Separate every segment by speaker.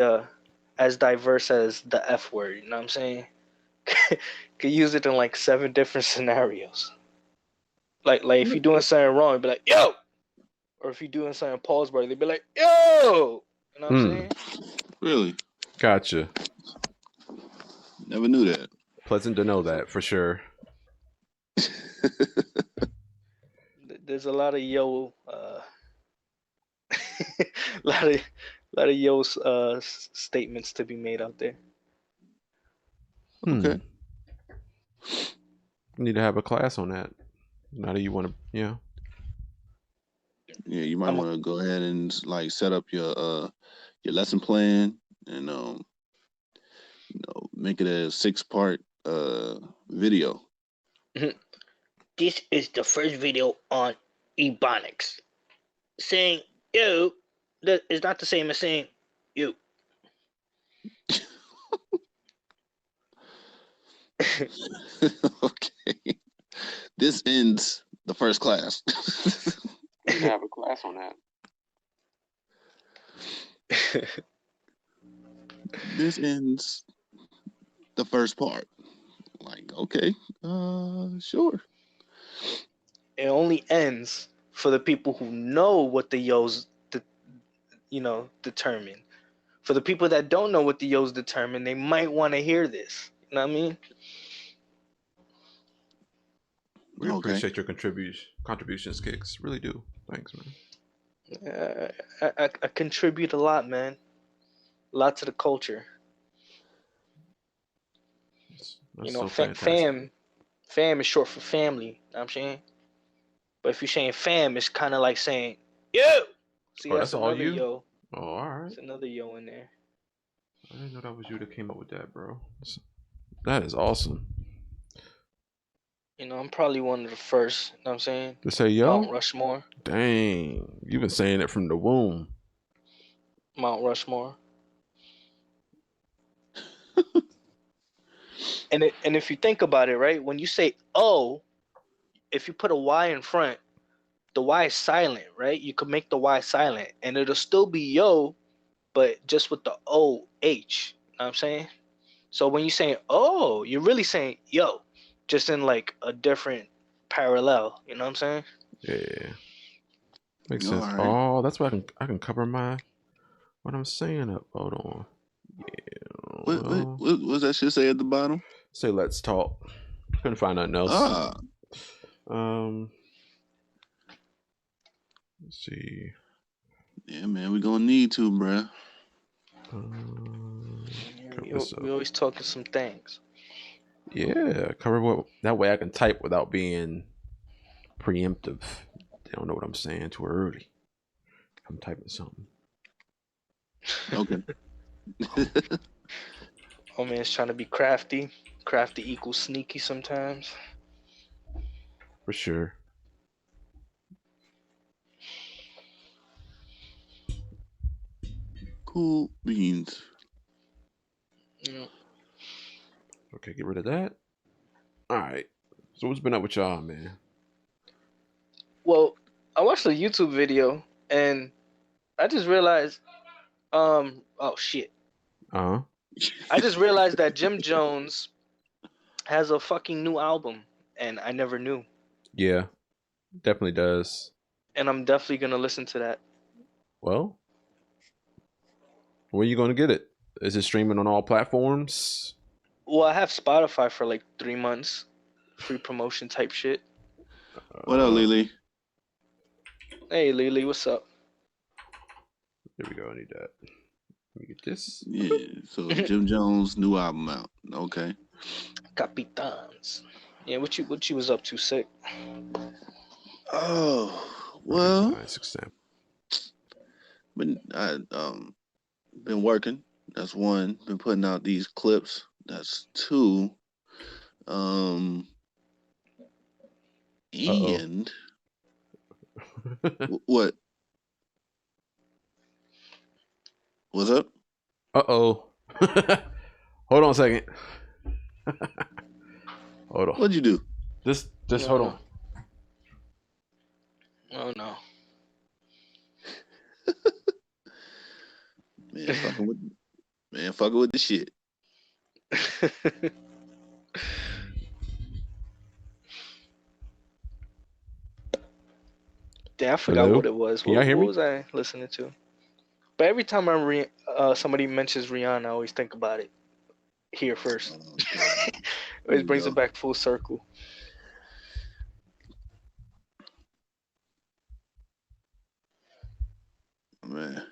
Speaker 1: uh, as diverse as the F word. You know what I'm saying? Could use it in like 7 different scenarios. Like if you're doing something wrong, you'd be like, yo! Or if you're doing something Paul's brother, they'd be like, yo! You know what I'm saying?
Speaker 2: Really?
Speaker 3: Gotcha.
Speaker 2: Never knew that.
Speaker 3: Pleasant to know that for sure.
Speaker 1: There's a lot of yo, lot of yo statements to be made out there.
Speaker 2: Okay.
Speaker 3: You need to have a class on that. Now that you want to,
Speaker 2: Yeah, you might want to go ahead and like set up your lesson plan and make it a 6-part video.
Speaker 1: This is the first video on Ebonics. Saying yo is not the same as saying you.
Speaker 2: Okay. This ends the first class.
Speaker 3: you need to have a class on that.
Speaker 2: This ends the first part. Like, okay, sure.
Speaker 1: It only ends for the people who know what the yos determine. For the people that don't know what the yos determine, they might want to hear this. You know what I mean?
Speaker 3: We appreciate your contributions, Kickz. Really do. Thanks, man.
Speaker 1: I contribute a lot, man. A lot to the culture.
Speaker 3: That's
Speaker 1: so
Speaker 3: fantastic.
Speaker 1: Fam is short for family. You know what I'm saying? But if you're saying fam, it's kind of like saying yo. See,
Speaker 3: that's all you?
Speaker 1: Yo.
Speaker 3: Oh, all right.
Speaker 1: There's another yo in there.
Speaker 3: I didn't know that was you that came up with that, bro. That is awesome.
Speaker 1: I'm probably one of the first. You know what I'm saying?
Speaker 3: To say yo?
Speaker 1: Mount Rushmore.
Speaker 3: Dang, you've been saying it from the womb.
Speaker 1: Mount Rushmore. And if you think about it, right, when you say oh, if you put a Y in front, the Y is silent, right? You could make the Y silent, and it'll still be yo, but just with the O H. You know what I'm saying? So when you say oh, you're really saying yo, just in like a different parallel. You know what I'm saying?
Speaker 3: Yeah, makes sense.
Speaker 2: Right.
Speaker 3: Oh, that's why I can cover what I'm saying up. Hold on. Yeah.
Speaker 2: What was that shit say at the bottom?
Speaker 3: Say let's talk. Couldn't find nothing else. Let's see.
Speaker 2: Yeah, man, we gonna need to, bruh.
Speaker 1: We always talking some things.
Speaker 3: Yeah, cover what that way I can type without being preemptive. They don't know what I'm saying too early. I'm typing something.
Speaker 2: Okay.
Speaker 1: Oh man, it's trying to be crafty. Crafty equals sneaky sometimes.
Speaker 3: For sure.
Speaker 2: Cool beans.
Speaker 1: Yeah.
Speaker 3: Okay, get rid of that. All right. So what's been up with y'all, man?
Speaker 1: Well, I watched a YouTube video and I just realized, oh shit.
Speaker 3: I
Speaker 1: just realized that Jim Jones has a fucking new album, and I never knew.
Speaker 3: Yeah, definitely does.
Speaker 1: And I'm definitely gonna listen to that.
Speaker 3: Well, when are you gonna get it? Is it streaming on all platforms?
Speaker 1: Well, I have Spotify for like 3 months, free promotion type shit.
Speaker 2: What up, Lily?
Speaker 1: Hey, Lily, what's up?
Speaker 3: There we go. I need that. Let me get this.
Speaker 2: Yeah. So Jim Jones' new album out. Okay.
Speaker 1: Capitans. Yeah, what you was up to, sick?
Speaker 2: Oh well.
Speaker 3: Nice example.
Speaker 2: Been working. That's one. Been putting out these clips. That's two. And what? What's up?
Speaker 3: Hold on a second. Hold on.
Speaker 2: What'd you do?
Speaker 3: Just hold on.
Speaker 1: Oh no.
Speaker 2: Man, Man, fucking with the shit.
Speaker 1: Damn, I forgot
Speaker 3: Hello?
Speaker 1: what it was.
Speaker 3: Can y'all hear
Speaker 1: What
Speaker 3: me?
Speaker 1: was I listening to? But every time somebody mentions Rihanna, I always think about it here first. Always brings it back full circle.
Speaker 2: Man.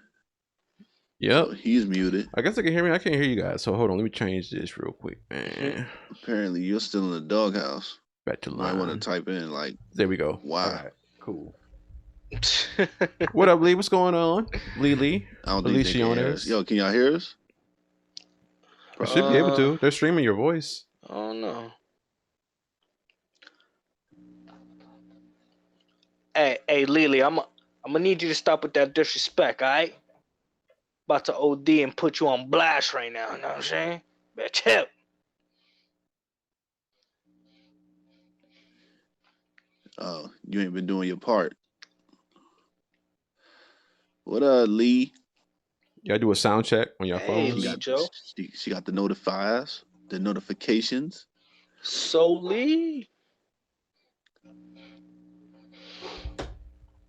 Speaker 3: Yep.
Speaker 2: So he's muted.
Speaker 3: I guess I can hear me. I can't hear you guys. So hold on. Let me change this real quick, man.
Speaker 2: Apparently, you're still in the doghouse.
Speaker 3: Back to
Speaker 2: You
Speaker 3: line.
Speaker 2: might want to type in like.
Speaker 3: There we go.
Speaker 2: Wow.
Speaker 3: All right. Cool. What up, Lee? What's going on? Lee.
Speaker 2: I don't think they can hear us. Yo, can y'all hear us?
Speaker 3: I should be able to. They're streaming your voice.
Speaker 1: I don't know. Hey, Lily, I'm gonna need you to stop with that disrespect, alright? About to OD and put you on blast right now, you know what I'm saying? Bitch, help.
Speaker 2: Oh, you ain't been doing your part. What Lee?
Speaker 3: Y'all do a sound check on your
Speaker 1: Hey,
Speaker 3: phones.
Speaker 1: Lee Joe.
Speaker 2: She got the notifications.
Speaker 1: So Lee.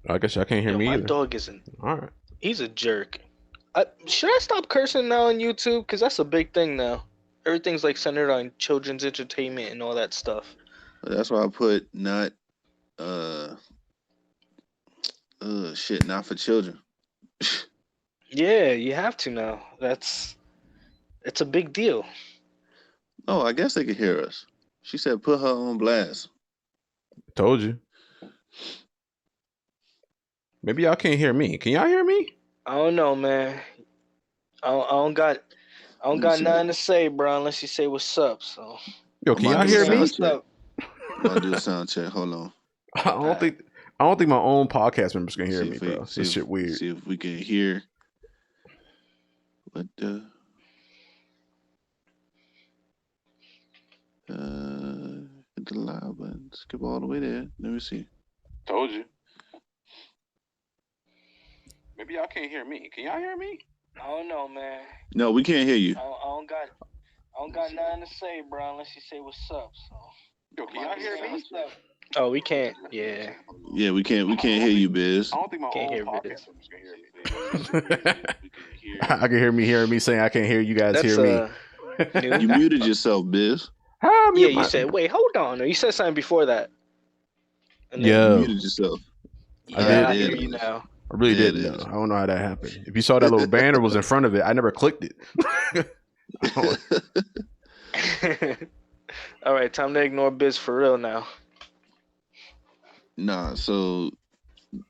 Speaker 3: I guess y'all can't hear me
Speaker 1: my
Speaker 3: either.
Speaker 1: dog isn't.
Speaker 3: All right.
Speaker 1: He's a jerk. Should I stop cursing now on YouTube? Because that's a big thing now. Everything's like centered on children's entertainment and all that stuff.
Speaker 2: That's why I put not not for children.
Speaker 1: Yeah, you have to now. It's a big deal.
Speaker 2: Oh, I guess they can hear us. She said put her on blast.
Speaker 3: Told you. Maybe y'all can't hear me. Can y'all hear me?
Speaker 1: I don't know, man. I don't got nothing to say, bro, unless you say what's up. So.
Speaker 3: Yo, can y'all hear me?
Speaker 2: I'll do a sound check. Hold on.
Speaker 3: I don't think my own podcast members can hear me, bro. This shit weird.
Speaker 2: See if we can hear. What the? Hit the live button. Skip all the way there. Let me see.
Speaker 3: Told you. Maybe y'all can't hear me. Can y'all hear me?
Speaker 1: I don't know, man.
Speaker 2: No, we can't hear you.
Speaker 1: I don't got nothing to say, bro, unless you say what's up. So.
Speaker 3: Yo, can y'all hear me?
Speaker 1: Oh, we can't. Yeah.
Speaker 2: Yeah, we can't. We can't hear you, Biz.
Speaker 3: I don't think my
Speaker 1: Can't
Speaker 3: own
Speaker 1: hear
Speaker 3: podcast
Speaker 1: Biz.
Speaker 3: members can hear me. I can hear me saying I can't hear you guys. Hear me.
Speaker 2: You muted yourself, Biz.
Speaker 3: How
Speaker 1: yeah, you said. Wait, hold on. You said something before that. And
Speaker 2: then you muted yourself.
Speaker 1: Yeah, I hear you now.
Speaker 3: I really didn't know. I don't know how that happened. If you saw that little banner was in front of it, I never clicked it.
Speaker 1: All right, time to ignore Biz for real now.
Speaker 2: Nah, so all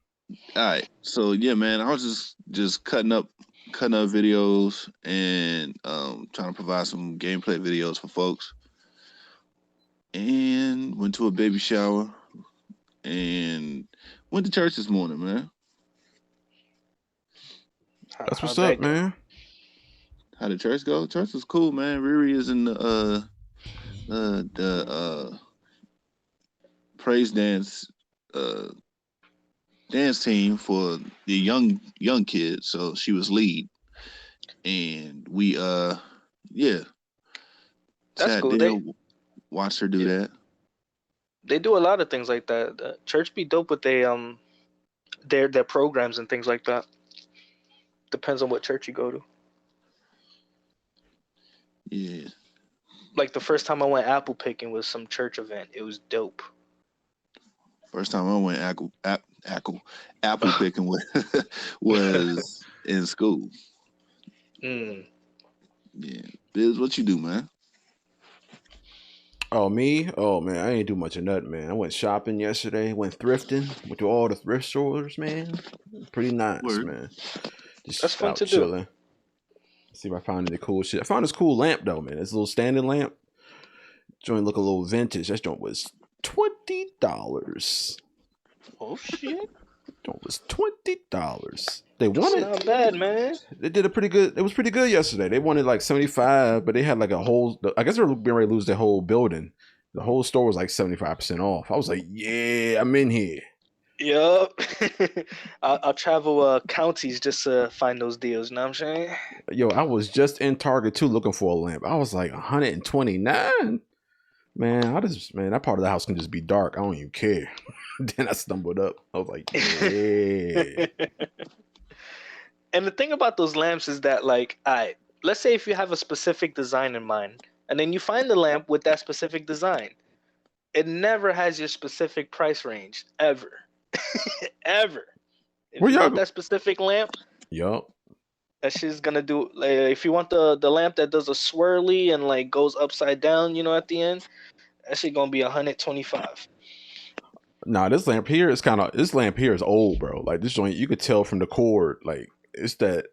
Speaker 2: right. So yeah, man, I was just cutting up videos and trying to provide some gameplay videos for folks. And went to a baby shower and went to church this morning, man.
Speaker 3: That's what's up, man.
Speaker 2: How did church go? Church was cool, man. Riri is in the praise dance dance team for the young kids, so she was lead. And we
Speaker 1: that's
Speaker 2: sat
Speaker 1: cool.
Speaker 2: there, watched her do that.
Speaker 1: They do a lot of things like that. Church be dope with their programs and things like that. Depends on what church you go to.
Speaker 2: Yeah.
Speaker 1: Like the first time I went apple picking was some church event. It was dope.
Speaker 2: First time I went apple picking was in school. Yeah. Biz, what you do, man?
Speaker 3: Oh, me? Oh, man, I ain't do much of nothing, man. I went shopping yesterday, went thrifting, went to all the thrift stores, man. Pretty nice, man. Just
Speaker 1: that's fun to
Speaker 3: chilling.
Speaker 1: do.
Speaker 3: See if I found any cool shit. I found this cool lamp, though, man. This little standing lamp. Joint look a little vintage. That joint was $20.
Speaker 1: Oh, shit.
Speaker 3: Joint was $20. They wanted.
Speaker 1: That's not bad, man.
Speaker 3: They did a pretty good. It was pretty good yesterday. They wanted like 75, but they had like a whole. I guess they were getting ready to lose their whole building. The whole store was like 75% off. I was like, yeah, I'm in here.
Speaker 1: Yup. I'll travel counties just to find those deals. You know what I'm saying?
Speaker 3: Yo, I was just in Target too looking for a lamp. I was like 129. Man, that part of the house can just be dark. I don't even care. Then I stumbled up. I was like, yeah.
Speaker 1: And the thing about those lamps is that, like, let's say if you have a specific design in mind, and then you find the lamp with that specific design, it never has your specific price range ever, ever. If
Speaker 3: Where
Speaker 1: you
Speaker 3: y'all
Speaker 1: want
Speaker 3: go?
Speaker 1: that specific lamp,
Speaker 3: Yup.
Speaker 1: that shit's gonna do. Like, if you want the lamp that does a swirly and like goes upside down, at the end, that shit gonna be 125.
Speaker 3: Nah, this lamp here is old, bro. Like this joint, you could tell from the cord. Like it's that.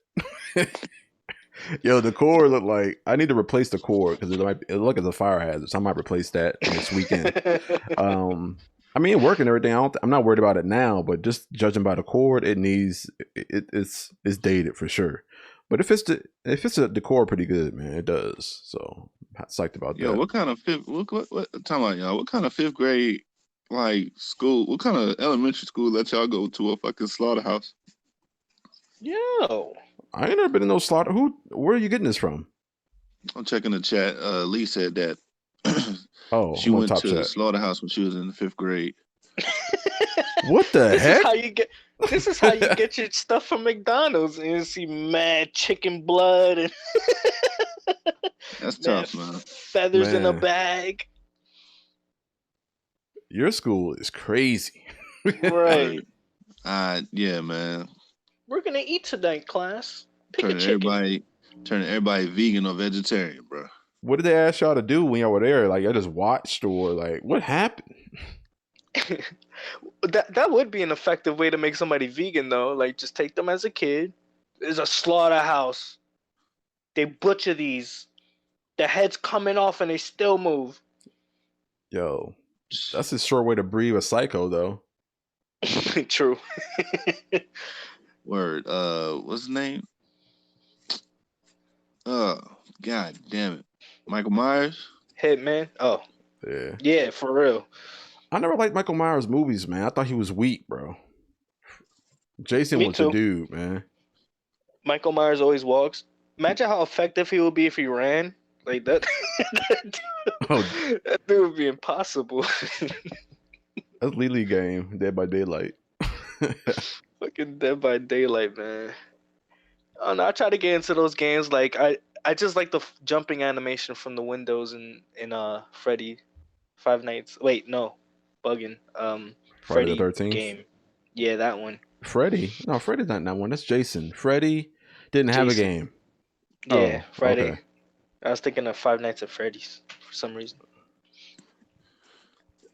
Speaker 3: Yo, the cord look like I need to replace the cord because it look as a fire hazard. So I might replace that this weekend. I mean, it working and everything. I'm not worried about it now, but just judging by the cord, it's dated for sure. But if it's the cord pretty good, man, it does. So I'm psyched about
Speaker 2: Yo,
Speaker 3: that.
Speaker 2: what kind of what time out, y'all? What kind of fifth grade like school? What kind of elementary school let y'all go to a fucking slaughterhouse?
Speaker 1: Yo,
Speaker 3: I ain't never been in no slaughter. Where are you getting this from?
Speaker 2: I'm checking the chat. Lee said that
Speaker 3: Oh,
Speaker 2: she
Speaker 3: I'm on
Speaker 2: went
Speaker 3: top
Speaker 2: to the
Speaker 3: chat.
Speaker 2: slaughterhouse when she was in the fifth grade.
Speaker 3: What the
Speaker 1: this
Speaker 3: heck?
Speaker 1: is how you get. This is how you get your stuff from McDonald's, and you see mad chicken blood and
Speaker 2: That's
Speaker 1: mad
Speaker 2: tough, man.
Speaker 1: feathers in a
Speaker 3: Man.
Speaker 1: bag.
Speaker 3: Your school is crazy.
Speaker 1: Right.
Speaker 2: Yeah, man.
Speaker 1: We're gonna eat tonight, class. Pick a
Speaker 2: Turning
Speaker 1: chicken.
Speaker 2: everybody vegan or vegetarian, bro.
Speaker 3: What did they ask y'all to do when y'all were there? Like, I just watched or like, what happened?
Speaker 1: That would be an effective way to make somebody vegan, though. Like, just take them as a kid. There's a slaughterhouse. They butcher these. The head's coming off and they still move.
Speaker 3: Yo, that's a short way to breed a psycho, though.
Speaker 1: True.
Speaker 2: Word. What's his name? God damn it. Michael Myers?
Speaker 1: Hitman. Oh,
Speaker 3: Yeah.
Speaker 1: yeah, for real.
Speaker 3: I never liked Michael Myers movies, man. I thought he was weak, bro. Jason
Speaker 1: Me
Speaker 3: was
Speaker 1: too.
Speaker 3: the dude, man.
Speaker 1: Michael Myers always walks. Imagine how effective he would be if he ran. Like that.
Speaker 3: Oh.
Speaker 1: That dude would be impossible.
Speaker 3: That's Lily game, Dead by Daylight.
Speaker 1: Fucking Dead by Daylight, man. Oh no, I try to get into those games. Like I just like the jumping animation from the windows in Freddy Five Nights. Wait, no, bugging.
Speaker 3: Friday the
Speaker 1: Freddy
Speaker 3: 13th.
Speaker 1: game. Yeah, that one.
Speaker 3: Freddy? No, Freddy's not in that one. That's Jason. Freddy didn't have a
Speaker 1: Jason.
Speaker 3: game.
Speaker 1: Yeah,
Speaker 3: Oh,
Speaker 1: Friday.
Speaker 3: okay.
Speaker 1: I was thinking of Five Nights at Freddy's for some reason.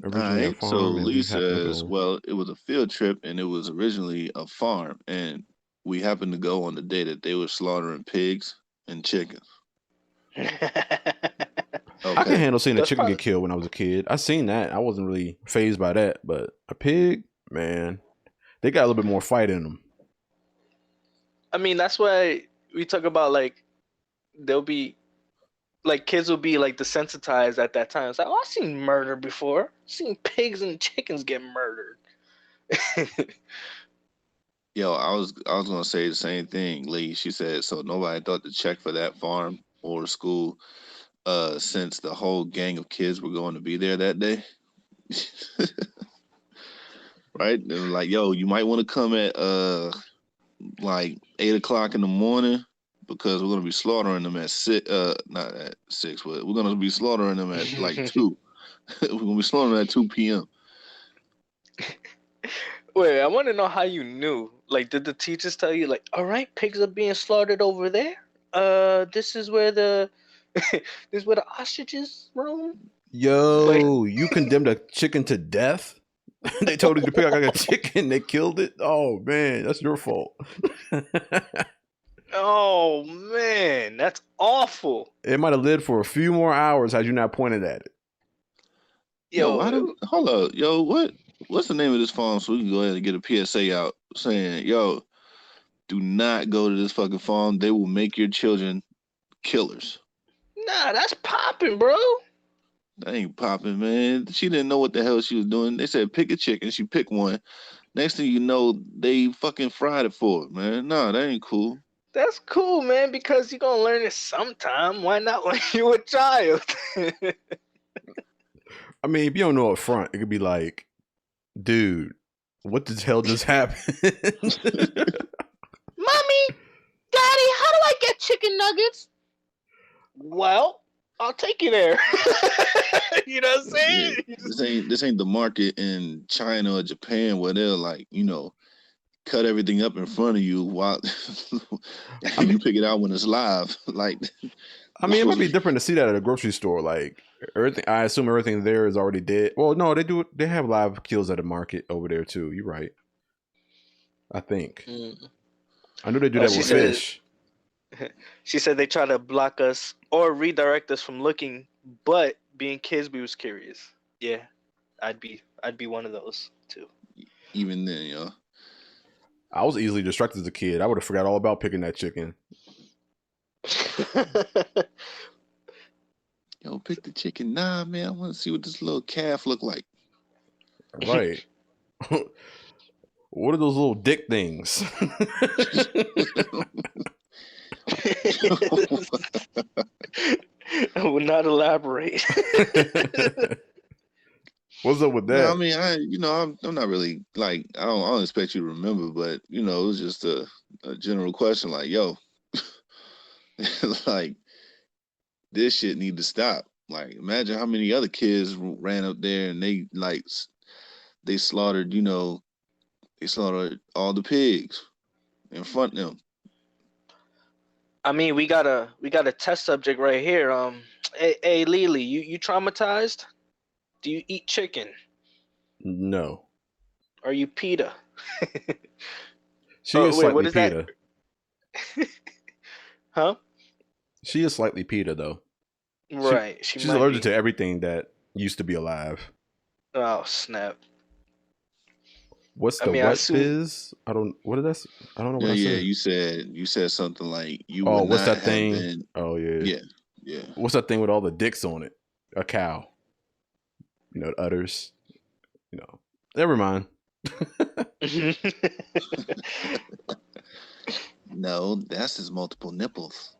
Speaker 3: Originally a farm,
Speaker 2: So
Speaker 3: and
Speaker 2: Lee
Speaker 3: we happened to
Speaker 2: says,
Speaker 3: go.
Speaker 2: well, it was a field trip and it was originally a farm, and we happened to go on the day that they were slaughtering pigs and chickens.
Speaker 3: I can handle seeing a
Speaker 1: That's
Speaker 3: chicken
Speaker 1: probably-
Speaker 3: get killed when I was a kid. I seen that. I wasn't really phased by that, but a pig, man, they got a little bit more fight in them.
Speaker 1: I mean, that's why we talk about like they'll be like kids will be like desensitized at that time. It's like, oh, I've seen murder before. I've seen pigs and chickens get murdered.
Speaker 2: Yo, I was gonna say the same thing, Lee. She said, so nobody thought to check for that farm or school, since the whole gang of kids were going to be there that day. Right? They were like, yo, you might want to come at like 8 o'clock in the morning because we're gonna be slaughtering them at 6. Not at 6, but we're gonna be slaughtering them at like 2. We're gonna be slaughtering them at 2 p.m.
Speaker 1: Wait, I want to know how you knew. Like, did the teachers tell you, like, all right, pigs are being slaughtered over there? This is where the ostriches roam?
Speaker 3: Yo, you condemned a chicken to death? They told you to pick out a chicken, they killed it? Oh, man, that's your fault.
Speaker 1: Oh, man, that's awful.
Speaker 3: It might have lived for a few more hours had you not pointed at it.
Speaker 2: Yo, hold up. Yo, what's the name of this farm so we can go ahead and get a PSA out saying, yo, do not go to this fucking farm. They will make your children killers.
Speaker 1: Nah, that's popping, bro.
Speaker 2: That ain't popping, man. She didn't know what the hell she was doing. They said pick a chicken. She picked one. Next thing you know, they fucking fried it for it, man. Nah, that ain't cool.
Speaker 1: That's cool, man, because you're gonna learn it sometime. Why not when you're a child?
Speaker 3: I mean, if you don't know up front, it could be like, dude, what the hell just happened?
Speaker 1: Mommy, Daddy, how do I get chicken nuggets? Well, I'll take you there. You know what I'm saying?
Speaker 2: Yeah. This ain't the market in China or Japan where they're like, cut everything up in front of you while you pick it out when it's live. Like,
Speaker 3: I mean, it might be different to see that at a grocery store. Like everything, I assume everything there is already dead. Well, no, they do. They have live kills at the market over there too. You're right. I think. I know they do that with fish.
Speaker 1: She said they try to block us or redirect us from looking, but being kids, we was curious. Yeah, I'd be one of those too.
Speaker 2: Even then,
Speaker 3: I was easily distracted as a kid. I would have forgot all about picking that chicken.
Speaker 2: Yo, pick the chicken. Nah, man, I want to see what this little calf look like.
Speaker 3: Right. What are those little dick things?
Speaker 1: I will not elaborate.
Speaker 3: What's up with that?
Speaker 2: No, I mean, I'm not really like I don't expect you to remember, but it was just a general question. Like, yo, like this shit need to stop. Like, imagine how many other kids ran up there and they slaughtered, they slaughtered all the pigs in front of them.
Speaker 1: I mean, we got a test subject right here. Hey Lily, you traumatized? Do you eat chicken?
Speaker 3: No.
Speaker 1: Are you PETA?
Speaker 3: She is slightly PETA.
Speaker 1: Huh?
Speaker 3: She is slightly PETA though.
Speaker 1: Right.
Speaker 3: She's allergic to everything that used to be alive.
Speaker 1: Oh snap!
Speaker 3: What's the what fizz? I don't. What is that? I don't know what I said.
Speaker 2: You said something like you.
Speaker 3: Oh,
Speaker 2: would
Speaker 3: what's
Speaker 2: not
Speaker 3: that thing?
Speaker 2: Have been...
Speaker 3: Oh yeah.
Speaker 2: Yeah.
Speaker 3: What's that thing with all the dicks on it? A cow. The udders. Never mind.
Speaker 2: No, that's his multiple nipples.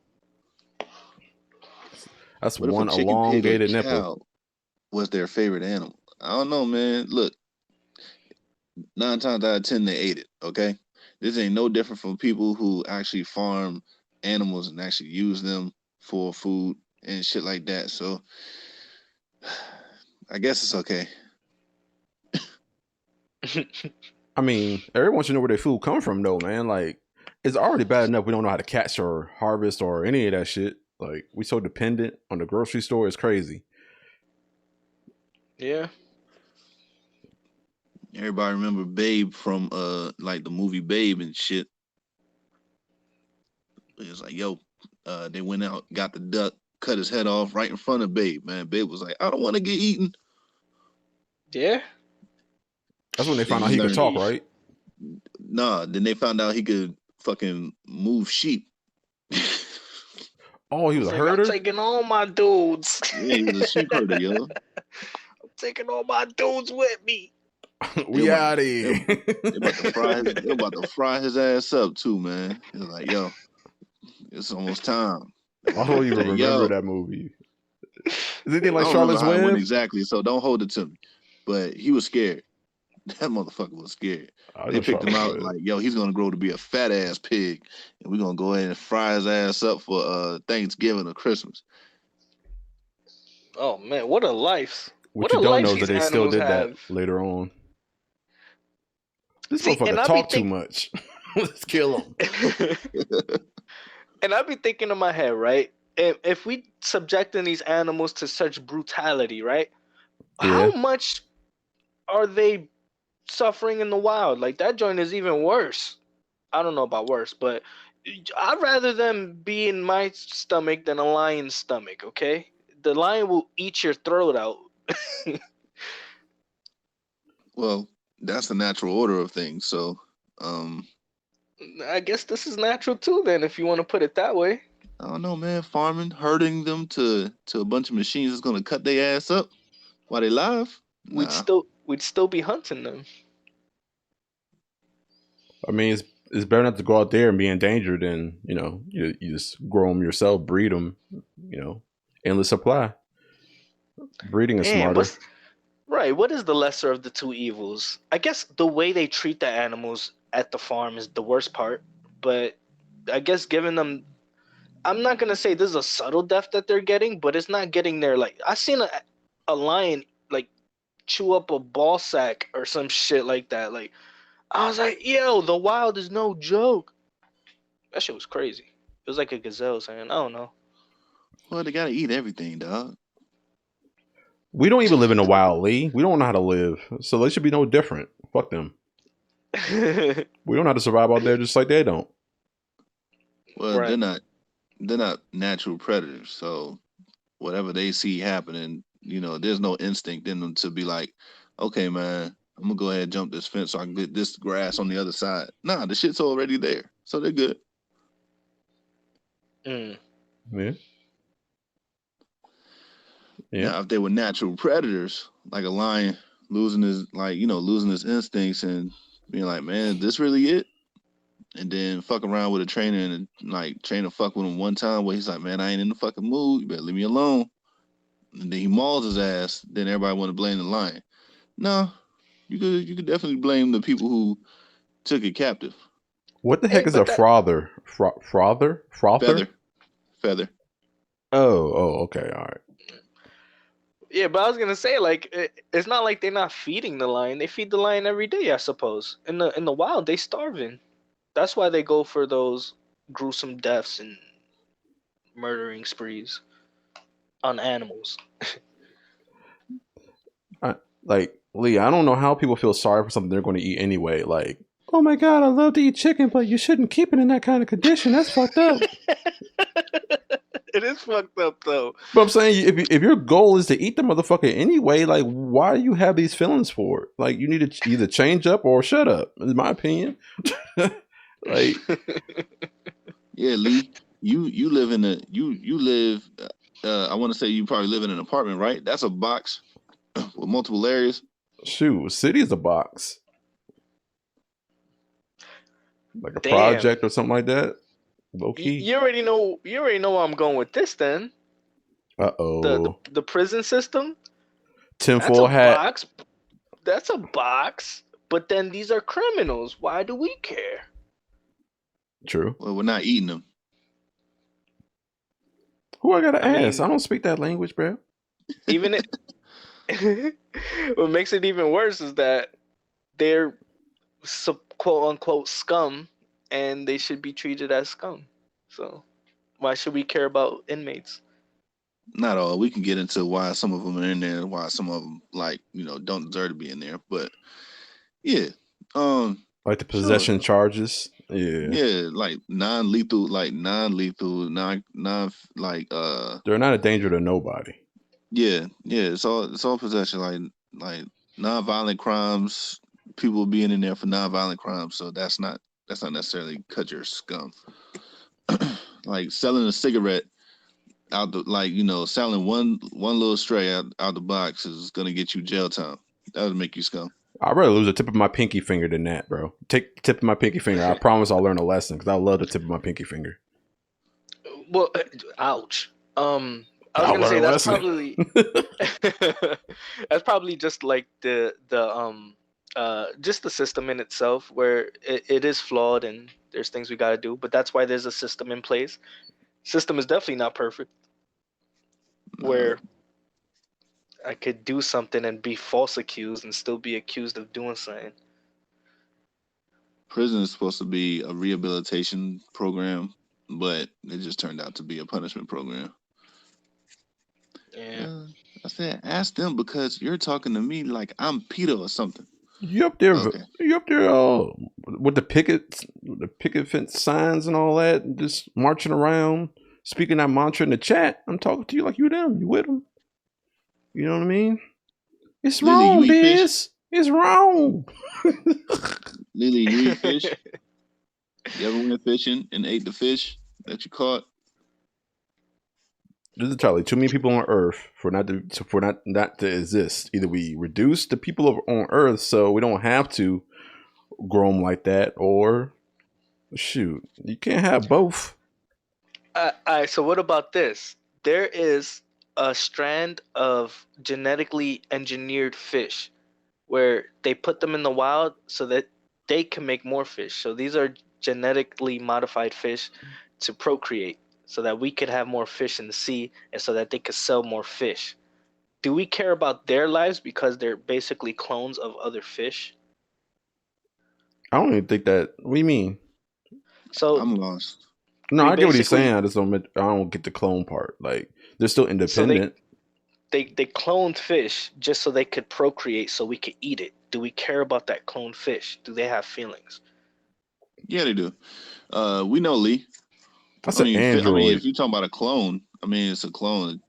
Speaker 3: That's one elongated nipple.
Speaker 2: Was their favorite animal? I don't know, man. Look, 9 times out of 10 they ate it. Okay, this ain't no different from people who actually farm animals and actually use them for food and shit like that. So, I guess it's okay.
Speaker 3: I mean, everyone should know where their food come from, though, man. Like, it's already bad enough we don't know how to catch or harvest or any of that shit. Like, we so dependent on the grocery store. It's crazy.
Speaker 1: Yeah.
Speaker 2: Everybody remember Babe from like the movie Babe and shit. It was like, yo, they went out, got the duck, cut his head off right in front of Babe, man. Babe was like, I don't want to get eaten.
Speaker 1: Yeah.
Speaker 3: That's when they found out he could talk, right?
Speaker 2: Nah, then they found out he could fucking move sheep.
Speaker 3: Oh, he was a herder?
Speaker 1: I'm taking all my dudes.
Speaker 2: Yeah, he was a sheep herder, yo.
Speaker 1: I'm taking all my dudes with me.
Speaker 3: We out of here.
Speaker 2: They about to fry his ass up too, man. He was like, yo, it's almost time.
Speaker 3: I don't even remember that movie. Is anything like Charlotte's Web?
Speaker 2: Exactly, so don't hold it to me. But he was scared. That motherfucker was scared. They picked him out like, yo, he's gonna grow to be a fat ass pig, and we're gonna go ahead and fry his ass up for Thanksgiving or Christmas.
Speaker 1: Oh man, what a life!
Speaker 3: What you don't know is that they still did that later on. This motherfucker talk too much. Let's kill him.
Speaker 1: And I'd be thinking in my head, right? If we subjecting these animals to such brutality, right? Yeah. How much are they suffering in the wild? Like, that joint is even worse. I don't know about worse, but I'd rather them be in my stomach than a lion's stomach, okay? The lion will eat your throat out.
Speaker 2: Well, that's the natural order of things, so
Speaker 1: I guess this is natural too then, if you want to put it that way.
Speaker 2: I don't know, man. Farming, herding them to a bunch of machines that's gonna cut their ass up while they live. Nah.
Speaker 1: We'd still be hunting them.
Speaker 3: I mean, it's better not to go out there and be in danger than you just grow them yourself, breed them. Endless supply. Breeding is
Speaker 1: Damn,
Speaker 3: smarter.
Speaker 1: what is the lesser of the two evils? I guess the way they treat the animals at the farm is the worst part, but I guess giving them, I'm not gonna say this is a subtle death that they're getting, but it's not getting there. Like I seen a lion like chew up a ball sack or some shit like that. Like I was like, yo, the wild is no joke. That shit was crazy. It was like a gazelle saying, I don't know.
Speaker 2: Well, they gotta eat everything, dog.
Speaker 3: We don't even live in the wild, Lee. We don't know how to live, so they should be no different. Fuck them. We don't know how to survive out there, just like they don't.
Speaker 2: Well,
Speaker 1: Right.
Speaker 2: they're not natural predators, so whatever they see happening, there's no instinct in them to be like, okay, man, I'm gonna go ahead and jump this fence so I can get this grass on the other side. Nah, the shit's already there, so they're good.
Speaker 1: Mm.
Speaker 3: Yeah.
Speaker 2: Now, if they were natural predators, like a lion losing his instincts and being like, man, is this really it? And then fuck around with a trainer and like trainer fuck with him one time where he's like, man, I ain't in the fucking mood. You better leave me alone. And then he mauls his ass. Then everybody want to blame the lion. No, you could definitely blame the people who took it captive.
Speaker 3: What the heck is a frother? Frother?
Speaker 2: Feather.
Speaker 3: Oh, okay, all right.
Speaker 1: Yeah, but I was gonna say, like, it's not like they're not feeding the lion. They feed the lion every day, I suppose. In the wild, they starving. That's why they go for those gruesome deaths and murdering sprees on animals.
Speaker 3: Like, Lee, I don't know how people feel sorry for something they're going to eat anyway. Like, oh my god, I love to eat chicken, but you shouldn't keep it in that kind of condition. That's fucked up.
Speaker 1: It is fucked up though.
Speaker 3: But I'm saying, if your goal is to eat the motherfucker anyway, like, why do you have these feelings for it? Like, you need to either change up or shut up. In my opinion. Like,
Speaker 2: yeah, Lee, you live in you live. I want to say you probably live in an apartment, right? That's a box with multiple areas.
Speaker 3: Shoot, city is a box, like a
Speaker 1: Damn.
Speaker 3: project or something like that. Low key.
Speaker 1: You already know. You already know where I'm going with this. Then. The prison system.
Speaker 3: Tinfoil hat.
Speaker 1: Box. That's a box. But then these are criminals. Why do we care?
Speaker 3: True.
Speaker 2: Well, we're not eating them.
Speaker 3: Who I gotta ask? I don't speak that language, bro.
Speaker 1: Even it. What makes it even worse is that they're quote unquote scum, and they should be treated as scum. So, why should we care about inmates?
Speaker 2: Not all. We can get into why some of them are in there and why some of them don't deserve to be in there. But yeah,
Speaker 3: like the possession charges.
Speaker 2: Yeah, like non-lethal, non
Speaker 3: they're not a danger to nobody.
Speaker 2: Yeah, it's all possession, like non-violent crimes. People being in there for non-violent crimes, so that's not necessarily cut your scum. Like selling a cigarette out the selling one little stray out the box is gonna get you jail time. That would make you scum.
Speaker 3: I'd rather lose the tip of my pinky finger than that, bro. Take the tip of my pinky finger. I promise I'll learn a lesson because I love the tip of my pinky finger.
Speaker 1: Well, ouch. I was gonna say that's probably that's probably just like the just the system in itself where it is flawed and there's things we gotta do, but that's why there's a system in place. System is definitely not perfect. Where I could do something and be false accused and still be accused of doing something.
Speaker 2: Prison is supposed to be a rehabilitation program, but it just turned out to be a punishment program.
Speaker 1: Yeah.
Speaker 2: I said, ask them because you're talking to me like I'm Peter or something.
Speaker 3: You up there? Okay. You up there? With the picket fence signs and all that, and just marching around, speaking that mantra in the chat. I'm talking to you like you them. You with them? You know what I mean? It's Lily, wrong, Biz. It's wrong.
Speaker 2: Lily, you eat fish? You ever went fishing and ate the fish that you caught?
Speaker 3: There's entirely too many people on Earth for not to exist. Either we reduce the people on Earth so we don't have to grow them like that, or shoot, you can't have both.
Speaker 1: All right, so what about this? There is a strand of genetically engineered fish where they put them in the wild so that they can make more fish. So these are genetically modified fish to procreate so that we could have more fish in the sea and so that they could sell more fish. Do we care about their lives because they're basically clones of other fish?
Speaker 3: I don't even think that. What do you mean?
Speaker 1: So
Speaker 2: I'm lost.
Speaker 3: No,
Speaker 1: we
Speaker 3: I get what he's
Speaker 1: basically
Speaker 3: saying. I don't get the clone part. Like they're still
Speaker 1: so
Speaker 3: independent.
Speaker 1: they cloned fish just so they could procreate so we could eat it. Do we care about that cloned fish? Do they have feelings?
Speaker 2: Yeah, they do. We know Lee.
Speaker 3: That's
Speaker 2: I
Speaker 3: an
Speaker 2: mean,
Speaker 3: android.
Speaker 2: if you're talking about a clone, I mean, it's a clone.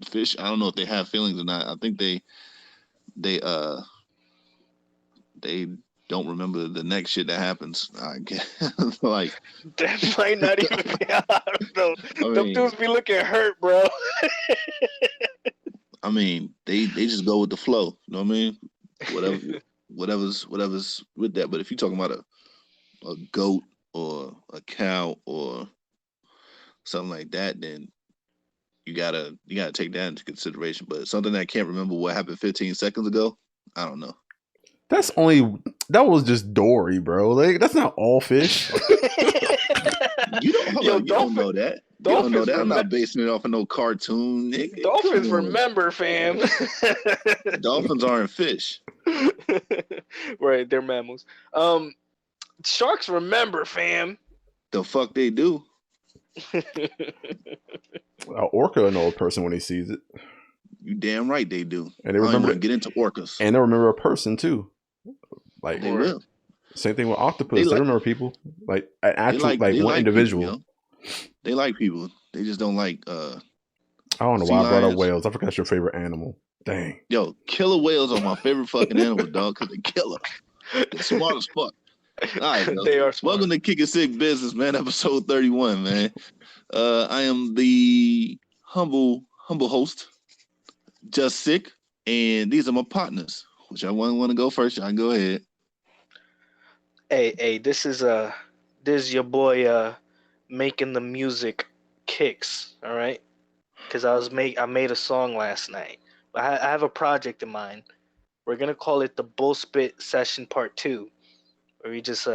Speaker 2: Fish. I don't know if they have feelings or not. I think they they don't remember the next shit that happens. I guess like
Speaker 1: That might not even be. I don't know.
Speaker 2: I
Speaker 1: Them
Speaker 2: mean,
Speaker 1: dudes be looking hurt, bro.
Speaker 2: I mean, they just go with the flow. You know what I mean? Whatever's with that. But if you're talking about a goat or a cow or something like that, then you gotta take that into consideration. But something that I can't remember what happened 15 seconds ago, I don't know.
Speaker 3: That was just Dory, bro. Like that's not all fish.
Speaker 2: You don't hold
Speaker 1: Yo,
Speaker 2: on, you don't know that. You don't know
Speaker 1: dolphins
Speaker 2: that. I'm not basing it off of no cartoon, nigga.
Speaker 1: Dolphins
Speaker 2: Come on.
Speaker 1: remember, fam.
Speaker 2: Dolphins aren't fish.
Speaker 1: Right, they're mammals. Sharks remember, fam.
Speaker 2: The fuck they do.
Speaker 3: An orca will know a person when he sees it,
Speaker 2: You damn right they do.
Speaker 3: and they
Speaker 2: I don't
Speaker 3: remember
Speaker 2: want to get into orcas.
Speaker 3: and they remember a person too. Like
Speaker 2: They will.
Speaker 3: same thing with octopus.
Speaker 2: They
Speaker 3: They
Speaker 2: like-
Speaker 3: remember people, like an actual,
Speaker 2: they
Speaker 3: one
Speaker 2: like
Speaker 3: individual.
Speaker 2: People, they like people. They just don't like
Speaker 3: I don't know
Speaker 2: sea
Speaker 3: why I brought up
Speaker 2: lions.
Speaker 3: whales. I forgot that's your favorite animal. Dang.
Speaker 2: Yo, killer whales are my favorite fucking animal, dog, because they killer. They're smart as fuck. All right, yo.
Speaker 1: They are smart.
Speaker 2: Welcome to Kickin' Sick Business, man, episode 31, man. I am the humble host, Just Sick, and these are my partners. Which I want to go first. Y'all can go ahead.
Speaker 1: Hey, this is your boy making the music Kickz, all right? Because I made a song last night. I have a project in mind. We're gonna call it the Bullspit Session Part 2, where we just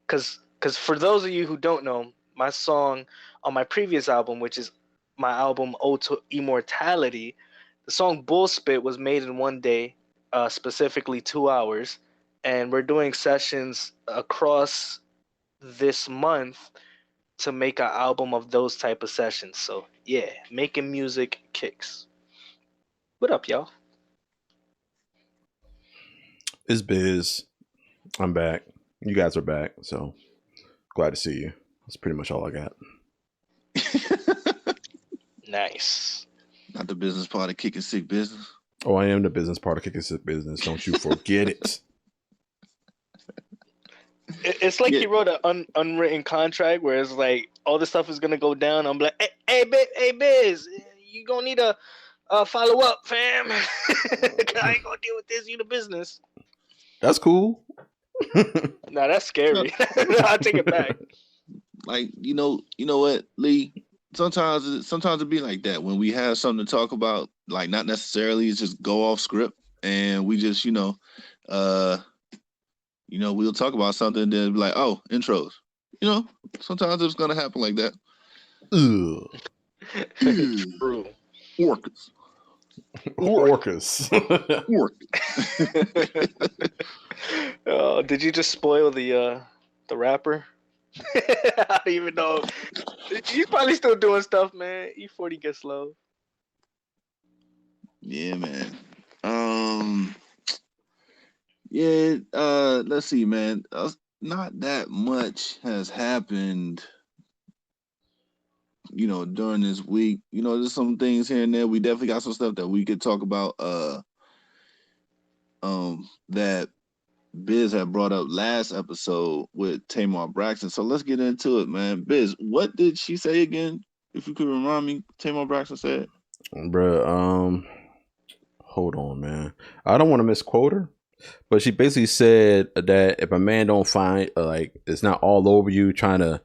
Speaker 1: cause for those of you who don't know, my song on my previous album, which is my album Ode to Immortality, the song Bullspit was made in one day, specifically 2 hours, and we're doing sessions across this month to make an album of those type of sessions. So yeah, making music Kickz. What up, y'all?
Speaker 3: It's Biz. I'm back. You guys are back, so glad to see you. That's pretty much all I got.
Speaker 1: Nice.
Speaker 2: Not the business part of Kickin' Sick Business.
Speaker 3: Oh, I am the business part of Kickin' Sick Business. Don't you forget it.
Speaker 1: It's like he wrote an unwritten contract where it's like all this stuff is gonna go down. I'm like, hey, Biz, you gonna need a follow up, fam. I ain't gonna deal with this. You the business.
Speaker 3: That's cool.
Speaker 1: Nah, that's scary. I'll take it back.
Speaker 2: Like, you know what, Lee? Sometimes it be like that when we have something to talk about, like not necessarily it's just go off script and we just, we'll talk about something and then be like, oh, intros. Sometimes it's gonna happen like that.
Speaker 3: Ugh.
Speaker 1: True.
Speaker 2: Orcas.
Speaker 3: Orcas.
Speaker 1: Oh, did you just spoil the rapper? I don't even know. He's probably still doing stuff, man. E40 gets low.
Speaker 2: Yeah, man. Let's see, man. Not that much has happened, during this week. There's some things here and there. We definitely got some stuff that we could talk about. That Biz had brought up last episode with Tamar Braxton. So let's get into it, man. Biz, what did she say again? If you could remind me, Tamar Braxton said.
Speaker 3: Bruh, hold on, man. I don't want to misquote her, But she basically said that if a man don't find like it's not all over you trying to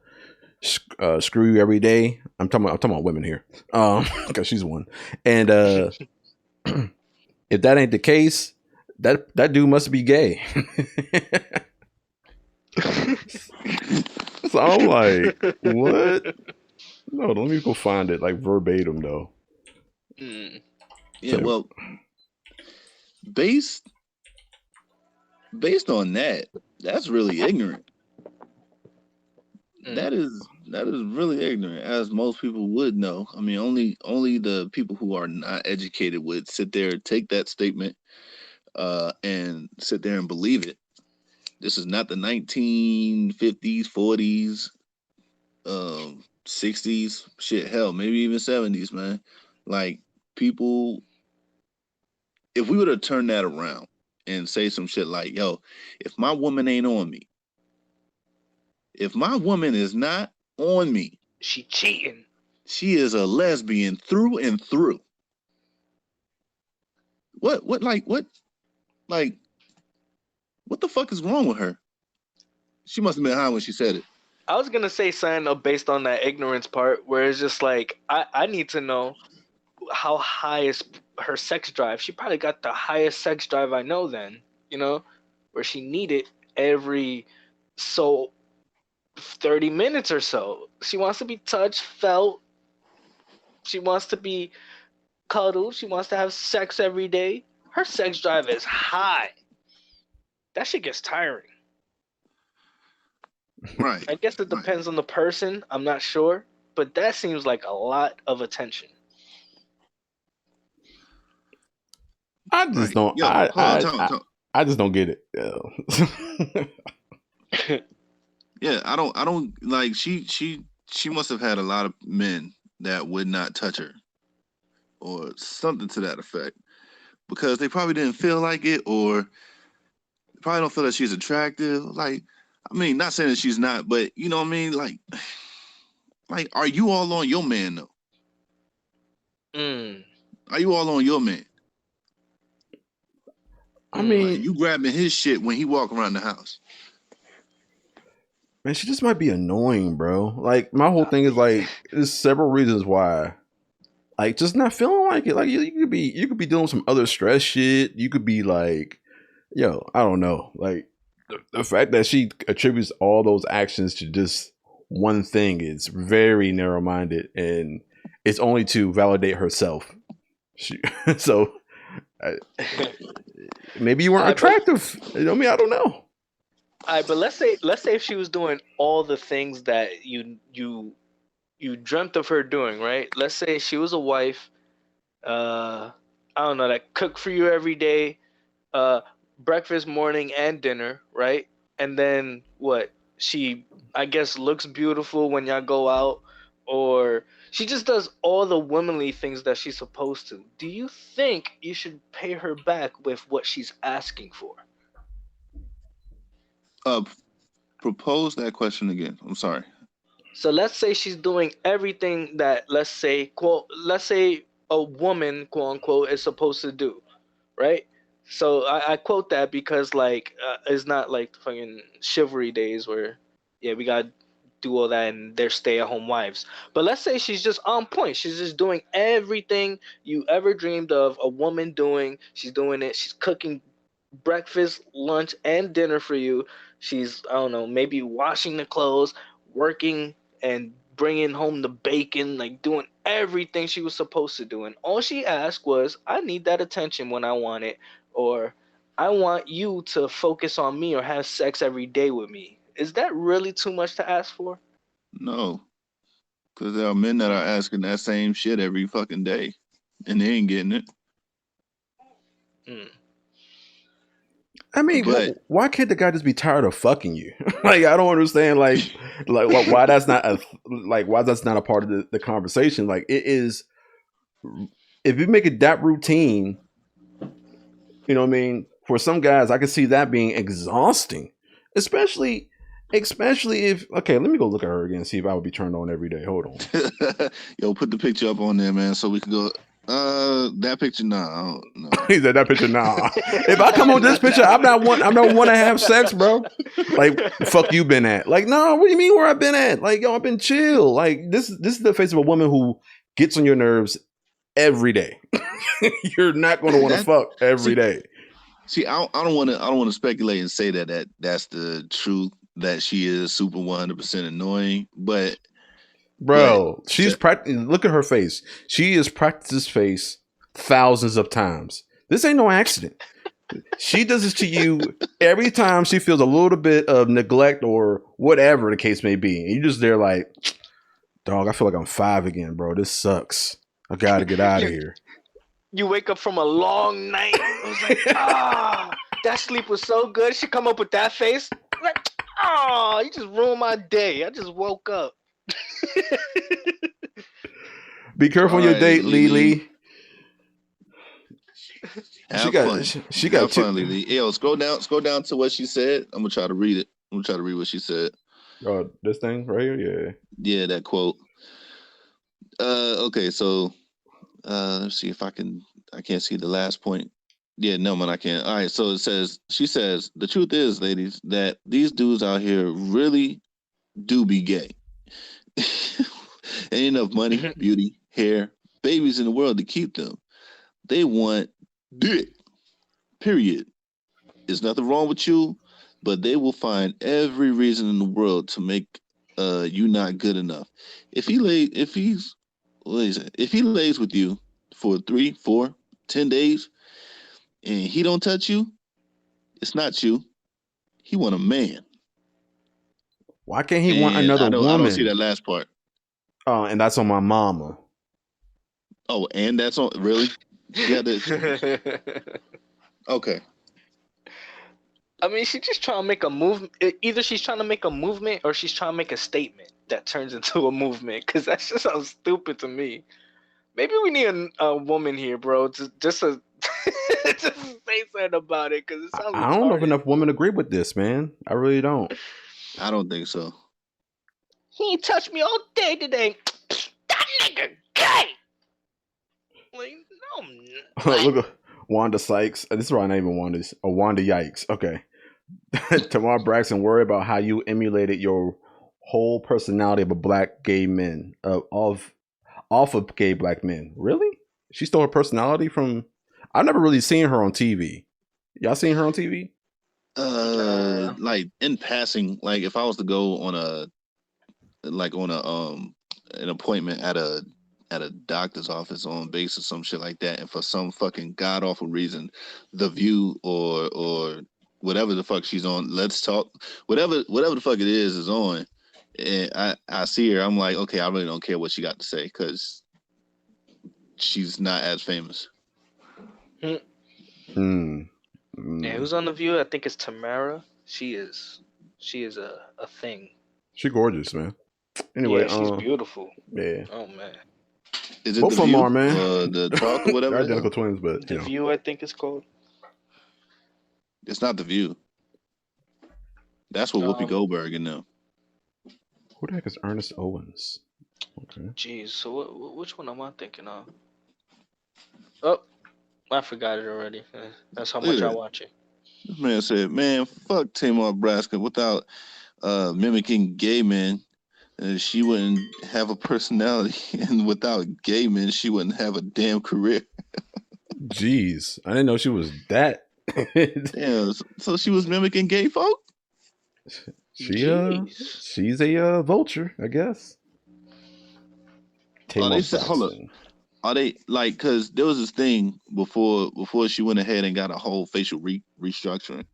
Speaker 3: screw you every day. I'm talking about women here, because she's one. And if that ain't the case, that dude must be gay. So I'm like, what? No, let me go find it like verbatim though.
Speaker 2: Yeah,
Speaker 3: So-
Speaker 2: well, based on that, that's really ignorant. That is really ignorant, as most people would know. I mean, only the people who are not educated would sit there, take that statement, and sit there and believe it. This is not the 1950s, 40s, 60s, shit, hell, maybe even 70s, man. Like, people, if we were to turn that around and say some shit like, yo, if my woman ain't on me, if my woman is not on me,
Speaker 1: She cheating.
Speaker 2: she is a lesbian through and through. What the fuck is wrong with her? She must have been high when she said it.
Speaker 1: I was gonna say something based on that ignorance part, where it's just like I need to know how high is her sex drive. She probably got the highest sex drive I know. Then where she needed every 30 minutes or so. She wants to be touched, felt. She wants to be cuddled. She wants to have sex every day. Her sex drive is high. That shit gets tiring.
Speaker 2: Right.
Speaker 1: I guess it depends on the person. I'm not sure, but that seems like a lot of attention.
Speaker 3: I just don't.
Speaker 2: Yo,
Speaker 3: I just don't get it.
Speaker 2: Yeah, I don't like. She must have had a lot of men that would not touch her, or something to that effect, because they probably didn't feel like it, or probably don't feel that she's attractive. Like, I mean, not saying that she's not, but you know what I mean. Like, are you all on your man though? Are you all on your man?
Speaker 3: I mean,
Speaker 2: like, you grabbing his shit when he walk around the house.
Speaker 3: Man, she just might be annoying, bro. Like, my whole thing is like, there's several reasons why. Like, just not feeling like it. Like, you could be doing some other stress shit. You could be like, yo, I don't know. Like, the fact that she attributes all those actions to just one thing is very narrow minded, and it's only to validate herself. So maybe you weren't attractive. You know what I mean? I don't know.
Speaker 1: All right, but let's say if she was doing all the things that you dreamt of her doing, right? Let's say she was a wife, I don't know, that cook for you every day, breakfast, morning, and dinner, right? And then what? She, I guess, looks beautiful when y'all go out, or she just does all the womanly things that she's supposed to. Do you think you should pay her back with what she's asking for?
Speaker 2: Propose that question again. I'm sorry.
Speaker 1: So let's say she's doing everything that, let's say a woman, quote unquote, is supposed to do, right? So I quote that because like it's not like fucking chivalry days where we gotta do all that and they're stay-at-home wives. But let's say she's just on point. She's just doing everything you ever dreamed of a woman doing. She's doing it. She's cooking breakfast, lunch, and dinner for you. She's, I don't know, maybe washing the clothes, working, and bringing home the bacon, like doing everything she was supposed to do. And all she asked was, I need that attention when I want it, or I want you to focus on me or have sex every day with me. Is that really too much to ask for?
Speaker 2: No, because there are men that are asking that same shit every fucking day, and they ain't getting it.
Speaker 3: I mean, why can't the guy just be tired of fucking you? Like, I don't understand. Like why that's not a part of the conversation. Like, it is. If you make it that routine, you know what I mean. For some guys, I can see that being exhausting, especially if. Okay, let me go look at her again and see if I would be turned on every day. Hold on.
Speaker 2: Yo, put the picture up on there, man, so we can go. That picture, nah, I don't know.
Speaker 3: He said that picture. Nah, if I come on this picture, I'm not want to have sex, bro. Like, fuck you been at? Like, no, what do you mean where I've been at? Like, yo, I've been chill. Like, this is the face of a woman who gets on your nerves every day. You're not going to want to fuck every day.
Speaker 2: See, I don't want to speculate and say that's the truth, that she is super 100% annoying, but
Speaker 3: bro, she's look at her face. She has practiced this face thousands of times. This ain't no accident. She does this to you every time she feels a little bit of neglect or whatever the case may be. And you're just there like, dog, I feel like I'm 5 again, bro. This sucks. I gotta get out of here.
Speaker 1: You wake up from a long night. I was like, that sleep was so good. She come up with that face. Like, you just ruined my day. I just woke up.
Speaker 3: Be careful on your date, Lily.
Speaker 2: She got fun, Lily. Yo, scroll down to what she said. I'm gonna try to read it. I'm gonna try to read what she said.
Speaker 3: Oh, this thing right here,
Speaker 2: yeah, that quote. Okay, so let's see if I can't see the last point. Yeah, no, man, I can't. All right, so she says, the truth is, ladies, that these dudes out here really do be gay. Ain't enough money, beauty, hair, babies in the world to keep them. They want dick. Period. There's nothing wrong with you, but they will find every reason in the world to make you not good enough. If he lays with you for 3, 4, 10 days and he don't touch you, it's not you. He want a man.
Speaker 3: Why can't he want another woman? I
Speaker 2: don't see that last part.
Speaker 3: Oh, and that's on my mama.
Speaker 2: Oh, and that's on really? Yeah. Okay.
Speaker 1: I mean, she's just trying to make a movement. Either she's trying to make a movement or she's trying to make a statement that turns into a movement. Because that just sounds stupid to me. Maybe we need a woman here, bro, just to say something about it. Because it sounds.
Speaker 3: I don't know if enough women agree with this, man. I really don't.
Speaker 2: I don't think so.
Speaker 1: He ain't touched me all day today. That nigga gay. Like, no.
Speaker 3: Look at Wanda Sykes. This is why I not even Wanda. Wanda Yikes. Okay. Tamar Braxton, worry about how you emulated your whole personality of a black gay man off of gay black men. Really? She stole her personality from. I've never really seen her on TV. Y'all seen her on TV?
Speaker 2: Like in passing. Like if I was to go on an appointment at a doctor's office on base or some shit like that, and for some fucking god awful reason, The View or whatever the fuck she's on, Let's Talk, whatever the fuck it is on, and I see her, I'm like, okay, I really don't care what she got to say because she's not as famous.
Speaker 1: Yeah, who's on The View? I think it's Tamara. She is a thing.
Speaker 3: She's gorgeous, man. Anyway,
Speaker 1: yeah, she's beautiful.
Speaker 3: Yeah.
Speaker 1: Oh man.
Speaker 2: Is it
Speaker 3: both of them are, man?
Speaker 2: The Talk or whatever.
Speaker 3: They're identical twins, but
Speaker 1: The View, I think it's called.
Speaker 2: It's not The View. That's what Whoopi Goldberg in them.
Speaker 3: Who the heck is Ernest Owens? Okay.
Speaker 1: Jeez, so which one am I thinking of? Oh, I forgot it already. That's how much I watch it.
Speaker 2: This man said, "Man, fuck Tamar Braxton. Without mimicking gay men, she wouldn't have a personality, and without gay men, she wouldn't have a damn career."
Speaker 3: Jeez, I didn't know she was that.
Speaker 2: Yeah, so she was mimicking gay folk.
Speaker 3: She's a vulture, I guess.
Speaker 2: Hold up. Are they like, because there was this thing before she went ahead and got a whole facial restructuring.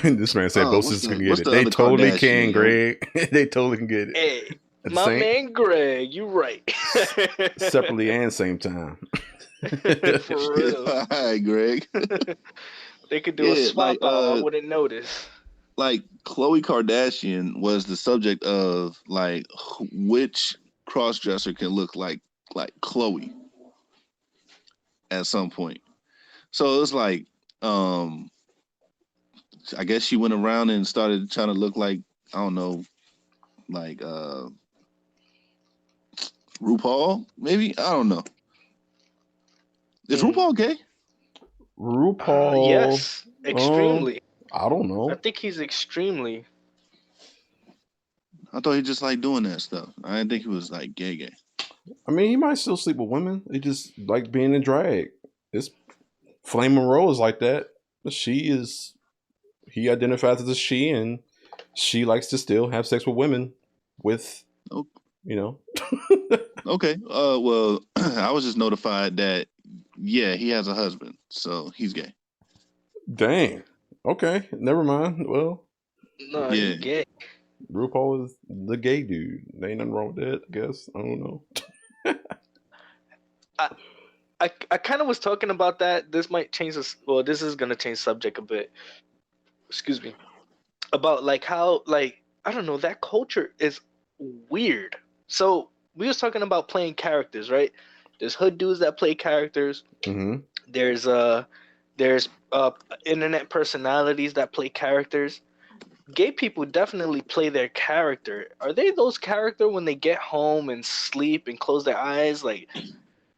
Speaker 3: This man said both sisters can get it. They totally can, Greg. They totally can get it.
Speaker 1: Hey, my man Greg, you right.
Speaker 3: Separately and same time.
Speaker 2: For real. All right, Greg.
Speaker 1: They could do a swap out. I wouldn't notice.
Speaker 2: Like Khloe Kardashian was the subject of like which crossdresser can look like Khloe at some point. So it's like I guess she went around and started trying to look like, I don't know, like RuPaul, maybe? I don't know. Is RuPaul gay?
Speaker 3: RuPaul.
Speaker 1: Yes, extremely.
Speaker 3: I don't
Speaker 1: I
Speaker 3: know.
Speaker 1: think he's extremely.
Speaker 2: I thought he just like doing that stuff. I didn't think he was like gay.
Speaker 3: I mean, he might still sleep with women. They just like being in drag. It's Flame Monroe is like that. He identifies as a she, and she likes to still have sex with women with,
Speaker 2: Oh,
Speaker 3: you know.
Speaker 2: okay. Well, I was just notified that yeah, he has a husband, so he's gay.
Speaker 3: Dang. Okay, never mind. Well,
Speaker 1: No,
Speaker 2: Yeah.
Speaker 1: he gay.
Speaker 3: RuPaul is the gay dude. There ain't nothing wrong with that, I guess. I don't know.
Speaker 1: I kind of was talking about that. This might change this. Well, this is gonna change subject a bit. Excuse me. About like how like I don't know, that culture is weird. So we was talking about playing characters, right? There's hood dudes that play characters.
Speaker 3: Mm-hmm.
Speaker 1: There's internet personalities that play characters. Gay people definitely play their character. Are they those character when they get home and sleep and close their eyes? Like,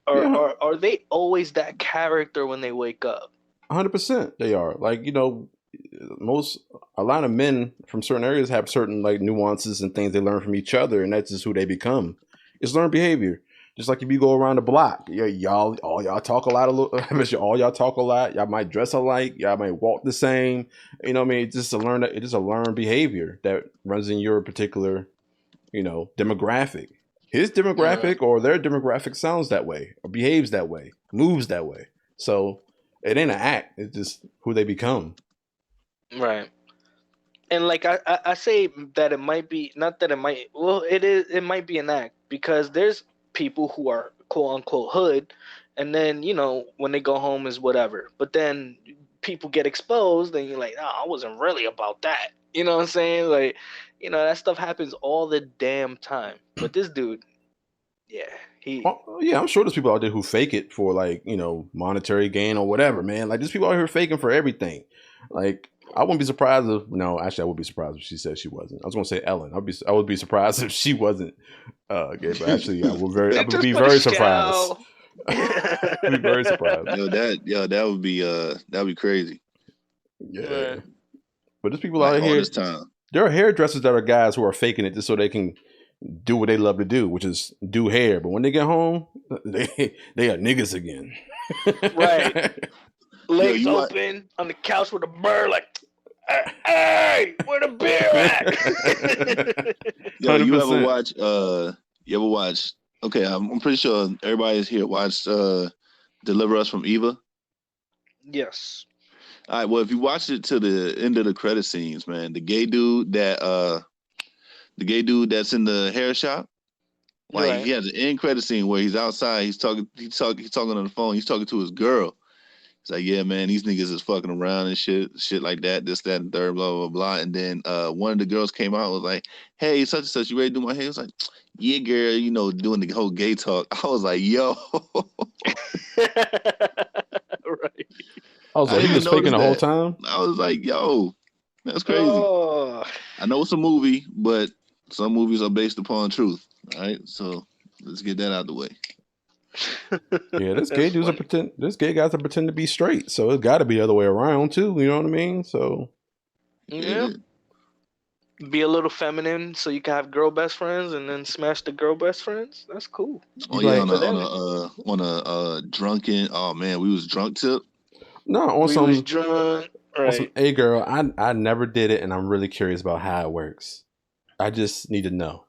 Speaker 3: Yeah,
Speaker 1: are they always that character when they wake up?
Speaker 3: 100% they are. Like, a lot of men from certain areas have certain like nuances and things they learn from each other, and that's just who they become. It's learned behavior. Just like if you go around the block, all y'all talk a lot. All y'all talk a lot. Y'all might dress alike. Y'all might walk the same. You know what I mean? It's just a learned behavior that runs in your particular, demographic. His demographic or their demographic sounds that way, or behaves that way, moves that way. So it ain't an act. It's just who they become.
Speaker 1: Right. And like I say that it might be not that it might well it might be an act because there's people who are quote unquote hood and then when they go home is whatever, but then people get exposed and you're like, no, I wasn't really about that, you know what I'm saying? Like, that stuff happens all the damn time, but this dude, yeah,
Speaker 3: Yeah, I'm sure there's people out there who fake it for like, monetary gain or whatever, man. Like there's people out here faking for everything. Like I wouldn't be surprised if no, actually I would be surprised if she said she wasn't. I was gonna say Ellen. I would be surprised if she wasn't gay, but actually I would be very surprised. I'd be very surprised.
Speaker 2: That'd be crazy.
Speaker 3: Yeah. But there's people
Speaker 2: Like
Speaker 3: out
Speaker 2: all
Speaker 3: here.
Speaker 2: this time.
Speaker 3: There are hairdressers that are guys who are faking it just so they can do what they love to do, which is do hair. But when they get home, they are niggas again.
Speaker 1: Right. Legs open on the couch with a bird, like, hey, where the beer at?
Speaker 2: Yo, you ever watch? Okay, I'm pretty sure everybody's here watched "Deliver Us from Eva."
Speaker 1: Yes.
Speaker 2: All right. Well, if you watch it to the end of the credit scenes, man, the gay dude that's in the hair shop, like
Speaker 1: Right.
Speaker 2: he has an end credit scene where he's outside, he's talking on the phone, he's talking to his girl. It's like, yeah, man, these niggas is fucking around and shit like that, this, that, and third, blah, blah, blah. And then one of the girls came out and was like, hey, such and such, you ready to do my hair? It was like, yeah, girl, doing the whole gay talk. I was like, yo.
Speaker 1: Right.
Speaker 3: I was like, he was faking the whole time?
Speaker 2: I was like, yo, that's crazy.
Speaker 1: Oh.
Speaker 2: I know it's a movie, but some movies are based upon truth. All right, so let's get that out of the way.
Speaker 3: Yeah, this gay guys are pretend to be straight, so it's got to be the other way around too. You know what I mean? So
Speaker 1: yeah, be a little feminine so you can have girl best friends, and then smash the girl best friends. That's cool.
Speaker 2: Oh yeah, on a drunken. Oh man, we was drunk tip.
Speaker 3: No, on
Speaker 1: we
Speaker 3: some
Speaker 1: was drunk. Right.
Speaker 3: On some, hey girl, I never did it, and I'm really curious about how it works. I just need to know.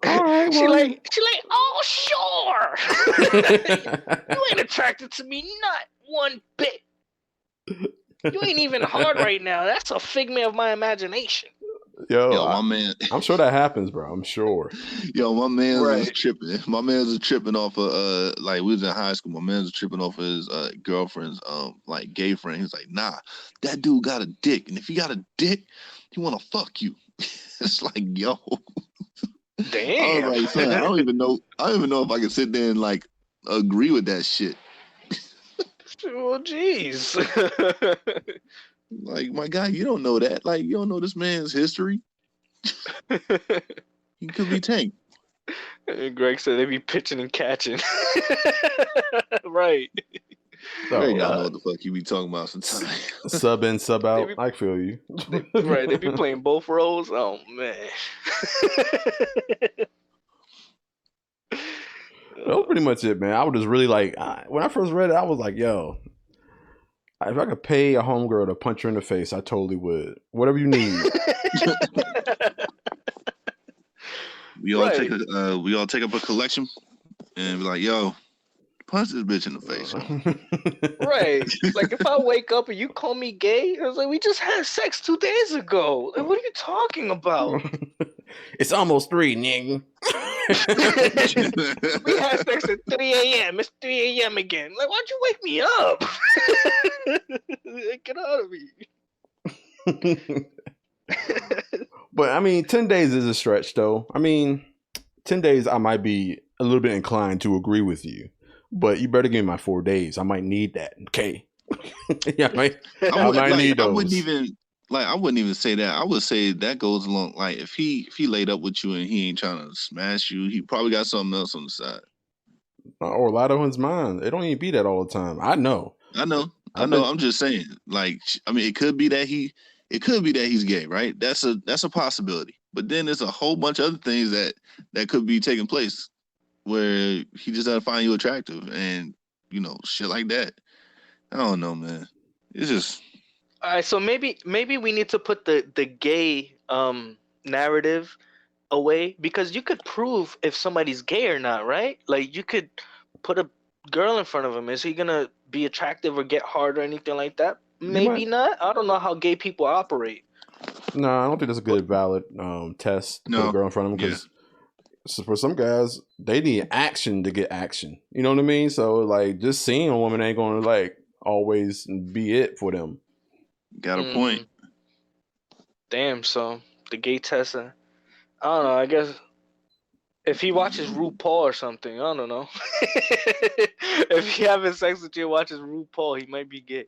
Speaker 3: All right,
Speaker 1: she like, oh sure. You ain't attracted to me, not one bit. You ain't even hard right now. That's a figment of my imagination.
Speaker 2: Yo, my man.
Speaker 3: I'm sure that happens, bro. I'm sure.
Speaker 2: Yo, my man was tripping. My man was tripping off of like we was in high school. My man was tripping off of his girlfriend's like gay friend. He was like, nah, that dude got a dick, and if he got a dick, he wanna fuck you. It's like, yo.
Speaker 1: Damn.
Speaker 2: I was like, son, I don't even know if I can sit there and like agree with that shit.
Speaker 1: Well, jeez.
Speaker 2: Like, my guy, you don't know that. Like, you don't know this man's history. He could be tanked.
Speaker 1: And Greg said they be pitching and catching. Right.
Speaker 2: Greg
Speaker 3: So
Speaker 2: don't know what the fuck you be talking about sometimes.
Speaker 3: sub in, sub out.
Speaker 1: be-
Speaker 3: I feel you.
Speaker 1: Right. They be playing both roles. Oh man.
Speaker 3: That was pretty much it, man. I was just really like, when I first read it, I was like, yo, if I could pay a homegirl to punch her in the face, I totally would. Whatever you need.
Speaker 2: We all
Speaker 1: Right.
Speaker 2: we all take up a collection and be like, yo, punch this bitch in the face.
Speaker 1: Right. Like if I wake up and you call me gay, I was like, we just had sex 2 days ago. Like, what are you talking about?
Speaker 3: It's almost 3, nigga.
Speaker 1: We had sex at 3 a.m. It's 3 a.m. again. Like, why'd you wake me up? Get out of me.
Speaker 3: But I mean, 10 days is a stretch, though. I mean, 10 days, I might be a little bit inclined to agree with you. But you better give me my 4 days. I might need that. Okay. Yeah, I might need those.
Speaker 2: I wouldn't even say that. I would say that goes along. Like if he laid up with you and he ain't trying to smash you, he probably got something else on the side.
Speaker 3: Or a lot of one's mind. It don't even be that all the time. I know.
Speaker 2: I'm just saying. Like, I mean, it could be that he's gay, right? That's a possibility. But then there's a whole bunch of other things that could be taking place where he just doesn't find you attractive and shit like that. I don't know, man. It's just.
Speaker 1: All right, so maybe we need to put the gay narrative away, because you could prove if somebody's gay or not, right? Like you could put a girl in front of him. Is he gonna be attractive or get hard or anything like that? Maybe not. I don't know how gay people operate.
Speaker 3: No, I don't think that's a good valid test to put a girl in front of him, because for some guys, they need action to get action. You know what I mean? So like just seeing a woman ain't gonna like always be it for them.
Speaker 2: Got a point.
Speaker 1: Damn, so the gay test, I don't know, I guess if he watches RuPaul or something, I don't know. If he having sex with you and watches RuPaul, he might be gay.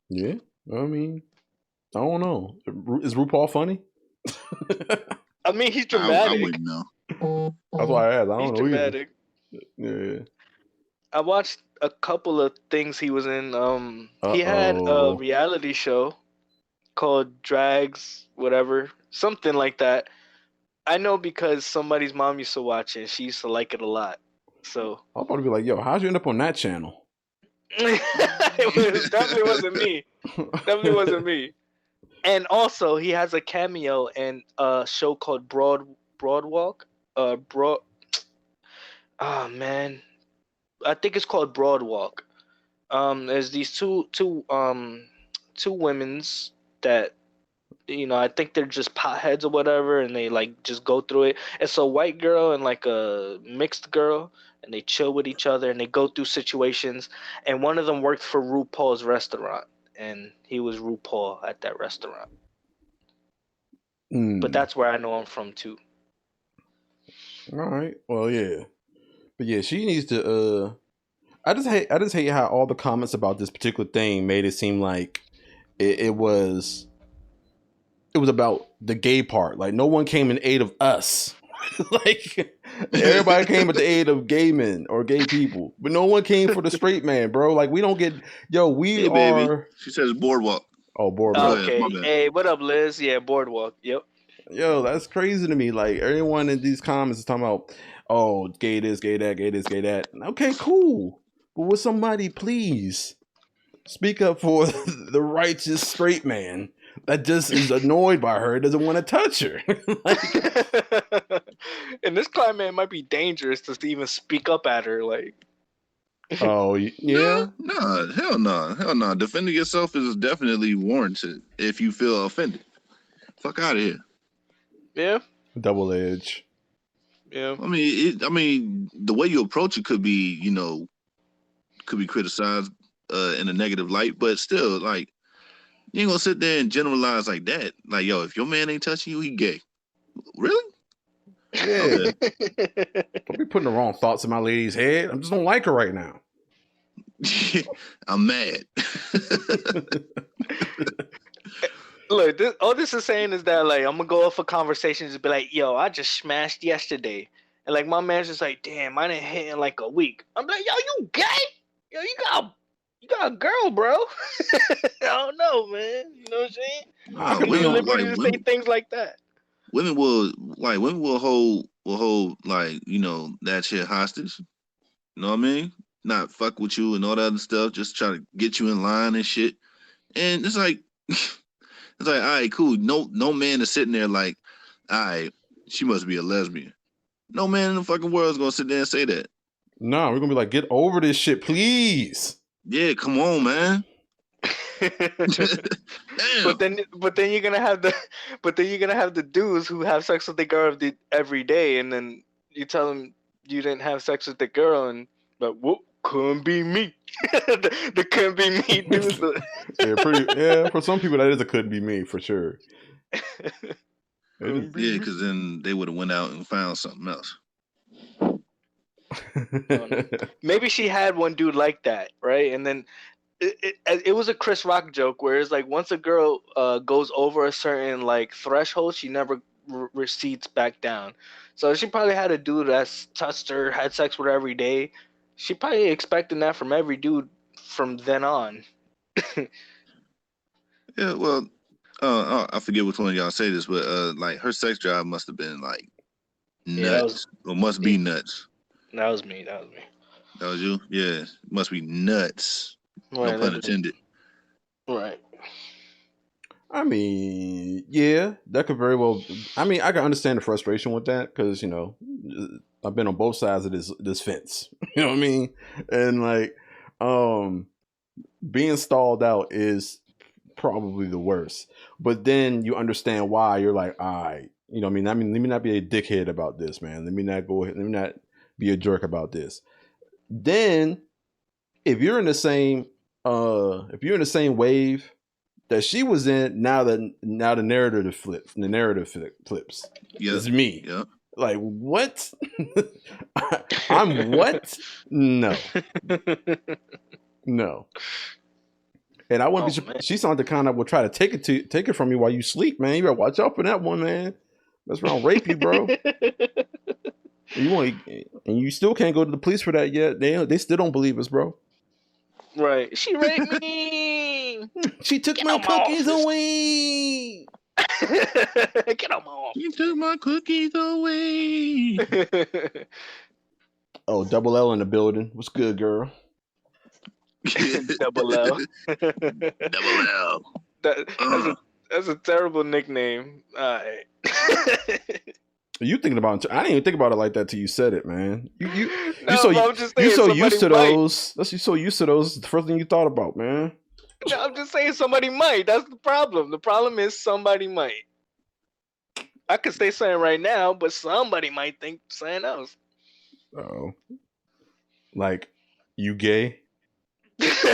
Speaker 3: Yeah, I mean, I don't know. Is RuPaul funny?
Speaker 1: I mean, he's dramatic.
Speaker 2: I wouldn't know.
Speaker 3: That's why I asked. I don't know.
Speaker 1: Dramatic.
Speaker 3: Yeah.
Speaker 1: I watched a couple of things he was in. He had a reality show called Drags, whatever, something like that. I know because somebody's mom used to watch it. She used to like it a lot. So
Speaker 3: I'm about to be like, yo, how'd you end up on that channel?
Speaker 1: It definitely wasn't me. Definitely wasn't me. And also, he has a cameo in a show called Broadwalk. Oh man, I think it's called Broadwalk. There's these two women's that, I think they're just potheads or whatever, and they like just go through it. It's a white girl and like a mixed girl, and they chill with each other and they go through situations. And one of them worked for RuPaul's restaurant, and he was RuPaul at that restaurant. But that's where I know him from too.
Speaker 3: All right. Well, yeah. But yeah, she needs to. I just hate how all the comments about this particular thing made it seem like it was about the gay part. Like no one came in aid of us. Like everybody came at the aid of gay men or gay people, but no one came for the straight man, bro. Like we don't get. Yo, we are.
Speaker 2: Baby. She says Boardwalk.
Speaker 3: Oh, Boardwalk.
Speaker 1: Okay. Hey, what up, Liz? Yeah, Boardwalk. Yep.
Speaker 3: Yo, that's crazy to me. Like everyone in these comments is talking about, oh, gay this, gay that, gay this, gay that. Okay, cool. But would somebody please speak up for the righteous straight man that just is annoyed by her, doesn't want to touch her?
Speaker 1: In this climate, it might be dangerous to even speak up at her. Like,
Speaker 3: oh yeah,
Speaker 2: no, hell no. Defending yourself is definitely warranted if you feel offended. Fuck out of here.
Speaker 1: Yeah.
Speaker 3: Double edge.
Speaker 1: Yeah.
Speaker 2: I mean, the way you approach it could be, could be criticized in a negative light, but still, like, you ain't gonna sit there and generalize like that. Like, yo, if your man ain't touching you, he gay. Really?
Speaker 3: Yeah. Don't be putting the wrong thoughts in my lady's head. I just don't like her right now.
Speaker 2: I'm mad.
Speaker 1: Look, all this is saying is that, like, I'm gonna go off a conversation and be like, yo, I just smashed yesterday. and like my man's just like, damn, I didn't hit in like a week. I'm like, yo, you gay? Yo, you got a girl, bro. I don't know, man. You know what I'm saying?
Speaker 2: Nah,
Speaker 1: You can be
Speaker 2: women
Speaker 1: liberty
Speaker 2: like
Speaker 1: to say things like that.
Speaker 2: women will hold like, you know, that shit hostage. You know what I mean? Not fuck with you and all that other stuff, just try to get you in line and shit. And it's like all right, cool. No man is sitting there like, all right, she must be a lesbian. No man in the fucking world is gonna sit there and say that.
Speaker 3: No, we're gonna be like, get over this shit, please.
Speaker 2: Yeah, come on, man.
Speaker 1: But then you're gonna have the dudes who have sex with the girl every day, and then you tell them you didn't have sex with the girl, and but whoop, couldn't be me. the couldn't be me dudes.
Speaker 3: Yeah, for some people that is a couldn't be me for sure.
Speaker 2: Yeah, because then they would have went out and found something else.
Speaker 1: Maybe she had one dude like that, right? And then it was a Chris Rock joke where it's like once a girl goes over a certain like threshold, she never recedes back down. So she probably had a dude that's touched her, had sex with her every day. She probably expecting that from every dude from then on.
Speaker 2: Yeah, well, I forget which one of y'all say this, but like her sex drive must have been like nuts, or must be nuts.
Speaker 1: That was me. That
Speaker 2: was you? Yeah, must be nuts.
Speaker 1: Right,
Speaker 2: no pun intended.
Speaker 1: Right.
Speaker 3: I mean, yeah, that could very well. I mean, I can understand the frustration with that because, you know, I've been on both sides of this fence. You know what I mean? And like, being stalled out is probably the worst. But then you understand why. You're like, all right, you know what I mean, let me not be a dickhead about this, man. Let me not go ahead. Let me not be a jerk about this. Then, if you're in the same wave that she was in, now the narrative flips. The narrative flips.
Speaker 2: Yeah.
Speaker 3: It's me.
Speaker 2: Yeah.
Speaker 3: Like, what? I'm what? No. No. And I wouldn't be. She sounded the kind that will try to take it from you while you sleep, man. You better watch out for that one, man. That's around rape you, bro. And you still can't go to the police for that yet. They still don't believe us, bro.
Speaker 1: Right. She raped me.
Speaker 3: She took my cookies away.
Speaker 1: Get on my office.
Speaker 2: You took my cookies away.
Speaker 3: Oh, Double L in the building. What's good, girl?
Speaker 1: Double L.
Speaker 2: Double L.
Speaker 1: That's a terrible nickname.
Speaker 3: You thinking about it? I didn't even think about it like that till you said it, man. You
Speaker 1: so
Speaker 3: used to those. You're so used to those. It's the first thing you thought about, man.
Speaker 1: No, I'm just saying somebody might. That's the problem. The problem is somebody might. I could say something right now, but somebody might think something else.
Speaker 3: Oh, like you gay?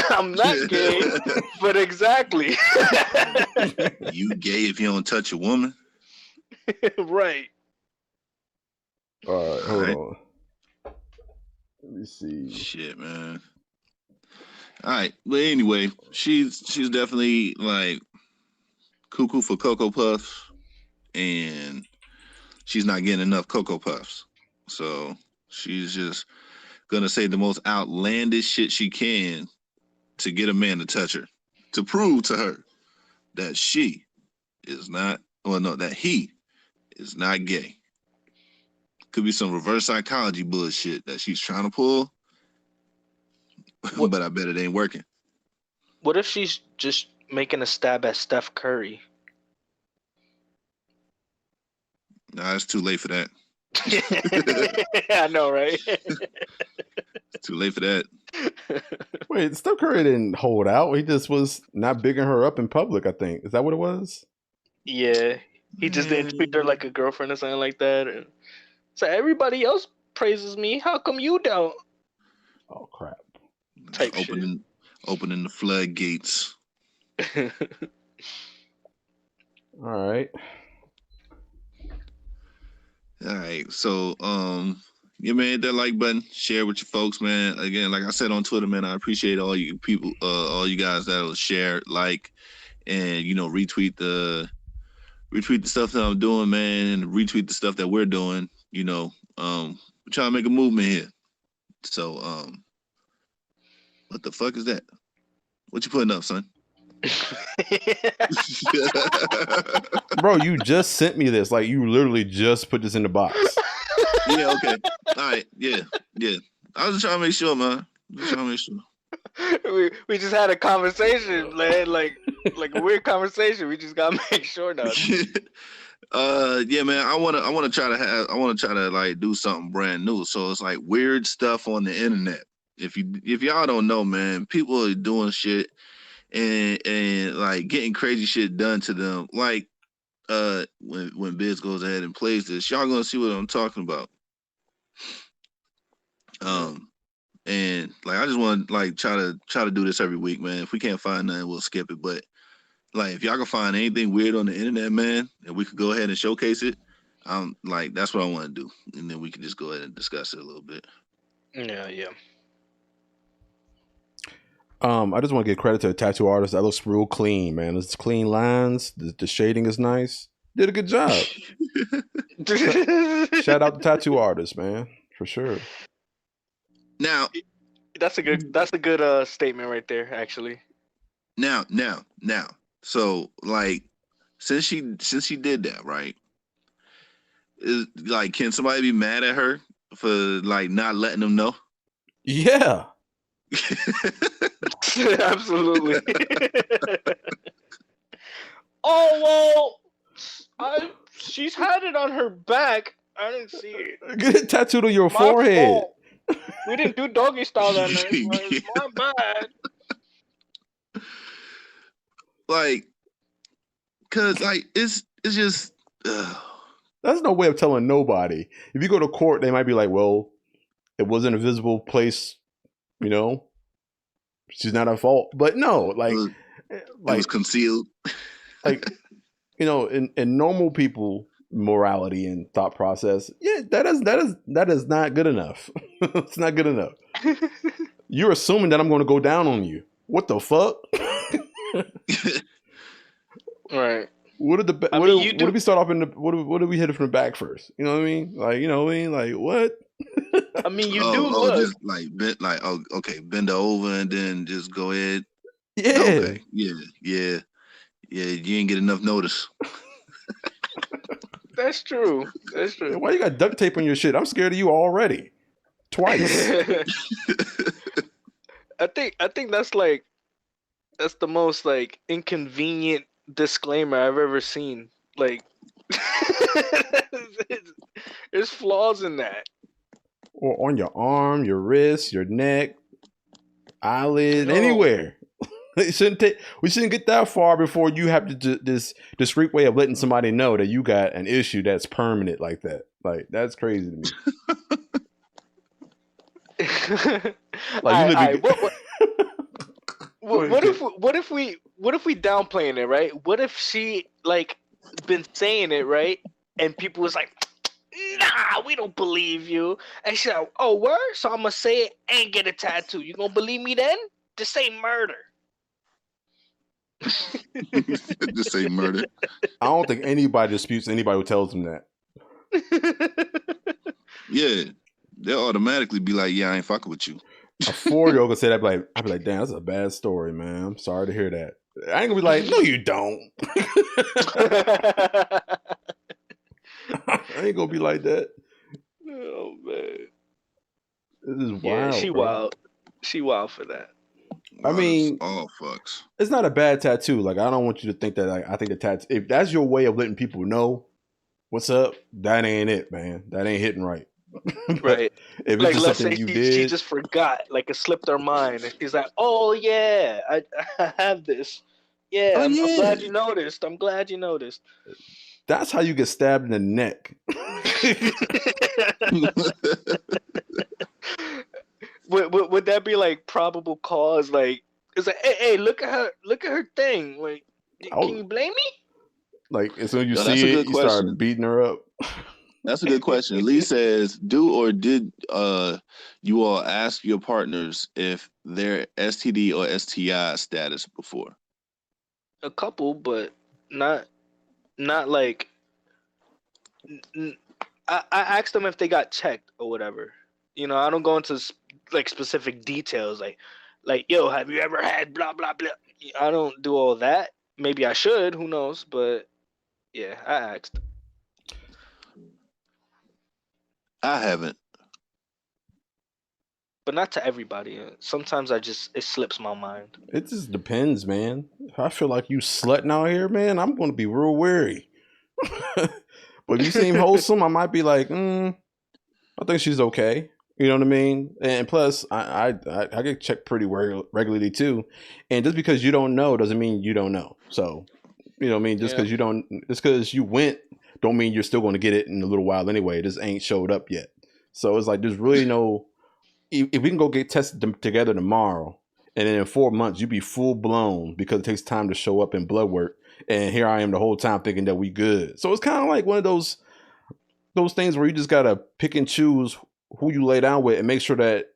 Speaker 1: I'm not gay, but exactly.
Speaker 2: You gay if you don't touch a woman?
Speaker 1: Right.
Speaker 3: All right, hold on. Let me see.
Speaker 2: Shit, man. All right, but anyway, she's definitely like cuckoo for Cocoa Puffs, and she's not getting enough Cocoa Puffs. So she's just gonna say the most outlandish shit she can to get a man to touch her, to prove to her that she is not, or no, that he is not gay. Could be some reverse psychology bullshit that she's trying to pull, but I bet it ain't working.
Speaker 1: What if she's just making a stab at Steph Curry?
Speaker 2: Nah, it's too late for that.
Speaker 1: I know, right?
Speaker 2: It's too late for that.
Speaker 3: Wait, Steph Curry didn't hold out. He just was not bigging her up in public, I think. Is that what it was?
Speaker 1: Yeah. He just didn't treat her like a girlfriend or something like that. And so everybody else praises me. How come you don't?
Speaker 3: Oh, crap.
Speaker 1: Type
Speaker 2: opening the floodgates.
Speaker 3: All right.
Speaker 2: All right. So, yeah, man, hit that like button, share with your folks, man. Again, like I said on Twitter, man, I appreciate all you people, all you guys that will share, like, and retweet the stuff that I'm doing, man, and retweet the stuff that we're doing. we're trying to make a movement here. So, what the fuck is that? What you putting up, son?
Speaker 3: Bro, you just sent me this. Like, you literally just put this in the box.
Speaker 2: Yeah, okay. All right, yeah. I was just trying to make sure, man.
Speaker 1: we just had a conversation, man. Like a weird conversation. We just gotta make sure now.
Speaker 2: Yeah, man. I wanna try to like do something brand new. So it's like weird stuff on the internet. If y'all don't know, man, people are doing shit and like getting crazy shit done to them. Like when Biz goes ahead and plays this, y'all gonna see what I'm talking about. And like I just want to like try to do this every week, man. If we can't find nothing, we'll skip it. But like if y'all can find anything weird on the internet, man, and we could go ahead and showcase it, like that's what I want to do, and then we can just go ahead and discuss it a little bit.
Speaker 1: Yeah.
Speaker 3: I just want to give credit to the tattoo artist. That looks real clean, man. It's clean lines. The shading is nice. Did a good job. Shout out the tattoo artist, man, for sure.
Speaker 2: Now,
Speaker 1: that's a good statement right there, actually.
Speaker 2: Now. So like, since she did that, right? Is like, can somebody be mad at her for like not letting them know?
Speaker 3: Yeah.
Speaker 1: Absolutely. Oh well, she's had it on her back. I didn't see it.
Speaker 3: Get it tattooed on your forehead.
Speaker 1: Fault. We didn't do doggy style that night. It's my bad.
Speaker 2: Like, cause like it's just.
Speaker 3: That's no way of telling nobody. If you go to court, they might be like, "Well, it wasn't a visible place, you know. She's not at fault." But no, like
Speaker 2: it was concealed.
Speaker 3: Like, you know, in normal people morality and thought process, yeah, that is not good enough. It's not good enough. You're assuming that I'm going to go down on you. What the fuck?
Speaker 1: Right.
Speaker 3: What did we start off in the what did we hit it from the back first? You know what I mean? Like, you know what I mean? Like, what?
Speaker 1: I mean, you do look
Speaker 2: just like bend over and then just go ahead.
Speaker 3: Yeah.
Speaker 2: Okay. Yeah. You didn't get enough notice.
Speaker 1: That's true.
Speaker 3: Why you got duct tape on your shit? I'm scared of you already. Twice.
Speaker 1: I think that's the most like inconvenient disclaimer I've ever seen. Like, there's flaws in that.
Speaker 3: Or on your arm, your wrist, your neck, eyelid, anywhere. We shouldn't get that far before you have to this discreet way of letting somebody know that you got an issue that's permanent like that. Like, that's crazy to me. Like,
Speaker 1: what if we downplaying it, right? What if she like been saying it, right? And people was like, "Nah, we don't believe you." And she's like, "Oh, word? So I'm gonna say it and get a tattoo. You gonna believe me then? Just say murder."
Speaker 2: Just say murder.
Speaker 3: I don't think anybody disputes anybody who tells them that.
Speaker 2: Yeah, they'll automatically be like, "Yeah, I ain't fucking with you."
Speaker 3: A 4-year-old could say that, I'd be like, "Damn, that's a bad story, man. I'm sorry to hear that." I ain't gonna be like, "No, you don't." I ain't gonna be like that.
Speaker 1: Oh man,
Speaker 3: this is wild.
Speaker 1: Yeah, she
Speaker 3: bro.
Speaker 1: wild. She wild for that.
Speaker 3: I mean,
Speaker 2: all fucks.
Speaker 3: It's not a bad tattoo. Like, I don't want you to think that. Like, I think the tattoo, if that's your way of letting people know what's up, that ain't it, man. That ain't hitting right.
Speaker 1: Right.
Speaker 3: If
Speaker 1: like,
Speaker 3: it's
Speaker 1: let's
Speaker 3: something
Speaker 1: say
Speaker 3: you did,
Speaker 1: she just forgot, like it slipped her mind, and she's like, "Oh yeah, I have this. Yeah, I'm glad you noticed. I'm glad you noticed."
Speaker 3: That's how you get stabbed in the neck.
Speaker 1: Would that be like probable cause? Like, it's like, hey, look at her thing. Like, can you blame me?
Speaker 3: Like, as soon as you see it, you start beating her up.
Speaker 2: That's a good question. Lee says, "Do or did you all ask your partners if they're STD or STI status before?"
Speaker 1: A couple, but not like I asked them if they got checked or whatever. You know, I don't go into like specific details, like yo, have you ever had blah blah blah. I don't do all that. Maybe I should. Who knows? But yeah, I asked.
Speaker 2: I haven't.
Speaker 1: But not to everybody. Sometimes it slips my mind.
Speaker 3: It just depends, man. If I feel like you slutting out here, man, I'm going to be real wary. But if you seem wholesome, I might be like, I think she's okay. You know what I mean? And plus, I get checked pretty regularly too. And just because you don't know doesn't mean you don't know. So, you know what I mean? Just because you went, don't mean you're still going to get it in a little while anyway. It just ain't showed up yet. So it's like there's really no. If we can go get tested together tomorrow, and then in 4 months you be full blown because it takes time to show up in blood work, and here I am the whole time thinking that we good. So it's kind of like one of those things where you just gotta pick and choose who you lay down with and make sure that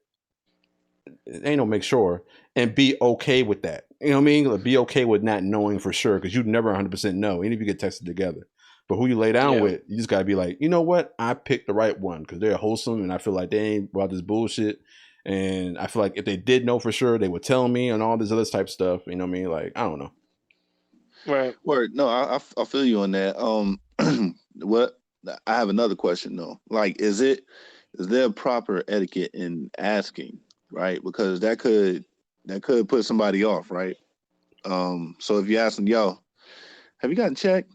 Speaker 3: ain't no make sure and be okay with that. You know what I mean? Like, be okay with not knowing for sure because you never 100% know, even if you get tested together. But who you lay down with, you just gotta be like, you know what? I picked the right one because they're wholesome and I feel like they ain't about this bullshit. And I feel like if they did know for sure, they would tell me and all this other type of stuff. You know what I mean? Like, I don't know.
Speaker 1: Right.
Speaker 2: Word. No, I feel you on that. What I have another question though. Like, is there proper etiquette in asking, right? Because that could put somebody off, right? So if you ask them, yo, have you gotten checked?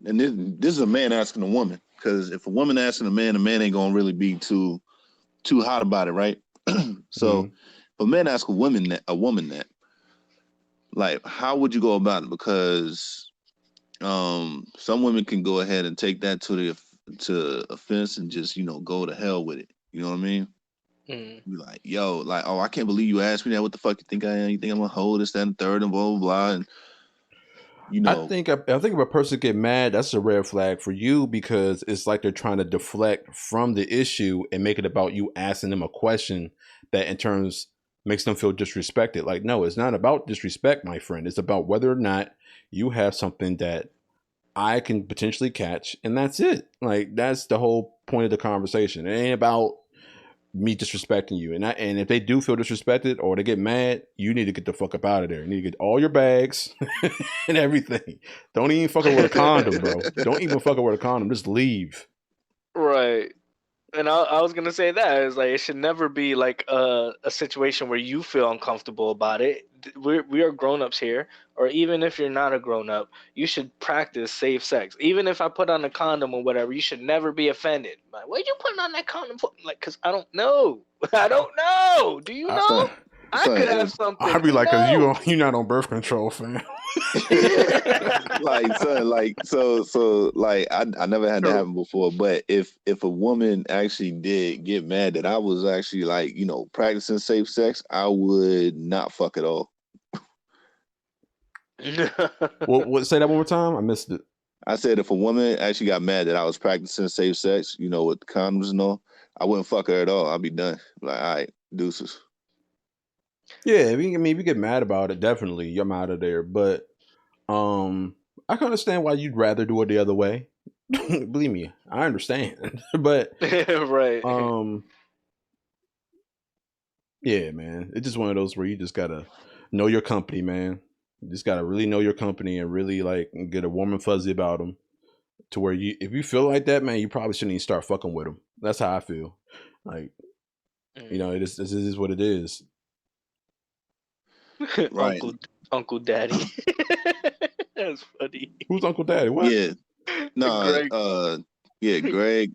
Speaker 2: And this is a man asking a woman, because if a woman asking a man ain't gonna really be too hot about it, right? So if a man asks a woman that, like, how would you go about it? Because some women can go ahead and take that to offense and just, go to hell with it. You know what I mean?
Speaker 1: Mm.
Speaker 2: Be like, yo, like, oh, I can't believe you asked me that. What the fuck you think I am? You think I'm gonna hold this, that, and third, and blah blah blah. And
Speaker 3: I think if a person get mad, that's a red flag for you because it's like they're trying to deflect from the issue and make it about you asking them a question that in turns makes them feel disrespected. Like, no, it's not about disrespect, my friend. It's about whether or not you have something that I can potentially catch, and that's it. Like, that's the whole point of the conversation. It ain't about me disrespecting you. And if they do feel disrespected or they get mad, you need to get the fuck up out of there. You need to get all your bags and everything. Don't even fuck with a condom, bro. Don't even fuck with a condom. Just leave.
Speaker 1: Right. And I was gonna say that it's like it should never be like a situation where you feel uncomfortable about it. We are grown-ups here, or even if you're not a grown-up, you should practice safe sex. Even if I put on a condom or whatever, you should never be offended. Like, why'd you put on that condom for? Like, cause I don't know. I don't know. Do you know? I could have something.
Speaker 3: I'd be like, cause you not on birth control, fam.
Speaker 2: Like, son, like, so like I never had that happen before, but if a woman actually did get mad that I was actually like, practicing safe sex, I would not fuck at all.
Speaker 3: What? Say that one more time. I missed it.
Speaker 2: I said if a woman actually got mad that I was practicing safe sex, with condoms and all, I wouldn't fuck her at all. I'd be done. Like, all right, deuces.
Speaker 3: Yeah, if you get mad about it, definitely I'm out of there. But I can understand why you'd rather do it the other way. Believe me, I understand. But
Speaker 1: right.
Speaker 3: Yeah, man. It's just one of those where you just gotta know your company, man. You just gotta really know your company and really like get a warm and fuzzy about them. To where if you feel like that, man, you probably shouldn't even start fucking with them. That's how I feel. Like, this is what it is.
Speaker 2: Right.
Speaker 1: Uncle Daddy. That's funny.
Speaker 3: Who's Uncle Daddy? What?
Speaker 2: Yeah. No,
Speaker 1: Greg.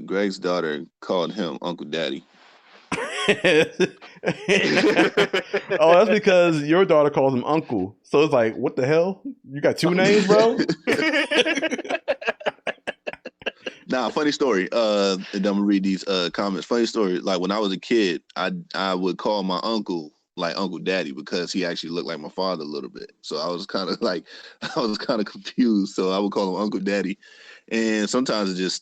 Speaker 2: Greg's daughter called him Uncle Daddy.
Speaker 3: Oh, that's because your daughter calls him Uncle. So it's like, what the hell? You got two names, bro?
Speaker 2: Nah, funny story. And I'm gonna read these comments. Funny story. Like, when I was a kid, I would call my uncle like Uncle Daddy because he actually looked like my father a little bit. So I was kind of confused. So I would call him Uncle Daddy, and sometimes it just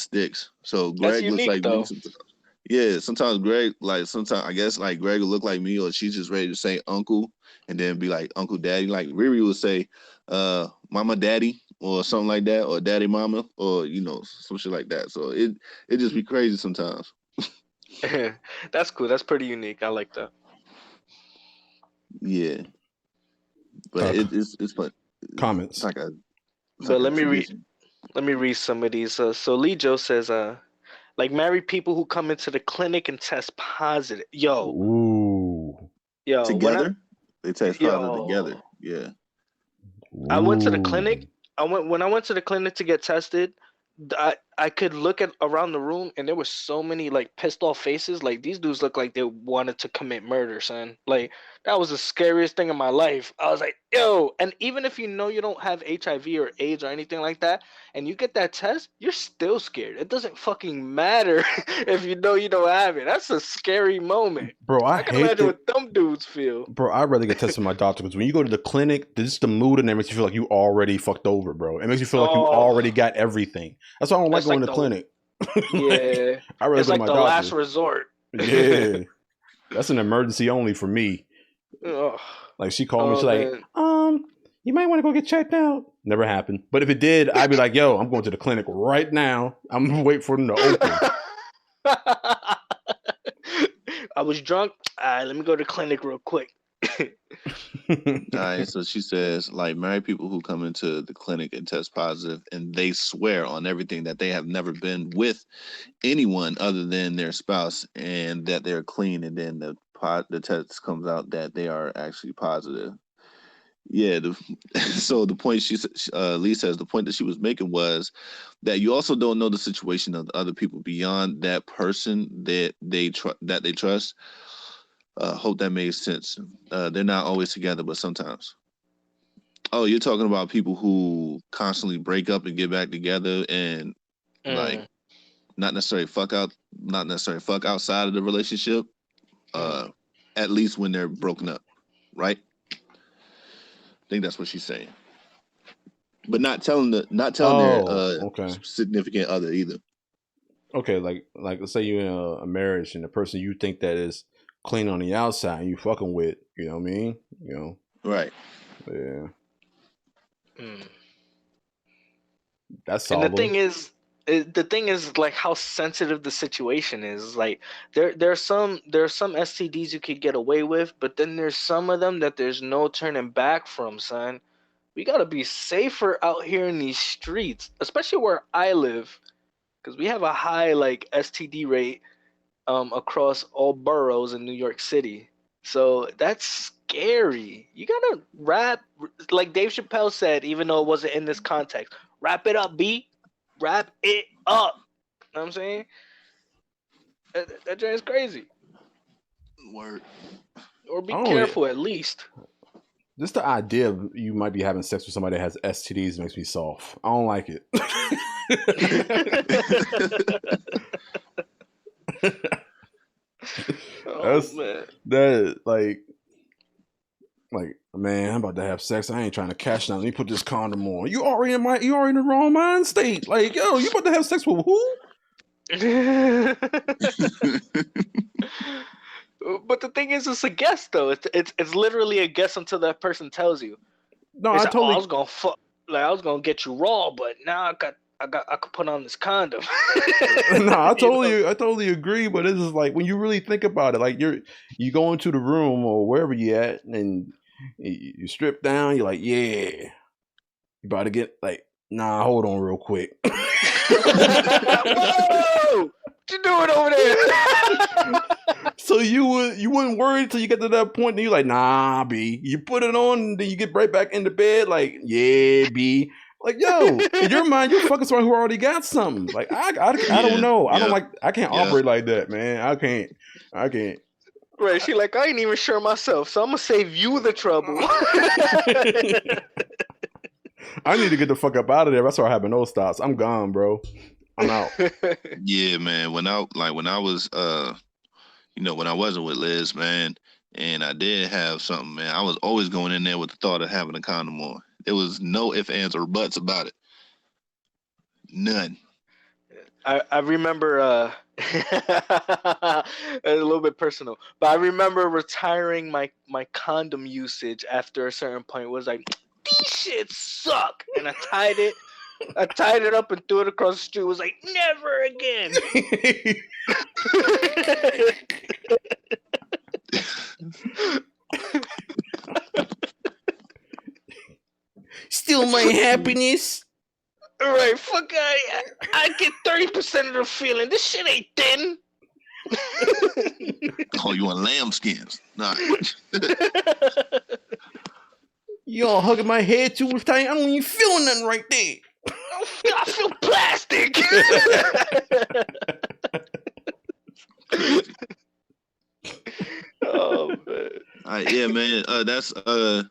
Speaker 2: sticks. So Greg looks like me sometimes. Yeah, sometimes Greg, I guess like Greg will look like me, or she's just ready to say Uncle and then be like Uncle Daddy. Like Riri would say, Mama Daddy, or something like that, or daddy mama, or some shit like that. So it just be crazy sometimes.
Speaker 1: That's cool. That's pretty unique. I like that.
Speaker 2: Yeah, but it's fun.
Speaker 3: Comments.
Speaker 1: But let me read some of these. So Lee Joe says, like married people who come into the clinic and test positive.
Speaker 3: Ooh.
Speaker 2: Together? They test positive together. Yeah.
Speaker 1: I went to the clinic. When I went to the clinic to get tested, I could look at around the room and there were so many like pissed off faces. Like these dudes look like they wanted to commit murder, son. Like that was the scariest thing in my life. I was like, yo, and even if you know you don't have HIV or AIDS or anything like that, and you get that test, you're still scared. It doesn't fucking matter if you know you don't have it. That's a scary moment.
Speaker 3: Bro, I
Speaker 1: can
Speaker 3: hate
Speaker 1: imagine what them dudes feel.
Speaker 3: Bro, I'd rather get tested from my doctor because when you go to the clinic, just the mood and it makes you feel like you already fucked over, bro. It makes you feel like you already got everything. That's why I don't like going to the clinic.
Speaker 1: Yeah.
Speaker 3: I rather
Speaker 1: it's like the last resort.
Speaker 3: Yeah. That's an emergency only for me. Like she called me, she's like, you might want to go get checked out. Never happened. But if it did, I'd be like, yo, I'm going to the clinic right now. I'm gonna wait for them to open.
Speaker 1: I was drunk. All right, let me go to the clinic real quick.
Speaker 2: All right, so she says, like, married people who come into the clinic and test positive, and they swear on everything that they have never been with anyone other than their spouse, and that they're clean, and then the test comes out that they are actually positive. Yeah, so the point Lee says the point that she was making was that you also don't know the situation of the other people beyond that person that they trust. Hope that made sense. They're not always together, but sometimes. Oh, you're talking about people who constantly break up and get back together and like not necessarily fuck outside of the relationship. At least when they're broken up, right? I think that's what she's saying. But not telling their significant other either.
Speaker 3: Okay, like let's say you're in a marriage and the person you think that is clean on the outside you fucking with, you know what I mean?
Speaker 2: Right.
Speaker 3: Yeah. That's solid.
Speaker 1: And the thing is like how sensitive the situation is. Like there are some STDs you could get away with, but then there's some of them that there's no turning back from, son. We gotta be safer out here in these streets, especially where I live, because we have a high like STD rate across all boroughs in New York City. So that's scary. You gotta wrap, like Dave Chappelle said, even though it wasn't in this context. Wrap it up, B. Wrap it up. You know what I'm saying? That joint's crazy.
Speaker 2: Word.
Speaker 1: Or be careful at least.
Speaker 3: Just the idea of you might be having sex with somebody that has STDs makes me soft. I don't like it. That like man, I'm about to have sex. I ain't trying to catch nothing. Let me put this condom on. You already in the wrong mind state. Like, yo, you about to have sex with who?
Speaker 1: But the thing is, it's a guess though. It's literally a guess until that person tells you.
Speaker 3: No, I totally.
Speaker 1: I was gonna I was gonna get you raw, but now I could put on this condom.
Speaker 3: No, I totally agree. But it's just like when you really think about it, like you go into the room or wherever you at, and you strip down. You're like, yeah, you about to get like, nah, hold on real quick.
Speaker 1: Whoa! What you doing over there?
Speaker 3: So you wouldn't worry until you get to that point, and you're like, nah, B. You put it on, and then you get right back into bed, like, yeah, B. Like, yo, in your mind, you're fucking someone who already got something. Like, I don't know. I can't operate like that, man. I can't.
Speaker 1: Right, she like, I ain't even sure myself, so I'm gonna save you the trouble.
Speaker 3: I need to get the fuck up out of there. That's why I having those thoughts. I'm gone, bro. I'm out.
Speaker 2: Yeah, man. When I was when I wasn't with Liz, man, and I did have something, man, I was always going in there with the thought of having a condom on. There was no ifs, ands, or buts about it. None.
Speaker 1: I remember a little bit personal, but I remember retiring my condom usage after a certain point. It was like, these shits suck. And I tied it up and threw it across the street. It was like, never again.
Speaker 3: Steal my happiness.
Speaker 1: All right, fuck, I get 30% of the feeling. This shit ain't thin.
Speaker 2: Oh, you want lambskins? Nah.
Speaker 3: Y'all hugging my head too tight. I don't even feel nothing right there.
Speaker 1: I feel plastic. Oh man.
Speaker 2: All right, yeah, man. That's the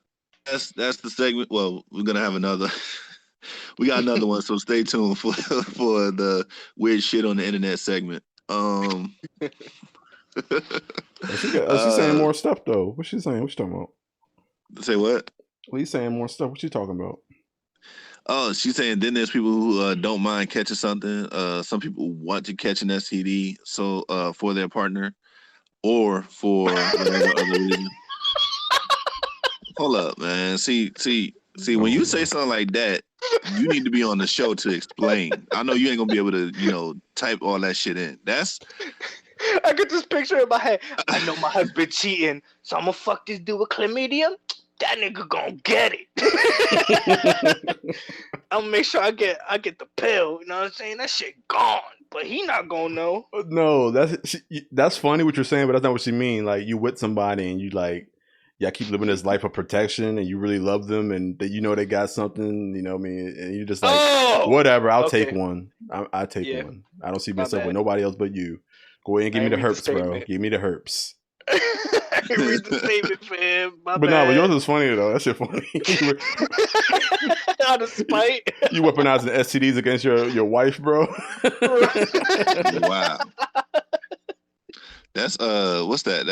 Speaker 2: segment. Well, we're gonna have another. We got another one, so stay tuned for the weird shit on the internet segment.
Speaker 3: She's saying more stuff though. What's she saying? What you talking about?
Speaker 2: Say what?
Speaker 3: Well, he's saying more stuff. What you talking about?
Speaker 2: Oh, she's saying then there's people who don't mind catching something. Some people want to catch an STD for their partner or for whatever other reason. Hold up, man. See, when you say something like that, you need to be on the show to explain. I know you ain't gonna be able to, type all that shit in.
Speaker 1: I get this picture in my head. I know my husband cheating, so I'm gonna fuck this dude with chlamydia. That nigga gonna get it. I'm gonna make sure I get the pill. You know what I'm saying? That shit gone, but he not gonna know.
Speaker 3: No, that's funny what you're saying, but that's not what she mean. Like you with somebody and you like, yeah, keep living this life of protection, and you really love them, and that they got something. You know what I mean? And you just like, whatever. I'll take one. I take one. I don't see myself with nobody else but you. Go ahead and give me the herps, bro. Give me the herps.
Speaker 1: I read the statement for him.
Speaker 3: But no, yours is funny though. That shit funny.
Speaker 1: Out of spite.
Speaker 3: You weaponizing STDs against your wife, bro.
Speaker 2: Wow. That's what's that?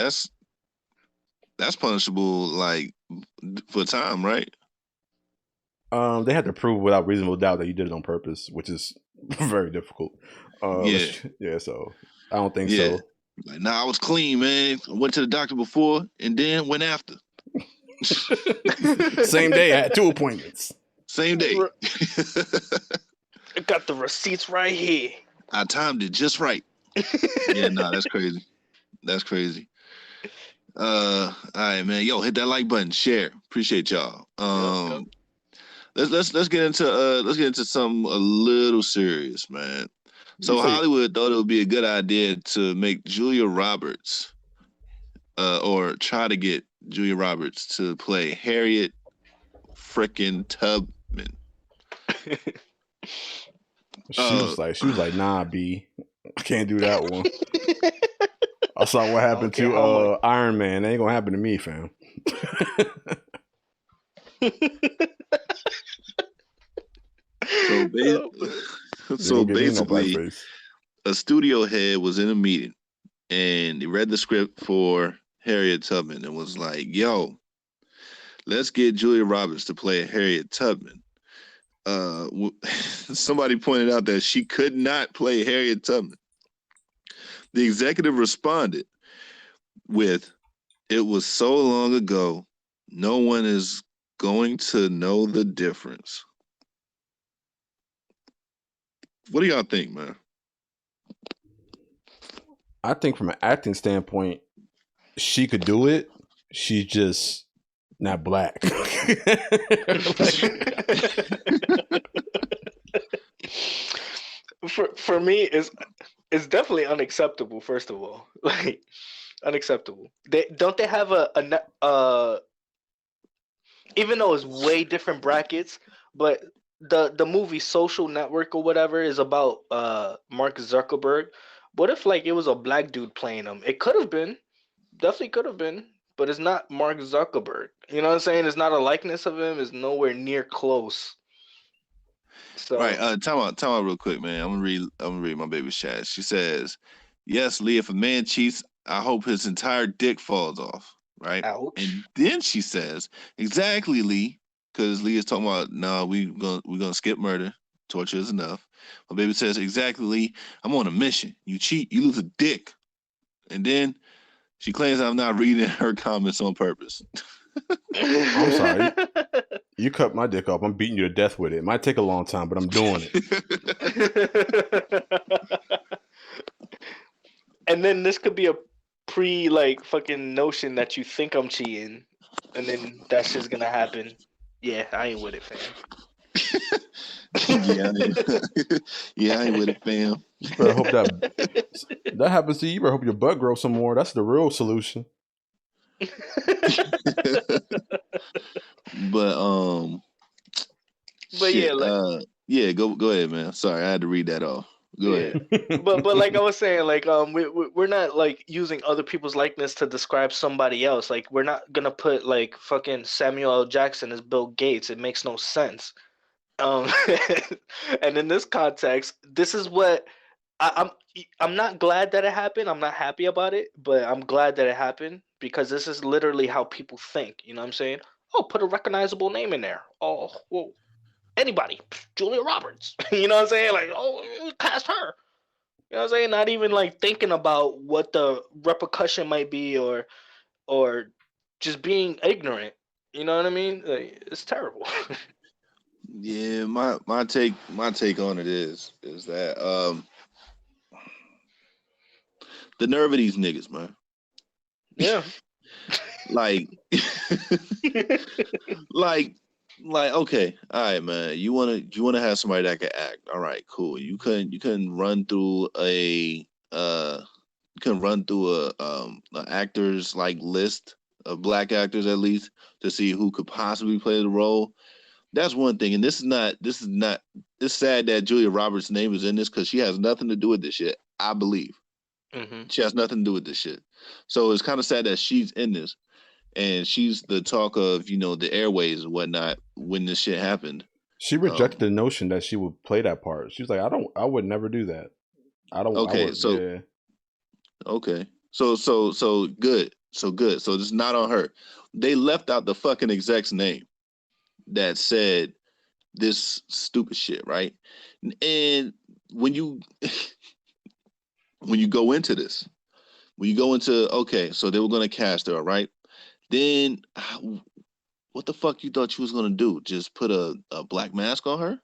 Speaker 2: That's punishable like for time, right?
Speaker 3: They had to prove without reasonable doubt that you did it on purpose, which is very difficult. Yeah. So I don't think so.
Speaker 2: Like, I was clean, man. I went to the doctor before and then went after.
Speaker 3: Same day, I had 2 appointments.
Speaker 2: Same day.
Speaker 1: I got the receipts right here.
Speaker 2: I timed it just right. Yeah, that's crazy. That's crazy. All right, man. Yo, hit that like button, share. Appreciate y'all. Let's get into something a little serious, man. So Hollywood thought it would be a good idea to make Julia Roberts, or try to get Julia Roberts to play Harriet frickin' Tubman.
Speaker 3: She was like, nah, B, I can't do that one. I saw what happened to Iron Man. That ain't gonna happen to me, fam.
Speaker 2: So basically, a studio head was in a meeting and he read the script for Harriet Tubman and was like, yo, let's get Julia Roberts to play Harriet Tubman. Somebody pointed out that she could not play Harriet Tubman. The executive responded with, it was so long ago, no one is going to know the difference. What do y'all think, man?
Speaker 3: I think from an acting standpoint, she could do it. She's just not black.
Speaker 1: For me, it's definitely unacceptable. First of all, like unacceptable. They have a even though it's way different brackets, but the movie Social Network or whatever is about Mark Zuckerberg. What if like it was a black dude playing him? It could have been, definitely could have been, but it's not Mark Zuckerberg. You know what I'm saying? It's not a likeness of him. It's nowhere near close. So
Speaker 2: right, time out real quick, man. I'm gonna read my baby's chat. She says, yes, Lee, if a man cheats, I hope his entire dick falls off. Right?
Speaker 1: Ouch.
Speaker 2: And then she says, exactly, Lee, because Lee is talking about, no, we're gonna skip murder. Torture is enough. My baby says, exactly, Lee, I'm on a mission. You cheat, you lose a dick. And then she claims I'm not reading her comments on purpose.
Speaker 3: I'm sorry. You cut my dick off, I'm beating you to death with it. It might take a long time, but I'm doing it.
Speaker 1: And then this could be a fucking notion that you think I'm cheating, and then that shit's gonna happen. Yeah, I ain't with it, fam.
Speaker 2: Yeah, I ain't with it, fam.
Speaker 3: You better hope that happens to you. You better hope your butt grows some more. That's the real solution.
Speaker 2: But
Speaker 1: shit,
Speaker 2: yeah, go ahead, man. Sorry, I had to read that off. Go ahead.
Speaker 1: But like I was saying, like we're not like using other people's likeness to describe somebody else. Like we're not gonna put like fucking Samuel L. Jackson as Bill Gates. It makes no sense. And in this context, this is what I'm not glad that it happened. I'm not happy about it, but I'm glad that it happened because this is literally how people think. You know what I'm saying? Oh, put a recognizable name in there. Oh, well, anybody, Julia Roberts. You know what I'm saying? Like, oh, cast her. You know what I'm saying? Not even like thinking about what the repercussion might be or just being ignorant. You know what I mean? Like, it's terrible.
Speaker 2: Yeah, my take on it is that the nerve of these niggas, man.
Speaker 1: Yeah.
Speaker 2: like okay, all right, man. You wanna have somebody that can act. All right, cool. You couldn't run through a actors like list of black actors at least to see who could possibly play the role. That's one thing, and this is not. It's sad that Julia Roberts' name is in this because she has nothing to do with this shit. I believe she has nothing to do with this shit. So it's kind of sad that she's in this, and she's the talk of the airways and whatnot when this shit happened.
Speaker 3: She rejected the notion that she would play that part. She was like, I would never do that. I don't.
Speaker 2: Okay, okay, so good, so it's not on her. They left out the fucking exec's name that said this stupid shit, right? And when you go into this, okay, so they were gonna cast her, right? Then what the fuck you thought you was gonna do? Just put a black mask on her?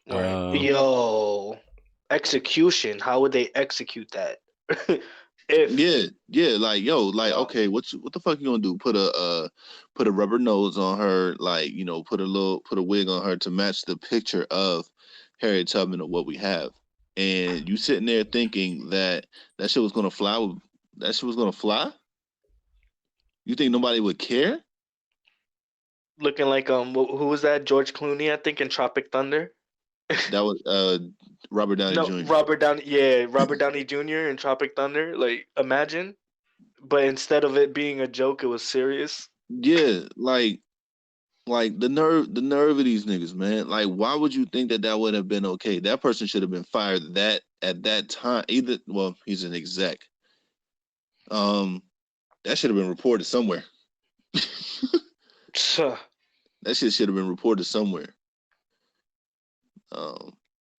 Speaker 1: Yo, execution. How would they execute that?
Speaker 2: Okay, what the fuck you gonna do? Put a rubber nose on her, put a wig on her to match the picture of Harriet Tubman of what we have, and you sitting there thinking that shit was gonna fly? That shit was gonna fly? You think nobody would care?
Speaker 1: Looking like who was that? George Clooney, I think, in Tropic Thunder.
Speaker 2: That was Robert Downey Jr.
Speaker 1: Robert Downey Jr. in Tropic Thunder. Like, imagine, but instead of it being a joke, it was serious.
Speaker 2: Yeah, like the nerve of these niggas, man. Like, why would you think that would have been okay? That person should have been fired at that time. He's an exec. That should have been reported somewhere. That shit should have been reported somewhere.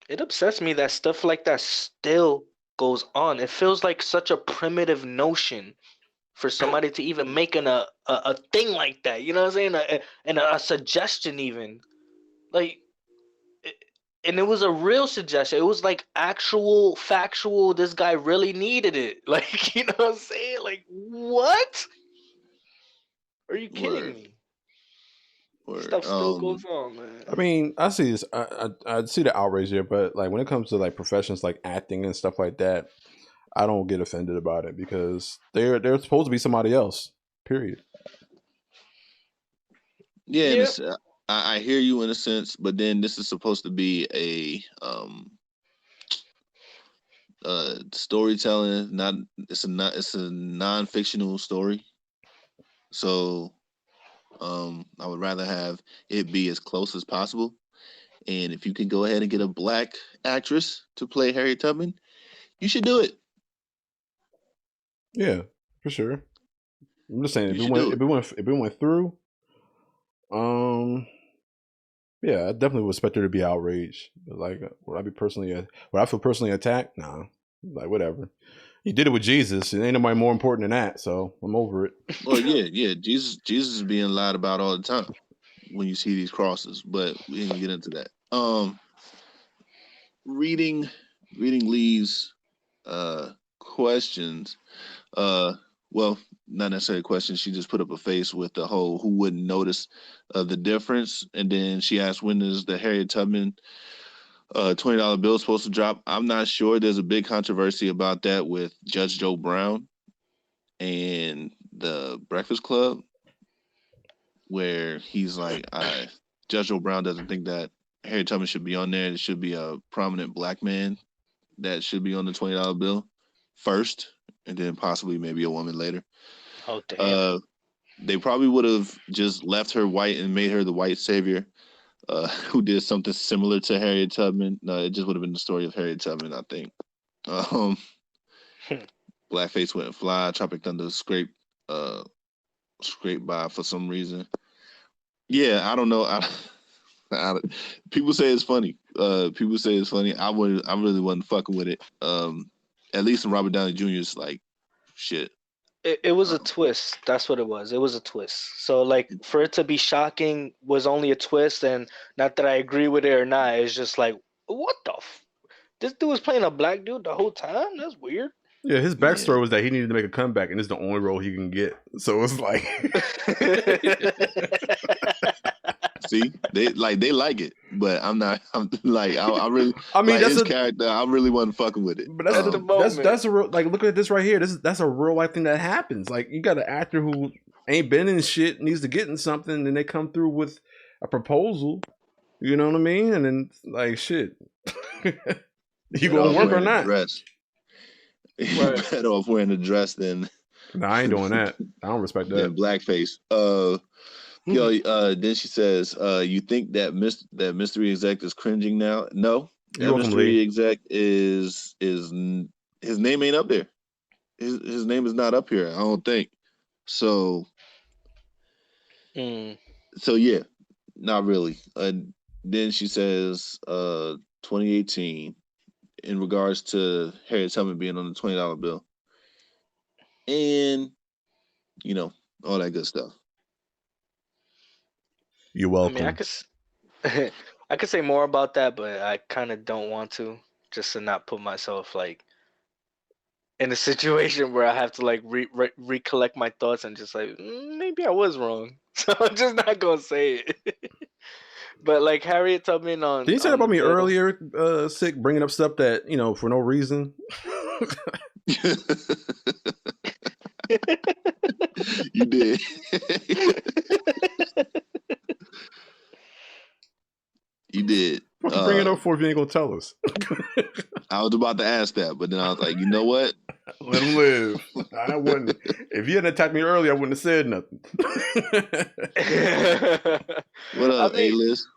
Speaker 1: It upsets me that stuff like that still goes on. It feels like such a primitive notion for somebody to even make a thing like that. You know what I'm saying? And a suggestion even. Like, and it was a real suggestion. It was like actual, factual. This guy really needed it. Like, you know what I'm saying? Like, what? Are you kidding me? Stuff still goes on, man.
Speaker 3: I mean, I see this. I see the outrage here, but like when it comes to like professions like acting and stuff like that, I don't get offended about it because they're supposed to be somebody else. Period.
Speaker 2: Yeah, I hear you in a sense, but then this is supposed to be a storytelling. It's a non-fictional story. So I would rather have it be as close as possible. And if you can go ahead and get a black actress to play Harriet Tubman, you should do it.
Speaker 3: Yeah, for sure. I'm just saying if it went through, yeah, I definitely would expect her to be outraged. But like, would I feel personally attacked? Nah, like whatever. He did it with Jesus. It ain't nobody more important than that. So I'm over it.
Speaker 2: Well, yeah. Jesus is being lied about all the time when you see these crosses, but we ain't gonna get into that. Reading Lee's questions. Well, not necessarily questions. She just put up a face with the whole who wouldn't notice the difference, and then she asked when is the Harriet Tubman $20 bill supposed to drop. I'm not sure. There's a big controversy about that with Judge Joe Brown and the Breakfast Club, where he's like, Judge Joe Brown doesn't think that Harriet Tubman should be on there. It should be a prominent black man that should be on the $20 bill first, and then possibly maybe a woman later.
Speaker 1: Oh, damn.
Speaker 2: They probably would have just left her white and made her the white savior who did something similar to Harriet Tubman. No, it just would have been the story of Harriet Tubman, I think. Blackface went fly, Tropic Thunder scraped by for some reason. Yeah, I don't know. People say it's funny. I really wasn't fucking with it. At least in Robert Downey Jr.'s like shit.
Speaker 1: It was a twist. That's what it was. It was a twist. So like for it to be shocking was only a twist, and not that I agree with it or not. It's just like, what the this dude was playing a black dude the whole time? That's weird.
Speaker 3: Yeah, his backstory was that he needed to make a comeback, and it's the only role he can get. So it's like,
Speaker 2: see, they like it, but I'm not. I'm like, I really.
Speaker 3: I mean,
Speaker 2: like
Speaker 3: that's
Speaker 2: his
Speaker 3: a
Speaker 2: character. I really wasn't fucking with it.
Speaker 3: But that's a real, like, look at this right here. That's a real life thing that happens. Like, you got an actor who ain't been in shit, needs to get in something, and they come through with a proposal. You know what I mean? And then like, shit, you gonna work or not?
Speaker 2: Dress. You're better off wearing a dress than.
Speaker 3: No, I ain't doing that. I don't respect that.
Speaker 2: Yeah, blackface. Then she says, "You think that mystery exec is cringing now? No, that mystery exec is his name ain't up there. His name is not up here. I don't think so. So yeah, not really. Then she says, 2018, in regards to Harriet Tubman being on the $20 bill, and all that good stuff."
Speaker 3: You're welcome.
Speaker 1: I mean, I could say more about that, but I kind of don't want to, just to not put myself like in a situation where I have to like recollect my thoughts and just like maybe I was wrong, so I'm just not gonna say it. But like Harriet Tubman on.
Speaker 3: Did you say that about me earlier, Sick, bringing up stuff that for no reason?
Speaker 2: You did. You did.
Speaker 3: Bring it up for if you ain't gonna tell us.
Speaker 2: I was about to ask that, but then I was like, you know what?
Speaker 3: Let him live. I wouldn't. If you hadn't attacked me earlier, I wouldn't have said nothing.
Speaker 2: What up, A-List?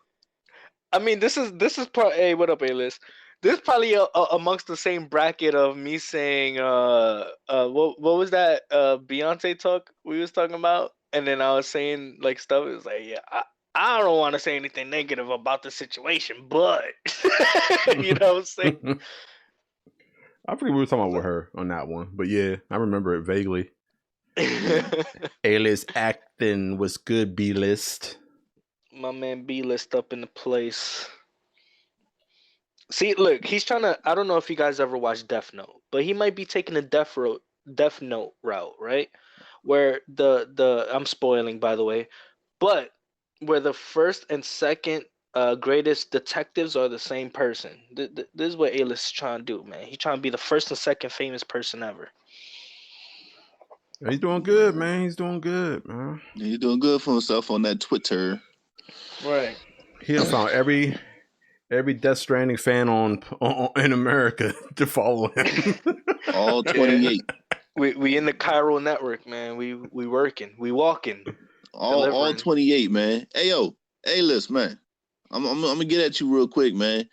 Speaker 1: I mean, this is probably. Hey, what up, A-List? This is probably amongst the same bracket of me saying, what was that Beyonce talk we was talking about, and then I was saying like stuff. It was like, yeah, I don't want to say anything negative about the situation, but you know what I'm saying?
Speaker 3: I forget we were talking about with her on that one, but yeah, I remember it vaguely. A-List acting was good, B-List.
Speaker 1: My man B-List up in the place. See, look, he's trying to. I don't know if you guys ever watched Death Note, but he might be taking a Death Note route, right? Where the I'm spoiling, by the way, but where the first and second greatest detectives are the same person. This is what A-List is trying to do, man. He's trying to be the first and second famous person ever.
Speaker 3: He's doing good, man. He's doing good, man.
Speaker 2: He's doing good for himself on that Twitter.
Speaker 1: Right.
Speaker 3: He done found every Death Stranding fan on in America to follow him.
Speaker 2: All 28.
Speaker 1: We in the Cairo network, man. We working. We walking.
Speaker 2: All 28, man. Hey yo, A-List, man. I'm gonna get at you real quick, man.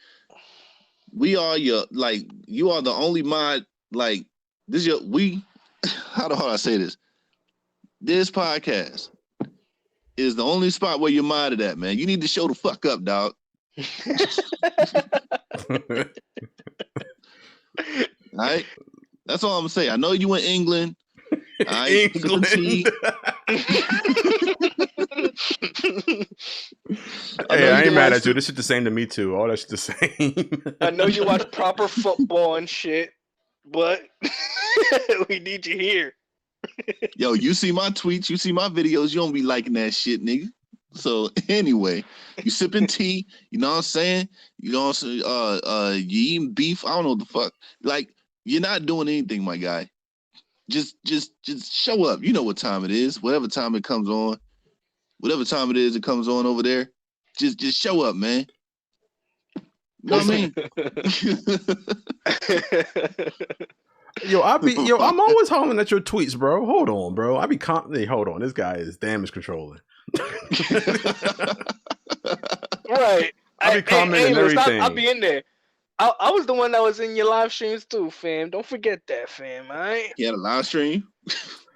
Speaker 2: You are the only mod, like this how do I say this? This podcast is the only spot where you're modded at, man. You need to show the fuck up, dog. All right? That's all I'm gonna say. I know you in England.
Speaker 3: England. Hey, I ain't mad at you. This shit the same to me too. All that shit the same.
Speaker 1: I know you watch proper football and shit, but we need you here.
Speaker 2: Yo, you see my tweets, you see my videos, you don't be liking that shit, nigga. So anyway, you sipping tea, you know what I'm saying? You know what I'm saying? You eating beef, I don't know what the fuck. Like, you're not doing anything, my guy. Just show up. You know what time it is. Whatever time it comes on. Whatever time it is it comes on over there. Just show up, man. You know what I mean?
Speaker 3: I'm always hollering at your tweets, bro. Hold on, bro. Hold on. This guy is damage controlling.
Speaker 1: Right.
Speaker 3: I be commenting everything.
Speaker 1: I'll be in there. I was the one that was in your live streams too, fam. Don't forget that, fam. All right.
Speaker 2: You had a live stream?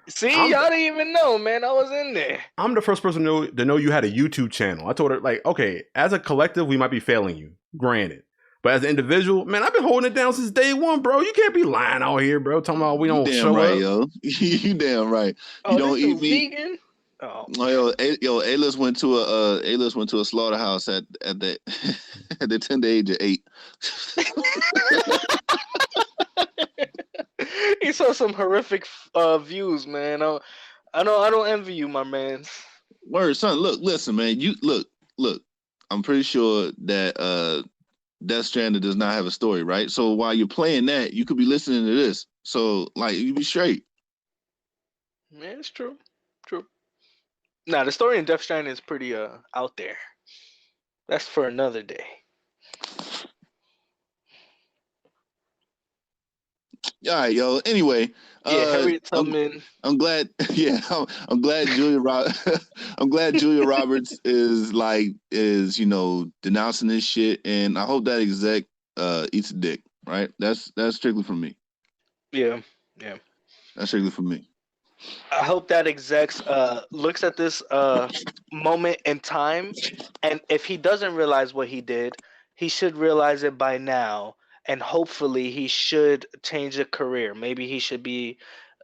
Speaker 1: See, y'all didn't even know, man. I was in there.
Speaker 3: I'm the first person to know you had a YouTube channel. I told her, like, okay, as a collective, we might be failing you, granted. But as an individual, man, I've been holding it down since day one, bro. You can't be lying out here, bro. Talking about we don't show
Speaker 2: right,
Speaker 3: up.
Speaker 2: Yo. You damn right. You don't eat meat.
Speaker 1: Vegan? Oh,
Speaker 2: A-List went to a slaughterhouse at the at the tender age of 8.
Speaker 1: He saw some horrific views, man. I don't envy you, my man.
Speaker 2: Word, son. Listen, man. You look. I'm pretty sure that Death Stranded does not have a story, right? So while you're playing that, you could be listening to this. So like, you be straight.
Speaker 1: Man, it's true. Nah, the story in Death Stranding is pretty out there. That's for another day.
Speaker 2: All right, yo. Anyway,
Speaker 1: Harriet Tubman.
Speaker 2: I'm glad. Yeah, I'm glad Julia. I'm glad Julia Roberts is denouncing this shit, and I hope that exec eats a dick. Right? That's strictly for me.
Speaker 1: Yeah.
Speaker 2: That's strictly for me.
Speaker 1: I hope that execs looks at this moment in time, and if he doesn't realize what he did, he should realize it by now, and hopefully he should change a career. Maybe he should be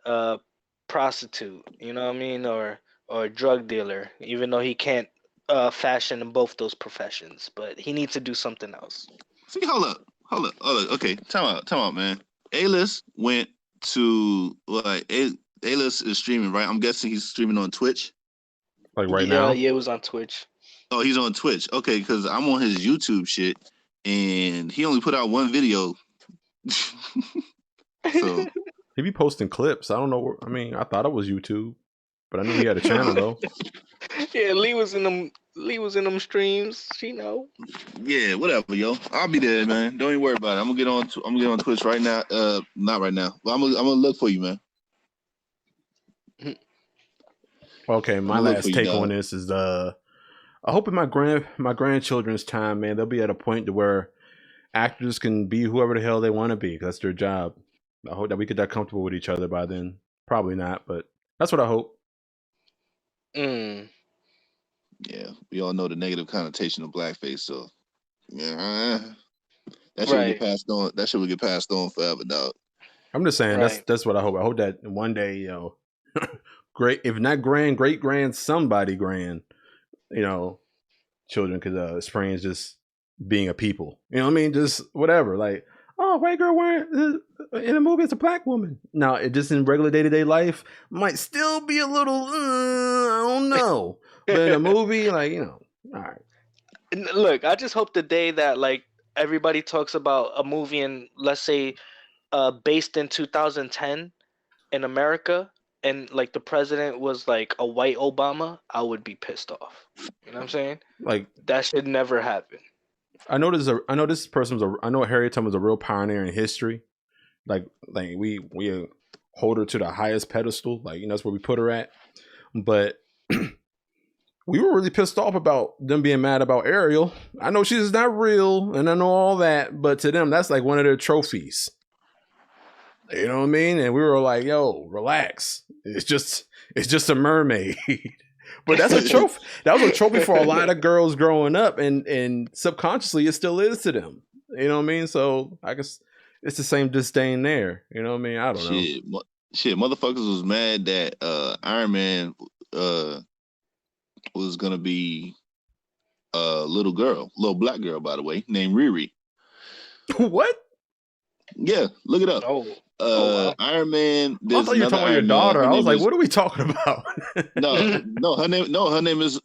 Speaker 1: a prostitute, you know what I mean, or a drug dealer, even though he can't fashion in both those professions, but he needs to do something else.
Speaker 2: See, hold up. Okay, time out, man. A-List went to A-List is streaming, right? I'm guessing he's streaming on Twitch.
Speaker 3: Like right now?
Speaker 1: Yeah, it was on Twitch.
Speaker 2: Oh, he's on Twitch. Okay, because I'm on his YouTube shit, and he only put out one video. So
Speaker 3: he be posting clips. I don't know. I mean, I thought it was YouTube, but I knew he had a channel though.
Speaker 1: Yeah, Lee was in them streams. She know.
Speaker 2: Yeah, whatever, yo. I'll be there, man. Don't even worry about it. I'm gonna get on Twitch right now. Not right now, but I'm gonna look for you, man.
Speaker 3: Okay, my last take on this is I hope in my grandchildren's time, man, they'll be at a point to where actors can be whoever the hell they want to be. That's their job. I hope that we get that comfortable with each other by then. Probably not, but that's what I hope.
Speaker 2: Yeah, we all know the negative connotation of blackface, so yeah, that should get passed on. That should get passed on forever, dog. I'm
Speaker 3: just saying that's what I hope. I hope that one day, great, if not great grand, somebody grand, children could experience just being a people. You know what I mean? Just whatever. Like, oh, white girl wearing in a movie, it's a black woman. Now, it just in regular day-to-day life might still be a little, I don't know. But in a movie, all right.
Speaker 1: Look, I just hope the day that everybody talks about a movie in, let's say, based in 2010 in America, and the president was a white Obama, I would be pissed off. You know what I'm saying? That should never happen.
Speaker 3: I know this person I know Harriet Tubman was a real pioneer in history. We hold her to the highest pedestal. That's where we put her at. But we were really pissed off about them being mad about Ariel. I know she's not real, and I know all that, but to them, that's one of their trophies. You know what I mean? And we were like, yo, relax. It's just a mermaid. But that's a trophy. That was a trophy for a lot of girls growing up, and subconsciously it still is to them. You know what I mean? So I guess it's the same disdain there. You know what I mean? I don't know.
Speaker 2: Shit, motherfuckers was mad that Iron Man was gonna be a little black girl, by the way, named Riri.
Speaker 3: What?
Speaker 2: Yeah, look it up.
Speaker 1: Wow.
Speaker 2: Iron Man.
Speaker 3: I thought you were talking about your daughter. I was like, what are we talking about?
Speaker 2: No, her name is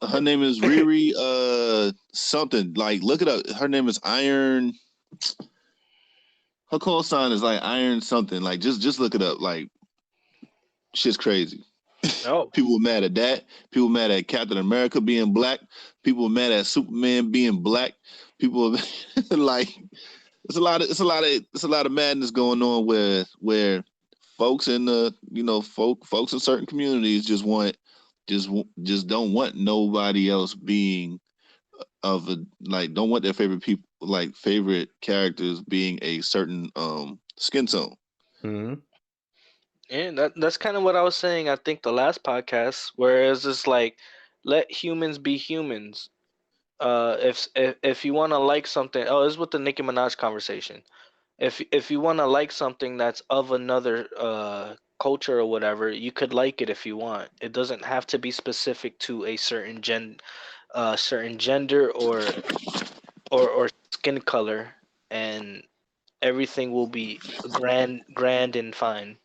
Speaker 2: Riri something. Like, look it up. Her name is Iron. Her call sign is like Iron something. Like, just look it up. Like, shit's crazy.
Speaker 1: Oh.
Speaker 2: People were mad at that. People were mad at Captain America being black. People were mad at Superman being black. People were like, it's a lot of madness going on where folks in the folks in certain communities just don't want nobody else being don't want their favorite people, like favorite characters being a certain skin tone.
Speaker 3: Mm-hmm.
Speaker 1: Yeah, that's kind of what I was saying, I think, the last podcast, whereas it's like, let humans be humans. If you want to like something, this is with the Nicki Minaj conversation. If you want to like something that's of another culture or whatever, you could like it if you want. It doesn't have to be specific to a certain gender or skin color, and everything will be grand and fine.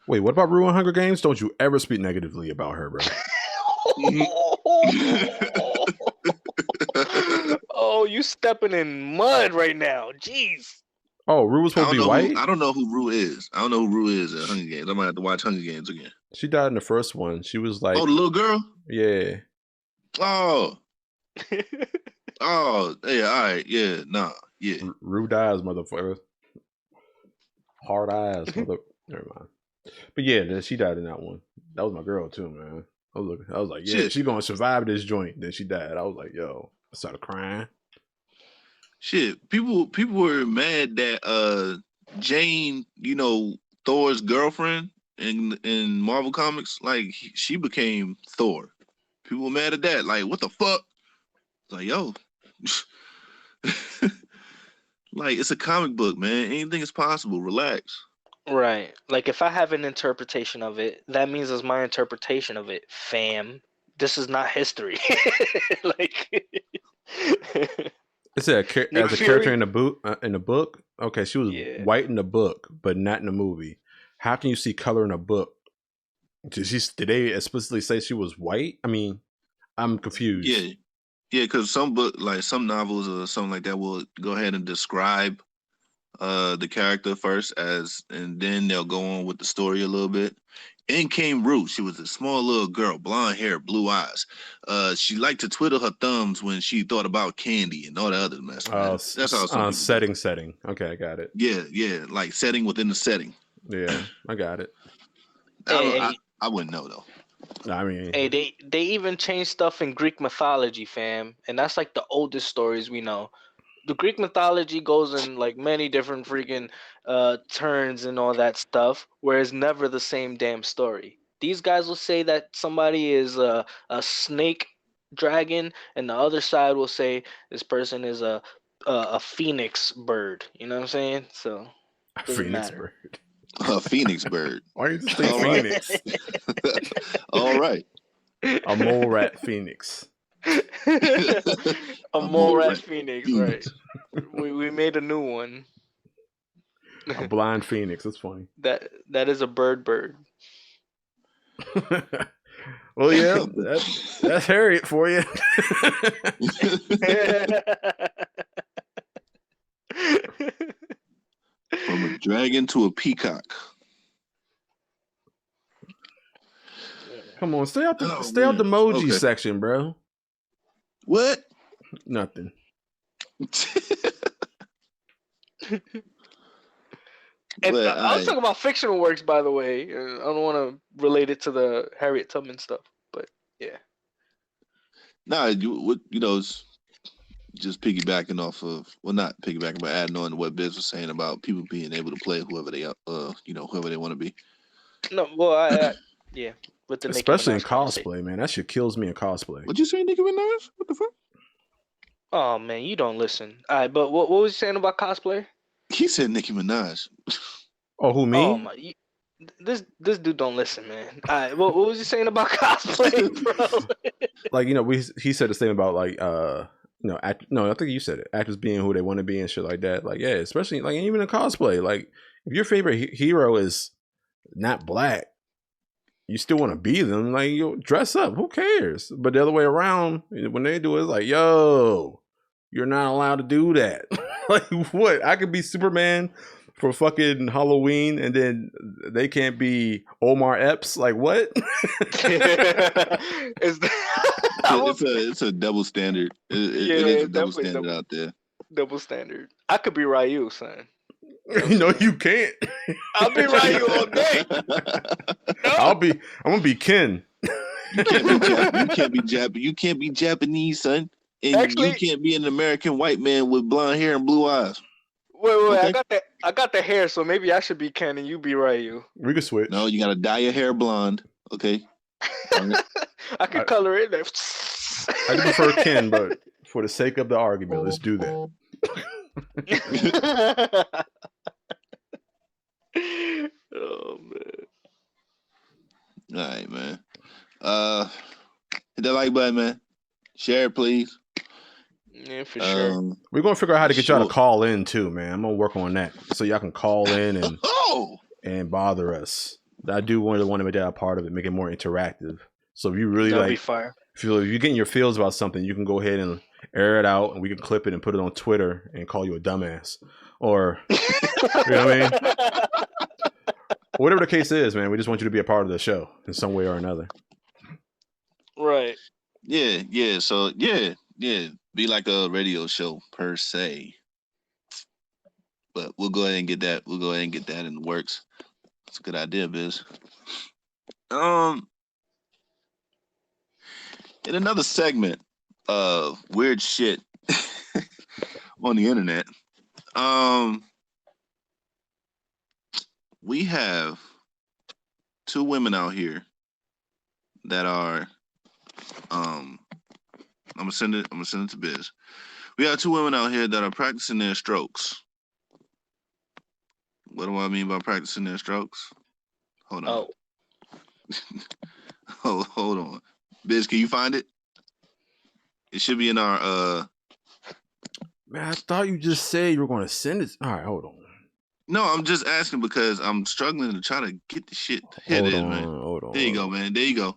Speaker 3: Wait, what about Rue in Hunger Games? Don't you ever speak negatively about her, bro.
Speaker 1: Oh, you stepping in mud right now. Jeez.
Speaker 3: Oh, Rue was supposed to be white?
Speaker 2: I don't know who Rue is. I don't know who Rue is at Hunger Games. I might have to watch Hunger Games again.
Speaker 3: She died in the first one. She was like...
Speaker 2: Oh, the little girl?
Speaker 3: Yeah.
Speaker 2: Oh. Oh, yeah, all right. Yeah, nah, yeah.
Speaker 3: Rue dies, motherfucker. Hard eyes, mother... Never mind. But yeah, she died in that one. That was my girl too, man. I was like, yeah, she's gonna survive this joint. Then she died. I was like, yo, I started crying.
Speaker 2: Shit, people were mad that Jane, Thor's girlfriend in Marvel Comics, like she became Thor. People were mad at that. Like, what the fuck? It's like, yo, like it's a comic book, man. Anything is possible. Relax.
Speaker 1: Right. Like, if I have an interpretation of it, that means it's my interpretation of it, fam. This is not history. Like,
Speaker 3: it's as a character in the book. Okay, she was white in the book, but not in the movie. How can you see color in a book? Did they explicitly say she was white? I mean, I'm confused.
Speaker 2: Yeah, because some novels or something like that will go ahead and describe the character first, and then they'll go on with the story a little bit. In came Ruth. She was a small little girl, blonde hair, blue eyes. She liked to twiddle her thumbs when she thought about candy and all the other mess. That's how
Speaker 3: setting. Okay, I got it.
Speaker 2: Yeah, like setting within the setting.
Speaker 3: Yeah, I got it.
Speaker 2: I wouldn't know though.
Speaker 3: I mean,
Speaker 1: hey, they even changed stuff in Greek mythology, fam, and that's like the oldest stories we know. The Greek mythology goes in like many different freaking turns and all that stuff, where it's never the same damn story. These guys will say that somebody is a snake dragon, and the other side will say this person is a phoenix bird. You know what I'm saying? So
Speaker 3: a phoenix bird.
Speaker 2: A phoenix bird.
Speaker 3: Why you say phoenix?
Speaker 2: All right.
Speaker 3: A mole rat phoenix.
Speaker 1: A mole rat phoenix, right? We made a new one.
Speaker 3: A blind phoenix. That's funny.
Speaker 1: That is a bird.
Speaker 3: Well, yeah, that's Harriet for you.
Speaker 2: From a dragon to a peacock.
Speaker 3: Come on, stay out the emoji section, bro.
Speaker 2: What?
Speaker 3: Nothing.
Speaker 1: And I was talking about fictional works, by the way. I don't want to relate it to the Harriet Tubman stuff, but yeah.
Speaker 2: Nah, it's just piggybacking off of, well, not piggybacking, but adding on to what Biz was saying about people being able to play whoever they want to be.
Speaker 1: No, well, yeah, with the
Speaker 3: especially in cosplay, man. That shit kills me in cosplay.
Speaker 2: What'd you say, Nicki Minaj? What the fuck?
Speaker 1: Oh man, you don't listen. All right, but what was you saying about cosplay?
Speaker 2: He said Nicki Minaj.
Speaker 3: Oh, who me?
Speaker 1: Oh my, this dude don't listen, man. All right, what was you saying about cosplay, bro?
Speaker 3: Like, you know, he said the same about like no, I think you said it. Actors being who they want to be and shit like that. Like, yeah, especially like even in cosplay. Like, if your favorite hero is not black, you still want to be them. Like, you dress up. Who cares? But the other way around, when they do it, it's like, yo, you're not allowed to do that. Like, what? I could be Superman for fucking Halloween, and then they can't be Omar Epps. Like, what?
Speaker 2: It's a double standard. It is a double standard out there.
Speaker 1: Double standard. I could be Ryu, son.
Speaker 3: No, you can't.
Speaker 1: I'll be Ryu all day. No.
Speaker 3: I'm gonna be Ken.
Speaker 2: You can't be Japanese, son. And
Speaker 1: Actually,
Speaker 2: you can't be an American white man with blonde hair and blue eyes.
Speaker 1: Wait,
Speaker 2: Okay.
Speaker 1: I got the hair, so maybe I should be Ken and you be Ryu.
Speaker 3: We could switch.
Speaker 2: No, you gotta dye your hair blonde. Okay.
Speaker 1: I could color it.
Speaker 3: I prefer Ken, but for the sake of the argument, let's do that.
Speaker 1: Oh man.
Speaker 2: All right, man. Hit that like button, man. Share it, please.
Speaker 1: Yeah, for sure.
Speaker 3: We're gonna figure out how to get y'all to call in too, man. I'm gonna work on that so y'all can call in and bother us. I do want to make that a part of it, make it more interactive. So if you really
Speaker 1: That'd be fire.
Speaker 3: if you're getting your feels about something, you can go ahead and air it out, and we can clip it and put it on Twitter and call you a dumbass, or you know what I mean. Whatever the case is, man, we just want you to be a part of the show in some way or another.
Speaker 1: Right.
Speaker 2: Yeah. So yeah. Be like a radio show per se. But we'll go ahead and get that. We'll go ahead and get that in the works. It's a good idea, Biz. In another segment of weird shit on the internet, we have two women out here that are I'm gonna send it to Biz. We have two women out here that are practicing their strokes. What do I mean by practicing their strokes? Hold on. Hold on. Biz, can you find it? It should be in our
Speaker 3: Man, I thought you just said you were gonna send it. All right, hold on.
Speaker 2: No, I'm just asking because I'm struggling to try to get the shit hit in, man.
Speaker 3: Hold on.
Speaker 2: There you go, man. There you go.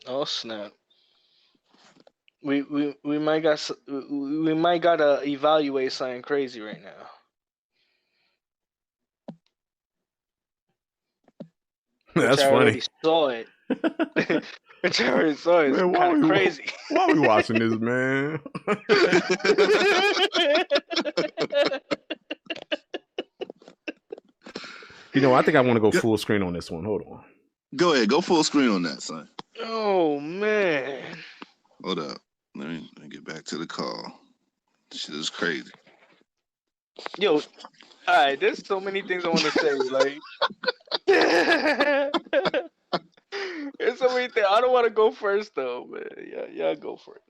Speaker 1: Oh snap. We might gotta evaluate something crazy right now.
Speaker 3: That's funny.
Speaker 1: Saw it. Which I already saw it. It's kind of crazy.
Speaker 3: Why are we watching this, man? You know, I think I want to go full screen on this one. Hold on.
Speaker 2: Go ahead. Go full screen on that, son.
Speaker 1: Oh man.
Speaker 2: Hold up. Let me get back to the call. This shit is crazy.
Speaker 1: Yo, all right. There's so many things I want to say. Like, there's so many things. I don't want to go first though, man. Yeah, go first.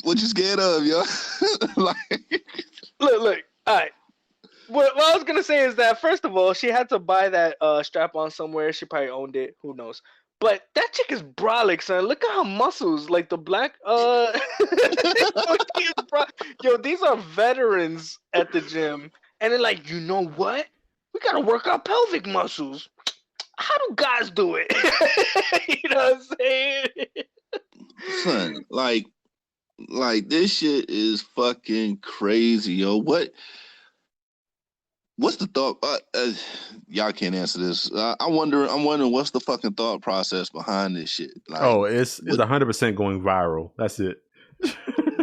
Speaker 2: What you scared of, yo?
Speaker 1: Look. All right. What I was gonna say is that first of all, she had to buy that strap on somewhere. She probably owned it. Who knows? But that chick is brolic, son. Look at her muscles, like the black. Yo, these are veterans at the gym, and they're like, you know what? We gotta work our pelvic muscles. How do guys do it? You know what I'm saying?
Speaker 2: Son, like this shit is fucking crazy, yo. What's the thought? Y'all can't answer this. I'm wondering what's the fucking thought process behind this shit. Like,
Speaker 3: it's 100% going viral. That's it.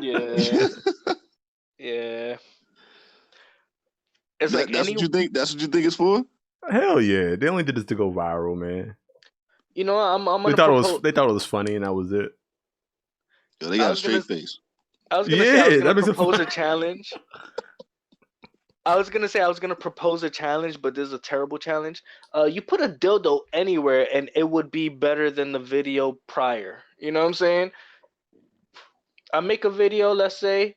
Speaker 1: Yeah. Yeah. It's like
Speaker 2: that's what you think. That's what you think it's for?
Speaker 3: Hell yeah! They only did this to go viral, man.
Speaker 1: You know, I'm gonna.
Speaker 3: They thought it was funny, and that was it.
Speaker 2: Yo, they got a straight face.
Speaker 1: I was gonna propose a challenge. I was gonna propose a challenge, but this is a terrible challenge. You put a dildo anywhere, and it would be better than the video prior. You know what I'm saying? I make a video, let's say,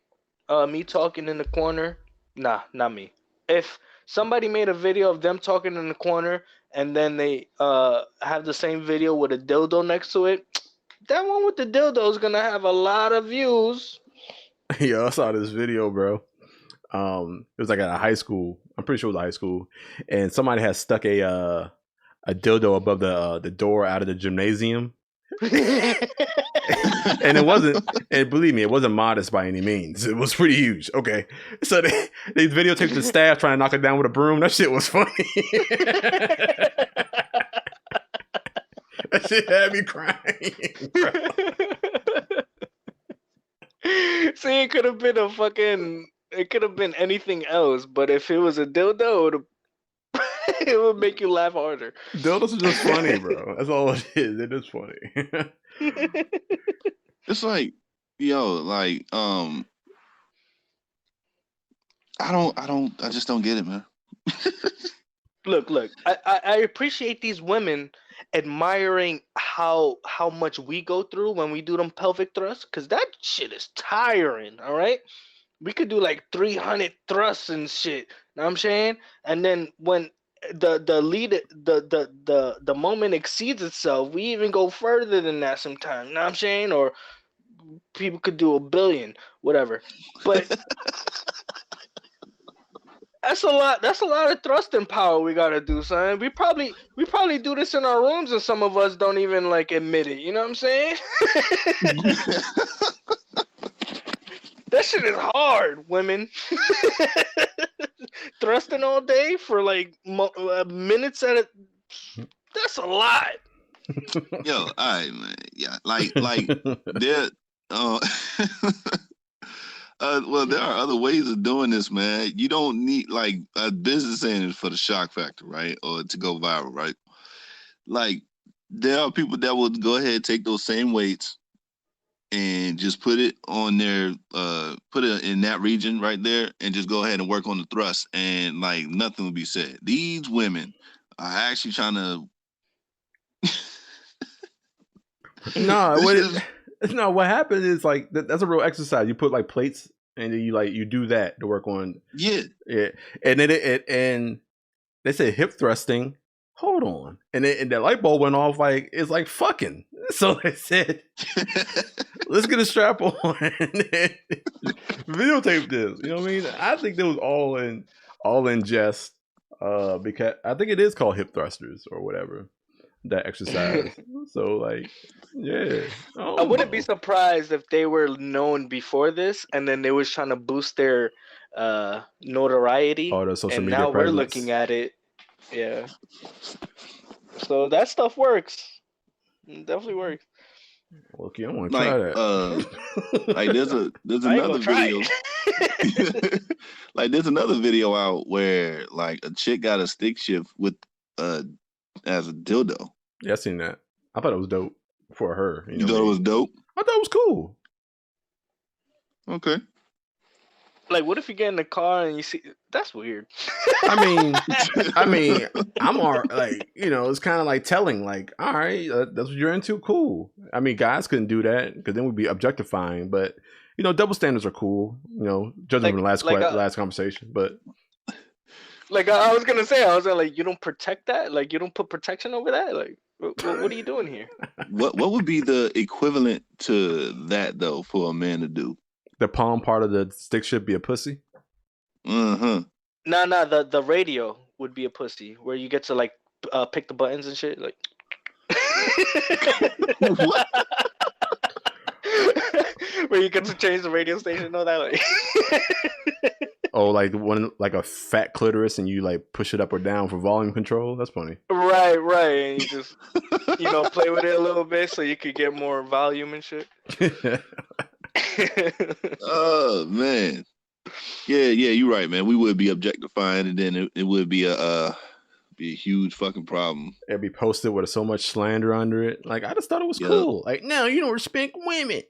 Speaker 1: me talking in the corner, Nah, not me. If somebody made a video of them talking in the corner and then they have the same video with a dildo next to it, that one with the dildo is gonna have a lot of views.
Speaker 3: Yeah, I saw this video, bro. It was like at a high school. I'm pretty sure it was a high school, and somebody had stuck a dildo above the door out of the gymnasium. And it wasn't, and believe me, it wasn't modest by any means. It was pretty huge. Okay, so they videotaped the staff trying to knock it down with a broom. That shit was funny. That shit had me crying.
Speaker 1: See, it could have been it could have been anything else, but if it was a dildo, it would make you laugh harder.
Speaker 3: Dildos are just funny, bro. That's all it is. It is funny.
Speaker 2: It's like, yo, like, I just don't get it, man.
Speaker 1: Look, I appreciate these women admiring how much we go through when we do them pelvic thrusts, because that shit is tiring, all right? We could do like 300 thrusts and shit, know what I'm saying? And then when the moment exceeds itself, we even go further than that sometimes, know what I'm saying? Or people could do 1 billion, whatever. But that's a lot of thrusting power we gotta do, son. We probably do this in our rooms, and some of us don't even like admit it. You know what I'm saying? That shit is hard, women. Thrusting all day for like minutes at a. That's a lot.
Speaker 2: Yo, all right, man. Yeah, like there. Well, there are other ways of doing this, man. You don't need like a business saying for the shock factor, right? Or to go viral, right? Like there are people that will go ahead and take those same weights and just put it on their put it in that region right there and just go ahead and work on the thrust and like nothing will be said. These women are actually trying to
Speaker 3: No, what happens is like that's a real exercise. You put like plates and then you do that to work on.
Speaker 2: Yeah.
Speaker 3: And then and they say hip thrusting. Hold on, and the light bulb went off. Like it's like fucking. So they said, let's get a strap on and videotape this. You know what I mean? I think it was all in jest. Because I think it is called hip thrusters or whatever, that exercise. So like, yeah.
Speaker 1: I wouldn't be surprised if they were known before this and then they was trying to boost their notoriety.
Speaker 3: Oh, the social media
Speaker 1: now
Speaker 3: presence.
Speaker 1: We're looking at it. Yeah. So that stuff works. It definitely works.
Speaker 3: Okay, I want to try that.
Speaker 2: Like there's another video. Like there's another video out where like a chick got a stick shift with as a dildo.
Speaker 3: Yeah, I seen that. I thought it was dope for her.
Speaker 2: You thought it was dope?
Speaker 3: I thought it was cool.
Speaker 2: Okay.
Speaker 1: Like, what if you get in the car and you see? That's weird.
Speaker 3: I mean, I'm all like, you know, it's kind of like telling, like, all right, that's what you're into, cool. I mean, guys couldn't do that because then we'd be objectifying. But you know, double standards are cool. You know, judging from the last conversation. But
Speaker 1: like I was gonna say, I was like, you don't protect that, like you don't put protection over that, like. What are you doing here?
Speaker 2: What would be the equivalent to that though for a man to do?
Speaker 3: The palm part of the stick should be a pussy.
Speaker 2: No.
Speaker 1: The radio would be a pussy where you get to like pick the buttons and shit. Like,
Speaker 2: what?
Speaker 1: Where you get to change the radio station and all that. Like.
Speaker 3: Oh, like one like a fat clitoris, and you like push it up or down for volume control. That's funny.
Speaker 1: Right, and you just play with it a little bit so you could get more volume and shit.
Speaker 2: Oh man, yeah, you're right, man. We would be objectifying, and then it would be a huge fucking problem.
Speaker 3: It'd be posted with so much slander under it. Like I just thought it was cool. Like now you don't respect women.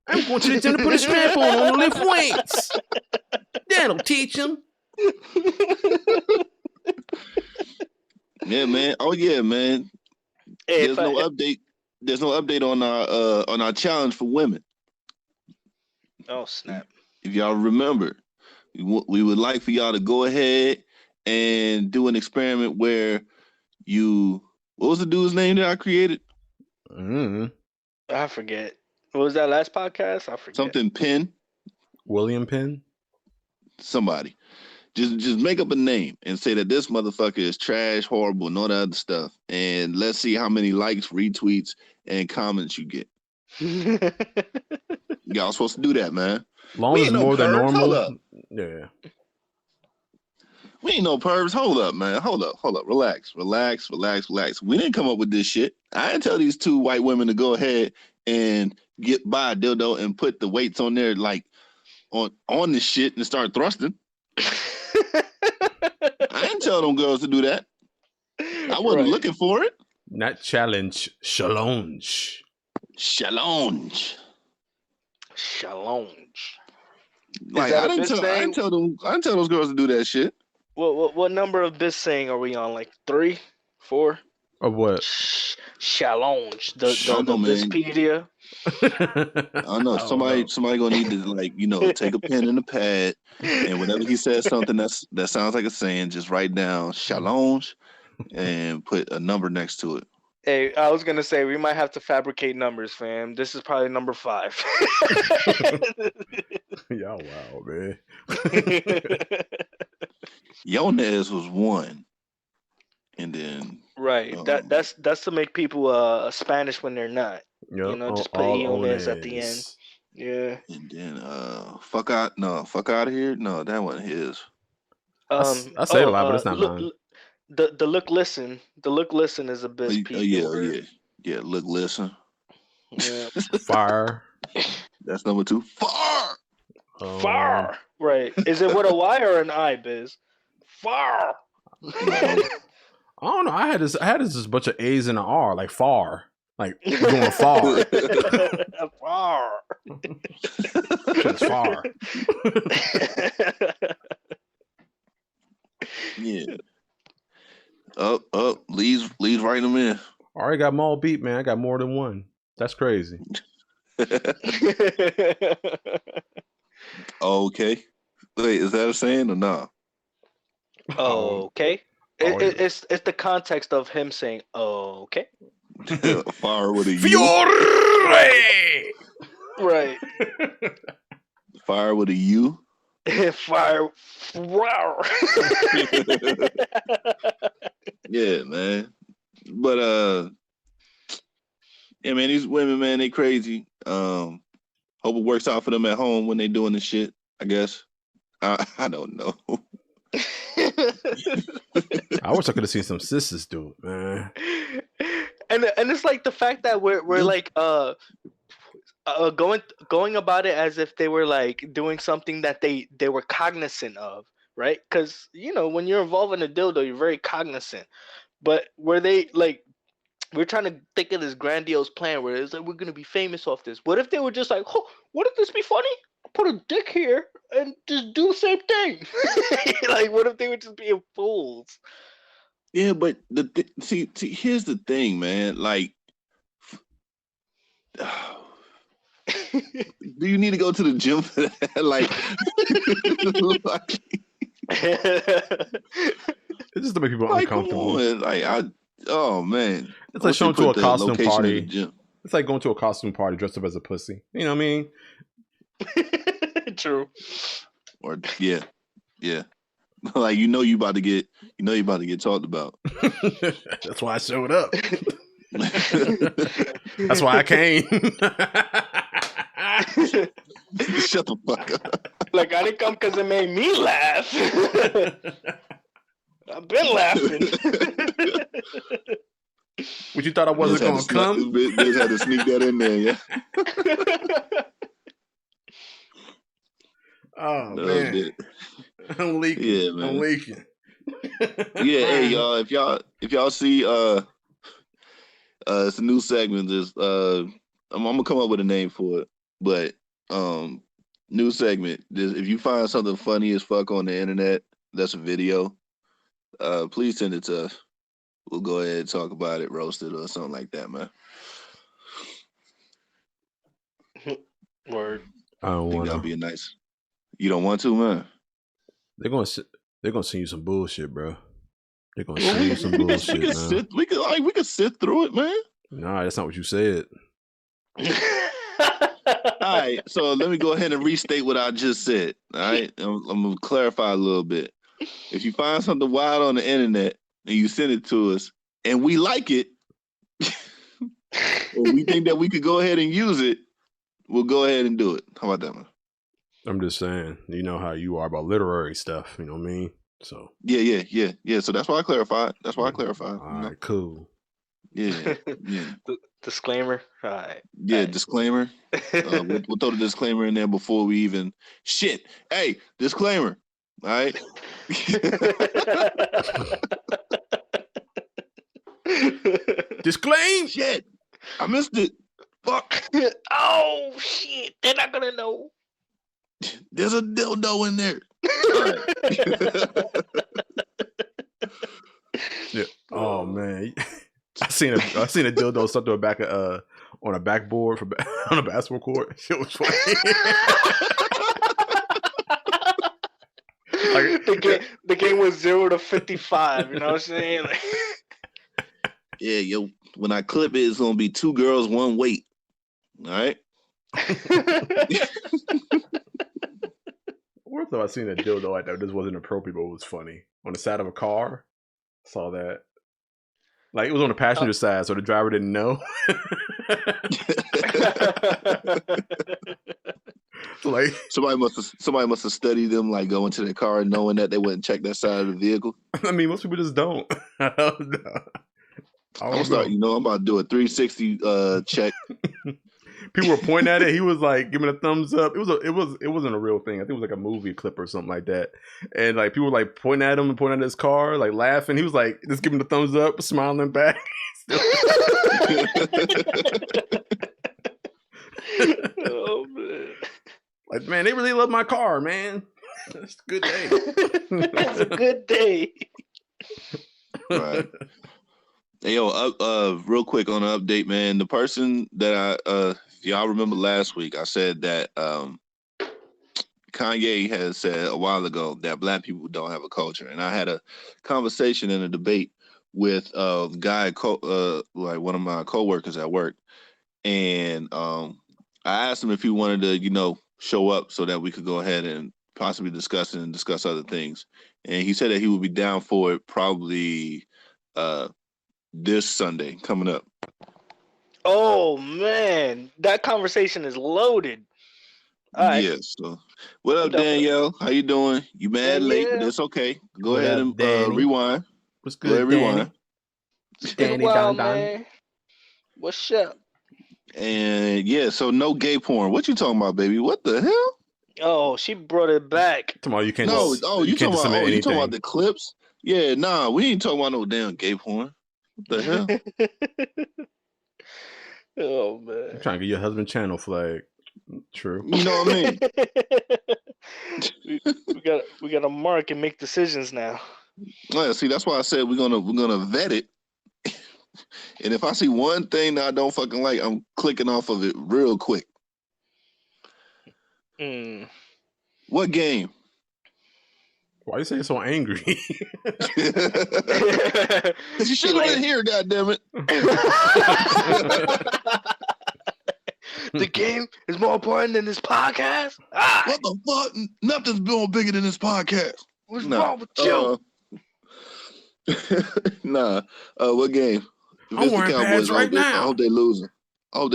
Speaker 3: I'm going to the gym to put a strap on to lift weights. That'll teach them.
Speaker 2: Yeah, man. Oh yeah, man.
Speaker 1: Hey,
Speaker 2: There's no update. There's no update on our challenge for women.
Speaker 1: Oh snap!
Speaker 2: If y'all remember, we would like for y'all to go ahead and do an experiment where what was the dude's name that I created?
Speaker 1: I forget. What was that last podcast? I forget.
Speaker 2: Something Penn.
Speaker 3: William Penn.
Speaker 2: Somebody. Just make up a name and say that this motherfucker is trash, horrible, and all that other stuff. And let's see how many likes, retweets, and comments you get. Y'all supposed to do that, man.
Speaker 3: Long as more than normal.
Speaker 2: Hold up.
Speaker 3: Yeah.
Speaker 2: We ain't no pervs. Hold up, man. Hold up. Relax. We didn't come up with this shit. I didn't tell these two white women to go ahead and buy a dildo and put the weights on there like on the shit and start thrusting. I didn't tell them girls to do that. I wasn't looking for it.
Speaker 3: Not challenge. Challenge.
Speaker 2: Like I didn't tell those girls to do that shit.
Speaker 1: What number of biz saying are we on? Like 3, 4?
Speaker 3: Of what?
Speaker 1: Challenge. The Bizpedia.
Speaker 2: I know somebody gonna need to take a pen and a pad, and whenever he says something that sounds like a saying, just write down challenge and put a number next to it.
Speaker 1: Hey, I was gonna say we might have to fabricate numbers, fam. This is probably number 5.
Speaker 3: Y'all wow, man.
Speaker 2: Yonez was 1, and then
Speaker 1: that's to make people Spanish when they're not.
Speaker 3: Yep.
Speaker 1: Just put Yonez at the end. Yeah.
Speaker 2: And then fuck out of here. No, that wasn't his.
Speaker 3: I say it a lot, but it's not mine.
Speaker 1: The look listen is a biz
Speaker 2: Yeah, look listen.
Speaker 1: Yeah.
Speaker 3: Fire.
Speaker 2: That's number 2. Far.
Speaker 1: Far. Right. Is it with a Y or an I, Biz? Far.
Speaker 3: I don't know. I had this bunch of A's and an R, like far. Like going far.
Speaker 1: Far.
Speaker 3: It's far.
Speaker 2: Yeah. Lee's writing them in.
Speaker 3: I already got them all beat, man. I got more than one. That's crazy.
Speaker 2: Okay. Wait, is that a saying or not?
Speaker 1: Okay. It's the context of him saying okay.
Speaker 2: Fire with a U.
Speaker 3: Fiore!
Speaker 1: Right.
Speaker 2: Fire with a U.
Speaker 1: Fire.
Speaker 2: Yeah, man. But yeah, man, these women, man, they crazy. Hope it works out for them at home when they doing this shit, I guess. I don't know.
Speaker 3: I wish I could have seen some sisters do it, man.
Speaker 1: And it's like the fact that we're like going about it as if they were like doing something that they were cognizant of, right? Because when you're involved in a dildo, you're very cognizant. But were they like, we're trying to think of this grandiose plan where it's like we're gonna be famous off this. What if they were just like, oh, wouldn't this be funny? Put a dick here and just do the same thing. Like, what if they were just being fools?
Speaker 2: Yeah, but see, here's the thing, man. Like, do you need to go to the gym for that? Like,
Speaker 3: it's just to make people uncomfortable.
Speaker 2: Oh man,
Speaker 3: it's like showing to a costume party. It's like going to a costume party dressed up as a pussy. You know what I mean?
Speaker 1: True.
Speaker 2: Or yeah. Like you about to get talked about.
Speaker 3: That's why I showed up. That's why I came.
Speaker 2: Shut the fuck up.
Speaker 1: Like, I didn't come because it made me laugh. I've been laughing.
Speaker 3: What, you thought I wasn't going to come?
Speaker 2: Just had to sneak that in there, yeah.
Speaker 3: Oh, man. I'm leaking. Yeah, man. I'm leaking.
Speaker 2: Yeah, hey, y'all. If y'all see, it's a new segment. I'm gonna come up with a name for it, but new segment. If you find something funny as fuck on the internet, that's a video. Please send it to us. We'll go ahead and talk about it, roast it, or something like that, man.
Speaker 1: Word.
Speaker 3: I don't want to.
Speaker 2: That'd be a nice. You don't want to, man?
Speaker 3: They're gonna send you some bullshit, bro. They're gonna send you some bullshit, man.
Speaker 2: We could sit through it, man.
Speaker 3: Nah, that's not what you said.
Speaker 2: All right, so let me go ahead and restate what I just said. All right, I'm gonna clarify a little bit. If you find something wild on the internet and you send it to us, and we like it, or we think that we could go ahead and use it, we'll go ahead and do it. How about that, man?
Speaker 3: I'm just saying, you know how you are about literary stuff. You know what I mean? So
Speaker 2: yeah. So that's why I clarified. All
Speaker 3: right, cool.
Speaker 2: Yeah.
Speaker 1: Disclaimer. All right.
Speaker 2: Yeah, disclaimer. We'll throw the disclaimer in there before we even shit. Hey, disclaimer. All right.
Speaker 3: Disclaim.
Speaker 2: Shit. I missed it. Fuck.
Speaker 1: Oh shit. They're not gonna know.
Speaker 2: There's a dildo in there.
Speaker 3: Yeah. Oh man. I seen a dildo stuck to a back of on a backboard on a basketball court. Shit was funny.
Speaker 1: Like, the game was 0 to 55. You know what I'm saying? Like,
Speaker 2: yeah, yo. When I clip it, it's gonna be 2 girls, 1 weight. All right.
Speaker 3: Where thought I seen a dildo like that? This wasn't appropriate, but it was funny. On the side of a car, saw that. Like it was on the passenger side, so the driver didn't know. So like
Speaker 2: somebody must have studied them, like going to their car knowing that they wouldn't check that side of the vehicle.
Speaker 3: I mean, most people just don't. I don't know.
Speaker 2: I'm about to do a 360 check.
Speaker 3: People were pointing at it. He was like giving a thumbs up. It wasn't a real thing. I think it was like a movie clip or something like that. And like people were like pointing at him and pointing at his car, like laughing. He was like just giving the thumbs up, smiling back.
Speaker 1: Oh man.
Speaker 3: Like, man, they really love my car, man. It's a good day.
Speaker 1: It's a good day.
Speaker 2: Right. Hey, yo, real quick on an update, man. The person that if y'all remember last week, I said that Kanye had said a while ago that Black people don't have a culture. And I had a conversation and a debate with a guy, like one of my coworkers at work. And I asked him if he wanted to, show up so that we could go ahead and possibly discuss other things. And he said that he would be down for it probably this Sunday coming up.
Speaker 1: Oh man, that conversation is loaded. All right.
Speaker 2: Yeah. So, what up, Danielle? How you doing? You mad late, but it's okay. Go ahead and rewind.
Speaker 3: What's good,
Speaker 2: rewind.
Speaker 1: Danny, man. What's up?
Speaker 2: And yeah, so no gay porn. What you talking about, baby? What the hell?
Speaker 1: Oh, she brought it back.
Speaker 3: Tomorrow you can't.
Speaker 2: No. You talking about the clips? Yeah. Nah, we ain't talking about no damn gay porn. What the hell?
Speaker 1: Oh man!
Speaker 3: I'm trying to get your husband channel flag. True.
Speaker 2: You know what I mean?
Speaker 1: we got to mark and make decisions now.
Speaker 2: Yeah, see, that's why I said we're gonna vet it. And if I see one thing that I don't fucking like, I'm clicking off of it real quick. What game?
Speaker 3: Why you saying so angry?
Speaker 2: Because you should have been here, goddammit.
Speaker 1: The game is more important than this podcast?
Speaker 2: What the fuck? Nothing's more bigger than this podcast.
Speaker 1: What's wrong with you?
Speaker 2: What game? If
Speaker 3: I'm wearing pants right now.
Speaker 2: I hope they losing. I hope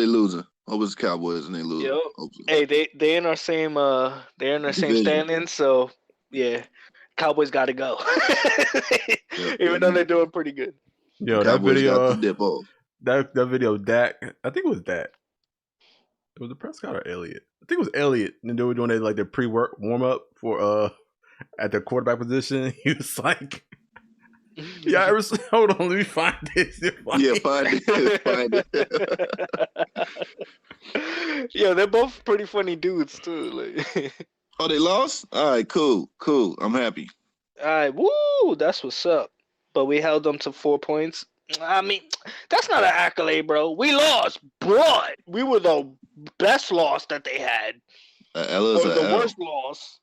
Speaker 2: it's the Cowboys and they lose.
Speaker 1: Yep. Hey, they in our same standings, so yeah. Cowboys got to go. Even though they're doing pretty good.
Speaker 3: Yo, that video, that video, Dak, I think it was Dak. It was the Prescott or Elliott. I think it was Elliott. And they were doing their pre-work warm up for at the quarterback position. He was like, "Yeah, hold on, let me find this."
Speaker 2: Find it.
Speaker 1: Yeah, they're both pretty funny dudes too. Like,
Speaker 2: oh, they lost? All right, cool. I'm happy.
Speaker 1: All right, woo, that's what's up. But we held them to 4 points. I mean, that's not an accolade, bro. We lost, but we were the best loss that they had.
Speaker 2: Or
Speaker 1: the worst loss.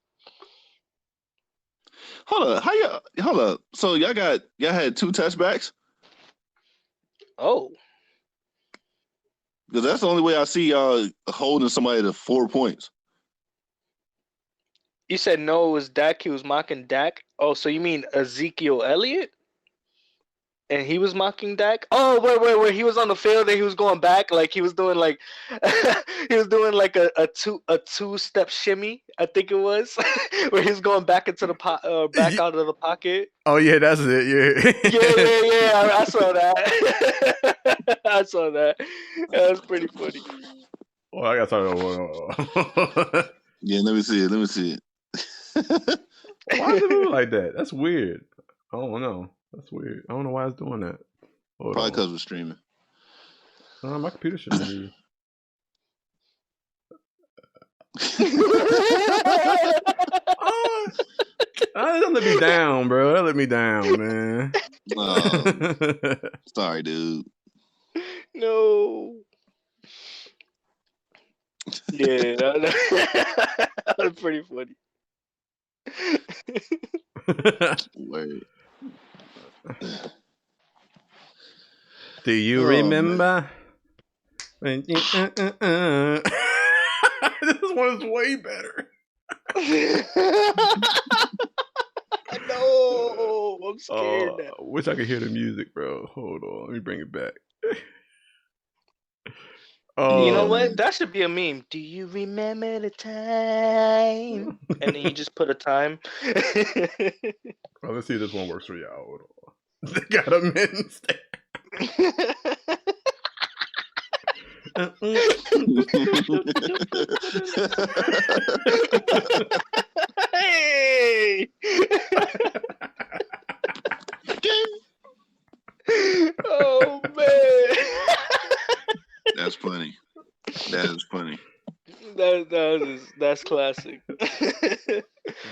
Speaker 2: Hold up. So y'all had 2 touchbacks?
Speaker 1: Oh,
Speaker 2: Because that's the only way I see y'all holding somebody to 4 points.
Speaker 1: you said no, it was Dak. He was mocking Dak. Oh, so you mean Ezekiel Elliott? And he was mocking Dak. Oh, wait. He was on the field and he was going back, like he was doing like he was doing like a 2-step shimmy. I think it was where he was going back into the back out of the pocket.
Speaker 3: Oh yeah, that's it.
Speaker 1: Yeah. I saw that. I saw that. That was pretty funny.
Speaker 3: Well, I got to
Speaker 2: Yeah, let me see it.
Speaker 3: Why is it moving like that? That's weird. I don't know. That's weird. I don't know why it's doing that.
Speaker 2: Probably because we're streaming.
Speaker 3: My computer shouldn't be. Don't let me down, bro. That let me down, man.
Speaker 2: Sorry, dude.
Speaker 3: No.
Speaker 1: Yeah, that was pretty funny.
Speaker 2: Word.
Speaker 3: Do you remember? When you, This one is way better.
Speaker 1: No, I'm scared now.
Speaker 3: I wish I could hear the music, bro. Hold on, let me bring it back.
Speaker 1: You know what? That should be a meme. Do you remember the time? And then you just put a time.
Speaker 3: Well, let's see if this one works for y'all. Hold on. They got a men's
Speaker 1: Hey! Oh man,
Speaker 2: that's funny. That is funny.
Speaker 1: That's classic.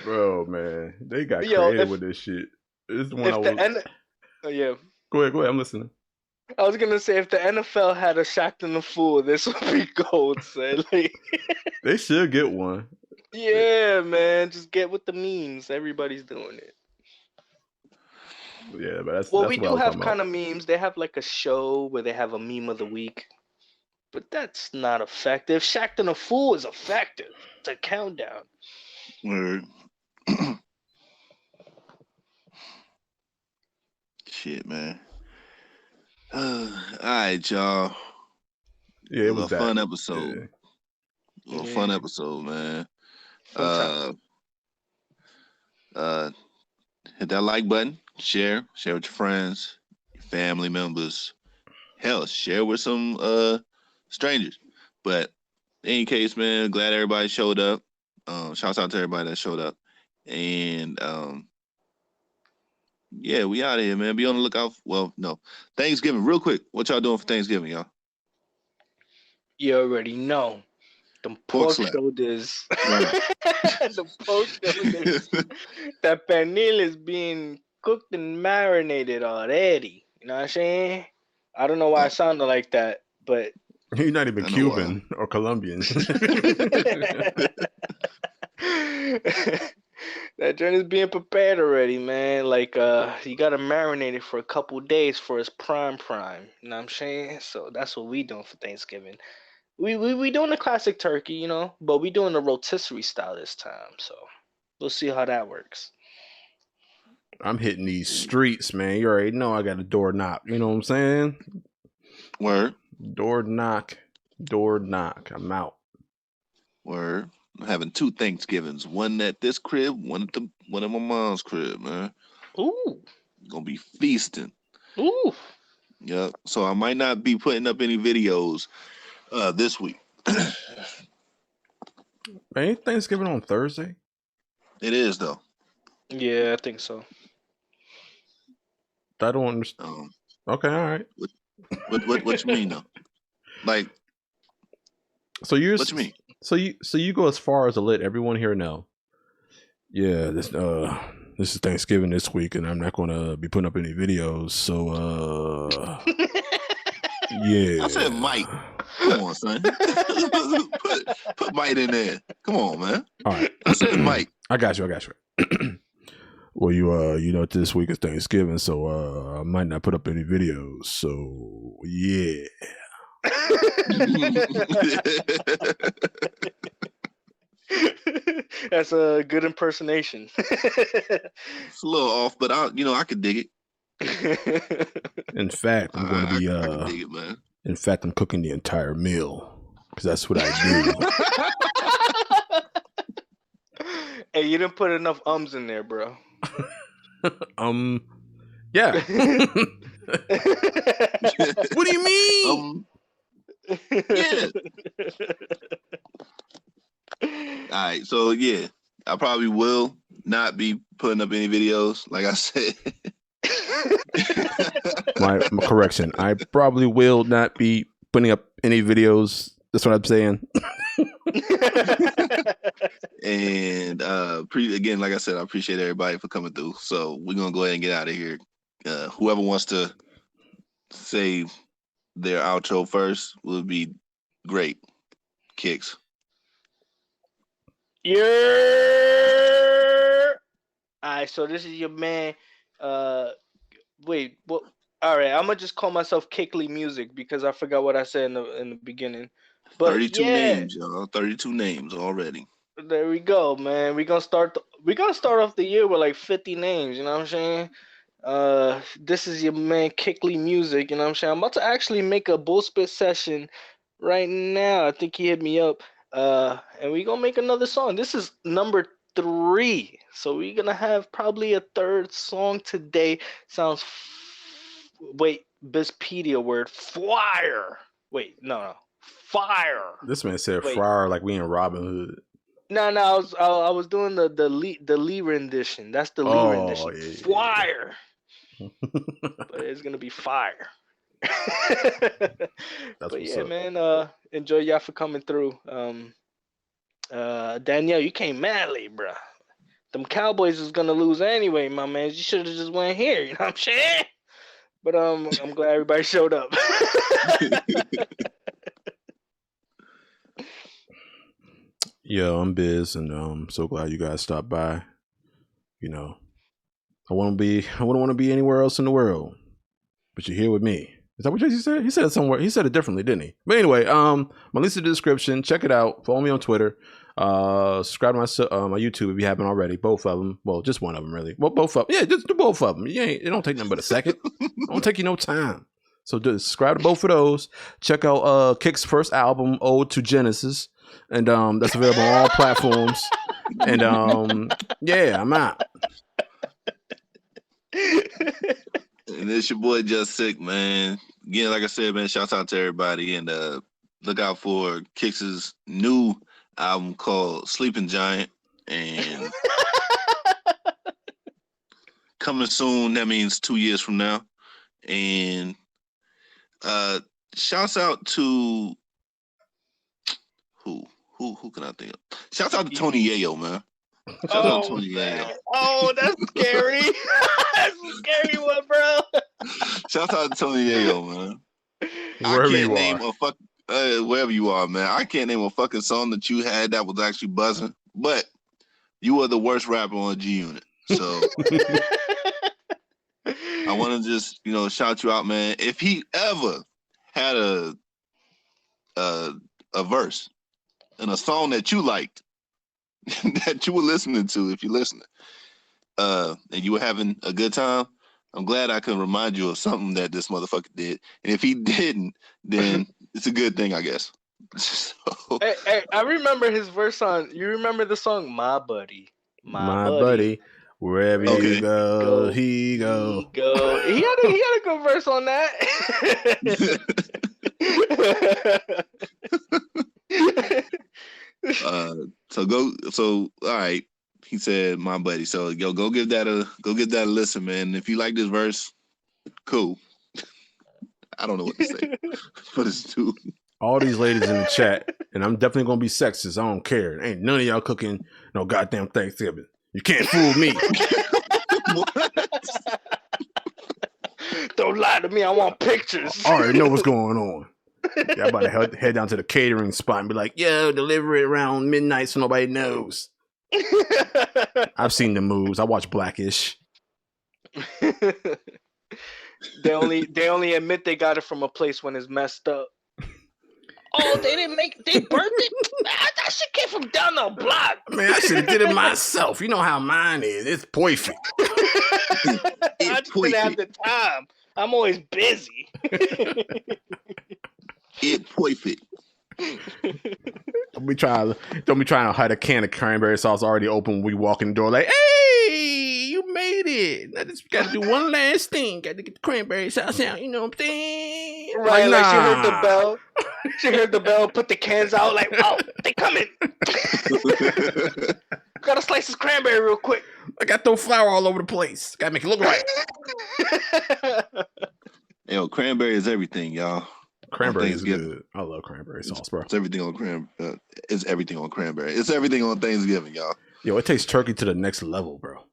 Speaker 3: Bro, man, they got creative with this shit. This is the one I was.
Speaker 1: Yeah.
Speaker 3: Go ahead. I'm listening.
Speaker 1: I was gonna say, if the NFL had a Shaq and the Fool, this would be gold, son. Like,
Speaker 3: they should get one.
Speaker 1: Yeah, man, just get with the memes. Everybody's doing it.
Speaker 3: Yeah, but that's
Speaker 1: we do have kind of memes. They have like a show where they have a meme of the week, but that's not effective. Shaq and the Fool is effective. It's a countdown.
Speaker 2: Word. Shit, man. All right, y'all.
Speaker 3: Yeah, it was
Speaker 2: a fun episode. Yeah. Fun episode, man. Hit that like button. Share with your friends, your family members. Hell, share with some strangers. But in any case, man, glad everybody showed up. Shouts out to everybody that showed up. And yeah, we out of here, man. Be on the lookout. Well, no. Thanksgiving, real quick. What y'all doing for Thanksgiving, y'all?
Speaker 1: You already know. The pork shoulders.
Speaker 2: Right.
Speaker 1: The pork shoulders. That pernil is being cooked and marinated already. You know what I'm saying? I don't know why I sounded like that, but
Speaker 3: you're not even Cuban or Colombian.
Speaker 1: That joint is being prepared already, man. Like, you gotta marinate it for a couple days for its prime. You know what I'm saying? So that's what we doing for Thanksgiving. We doing the classic turkey, you know, but we doing the rotisserie style this time. So we'll see how that works.
Speaker 3: I'm hitting these streets, man. You already know I got a door knock. You know what I'm saying?
Speaker 2: Word.
Speaker 3: Door knock. I'm out.
Speaker 2: Word. I'm having 2 Thanksgivings. One at this crib, one at my mom's crib, man.
Speaker 1: Ooh.
Speaker 2: Gonna be feasting.
Speaker 1: Ooh.
Speaker 2: Yeah. So I might not be putting up any videos this week.
Speaker 3: Ain't Thanksgiving on Thursday?
Speaker 2: It is though.
Speaker 1: Yeah, I think so.
Speaker 3: I don't understand. Okay, all right.
Speaker 2: What you mean though? Like,
Speaker 3: so you're
Speaker 2: what you mean?
Speaker 3: So you go as far as to let everyone here know. Yeah, this is Thanksgiving this week, and I'm not gonna be putting up any videos. So yeah.
Speaker 2: I said Mike. Come on, son. put Mike in there. Come on, man.
Speaker 3: All right.
Speaker 2: I said Mike.
Speaker 3: I got you. Well, you know, this week is Thanksgiving, so I might not put up any videos. So yeah.
Speaker 1: That's a good impersonation.
Speaker 2: It's a little off, but I could dig it.
Speaker 3: In fact, I'm going to be
Speaker 2: I can dig it, man.
Speaker 3: In fact, I'm cooking the entire meal because that's what I
Speaker 1: do. Hey, you didn't put enough ums in there, bro.
Speaker 3: Yeah. What do you mean?
Speaker 2: Yeah. All right, so yeah, I probably will not be putting up any videos, like I said.
Speaker 3: My correction, I probably will not be putting up any videos. That's what I'm saying.
Speaker 2: And again, like I said, I appreciate everybody for coming through. So we're gonna go ahead and get out of here. Whoever wants to say their outro first would be great. Kickz.
Speaker 1: Yeah. All right, so this is your man. Wait, what? All right, I'm gonna just call myself Kickly Music because I forgot what I said in the beginning. But
Speaker 2: 32 names, y'all. 32 names already.
Speaker 1: There we go, man. We're gonna start off the year with like 50 names. You know what I'm saying? This is your man Kickly Music. You know what I'm saying? I'm about to actually make a bull spit session right now. I think he hit me up. And we're gonna make another song. This is number 3, so we're gonna have probably a third song today. Sounds wait, Bizpedia word fire. Wait, no, fire.
Speaker 3: This man said fire like we in Robin Hood.
Speaker 1: No, I was doing the Lee rendition. That's the Lee rendition. Yeah, fire. But it's gonna be fire. But yeah, up, man. Enjoy y'all for coming through. Danielle, you came madly, bro. Them Cowboys is gonna lose anyway, my man. You should have just went here. You know what I'm saying? But I'm glad everybody showed up.
Speaker 3: Yo, I'm Biz, and I'm so glad you guys stopped by. You know, I wouldn't want to be anywhere else in the world, but you're here with me. Is that what Tracy said? He said it somewhere. He said it differently, didn't he? But anyway, my link's in the description. Check it out. Follow me on Twitter. Subscribe to my YouTube if you haven't already. Both of them. Well, just one of them, really. Well, both of them. Yeah, just do both of them. It don't take nothing but a second. It don't take you no time. So just subscribe to both of those. Check out Kick's first album, Ode to Genesis. And that's available on all platforms. And yeah, I'm out.
Speaker 2: And it's your boy Just Sick, man. Again, like I said, man, shouts out to everybody, and look out for Kick's new album called Sleeping Giant, and coming soon. That means 2 years from now. And shouts out to who can I think of? Shouts out to Tony Yayo, man. Shouts out to Tony Yayo.
Speaker 1: Oh, that's scary. That's a scary one, bro.
Speaker 2: Shouts out to Tony Yayo, man. Wherever you are, man. I can't name a fucking song that you had that was actually buzzing, but you were the worst rapper on G Unit. So I want to just, shout you out, man. If he ever had a verse in a song that you liked, that you were listening to, if you're listening, and you were having a good time, I'm glad I can remind you of something that this motherfucker did. And if he didn't, then it's a good thing, I guess. So.
Speaker 1: Hey, I remember his verse on. You remember the song "My Buddy"?
Speaker 3: My buddy. Wherever you go, he go.
Speaker 1: He had a good verse on that.
Speaker 2: So all right. He said, "My buddy." So go give that a listen, man. If you like this verse, cool. I don't know what to say, but it's true.
Speaker 3: All these ladies in the chat, and I'm definitely gonna be sexist. I don't care. Ain't none of y'all cooking no goddamn Thanksgiving. You can't fool me.
Speaker 1: Don't lie to me. I want pictures.
Speaker 3: I already know what's going on. Y'all about to head down to the catering spot and be like, "Yo, deliver it around midnight so nobody knows." I've seen the moves. I watch Blackish.
Speaker 1: They only admit they got it from a place when it's messed up. Oh, they burnt it. That shit came from down the block.
Speaker 3: Man, I should have did it myself. You know how mine is. It's perfect.
Speaker 1: I just didn't have the time. I'm always busy.
Speaker 2: It's perfect.
Speaker 3: Don't be trying to hide a can of cranberry sauce already open when we walk in the door like, hey, you made it. I just got to do one last thing. Got to get the cranberry sauce out. You know what I'm saying?
Speaker 1: Right, like she heard the bell. She heard the bell, put the cans out like, oh, they coming. Gotta slice this cranberry real quick.
Speaker 3: I got to throw flour all over the place. Got to make it look right.
Speaker 2: Yo, cranberry is everything, y'all.
Speaker 3: Cranberry is good. I love cranberry sauce, bro.
Speaker 2: It's everything on cranberry. It's everything on cranberry. It's everything on Thanksgiving, y'all.
Speaker 3: Yo, it takes turkey to the next level, bro.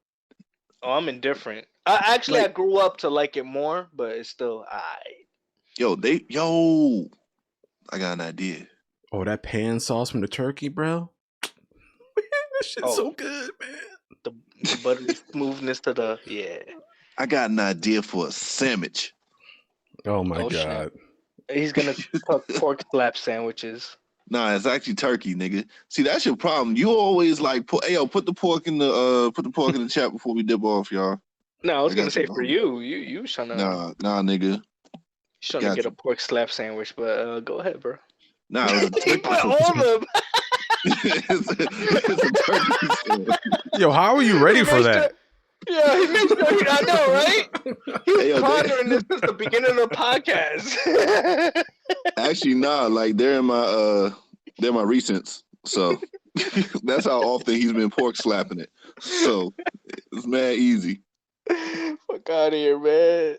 Speaker 1: Oh, I'm indifferent. I grew up to like it more, but it's still
Speaker 2: Yo, I got an idea.
Speaker 3: Oh, that pan sauce from the turkey, bro. That shit's so good, man.
Speaker 1: The buttery smoothness to
Speaker 2: I got an idea for a sandwich.
Speaker 3: Oh my God.
Speaker 1: Shit. He's gonna cook pork slap sandwiches.
Speaker 2: Nah, it's actually turkey, nigga. See, that's your problem. You always like put the pork in the chat before we dip off, y'all.
Speaker 1: No, I was gonna say for you. You trying to
Speaker 2: Nah, nigga.
Speaker 1: Trying to get a pork slap sandwich, but go ahead, bro.
Speaker 2: Nah,
Speaker 1: he put all of them.
Speaker 2: it's a turkey sandwich.
Speaker 3: Yo, how are you ready for that?
Speaker 1: Yeah, he makes sure I know, right? He was pondering this since the beginning of the podcast.
Speaker 2: Actually, nah, like they're my recents. So that's how often he's been pork slapping it. So it's mad easy.
Speaker 1: Fuck out of here, man.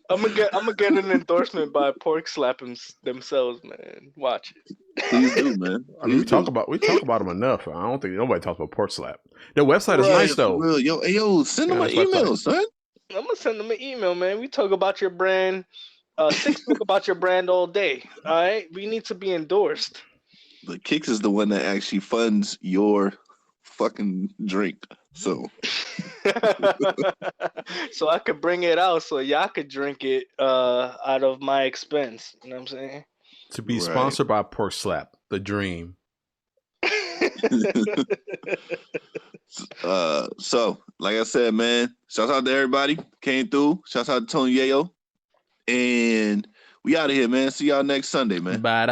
Speaker 1: I'm gonna get an endorsement by pork slapping themselves, man. Watch it.
Speaker 2: Please do, man.
Speaker 3: I mean, we talk about them enough. I don't think nobody talks about pork slap. Their website is nice though.
Speaker 2: Real. Yo, send them an email, son.
Speaker 1: I'm gonna send them an email, man. We talk about your brand. Six talk about your brand all day. All right, we need to be endorsed.
Speaker 2: But Kickz is the one that actually funds your fucking drink. So
Speaker 1: so I could bring it out so y'all could drink it out of my expense. You know what I'm saying?
Speaker 3: To be sponsored by Pork Slap, the dream.
Speaker 2: So like I said, man, shout out to everybody came through. Shout out to Tony Yayo. And we out of here, man. See y'all next Sunday, man.
Speaker 3: Bye.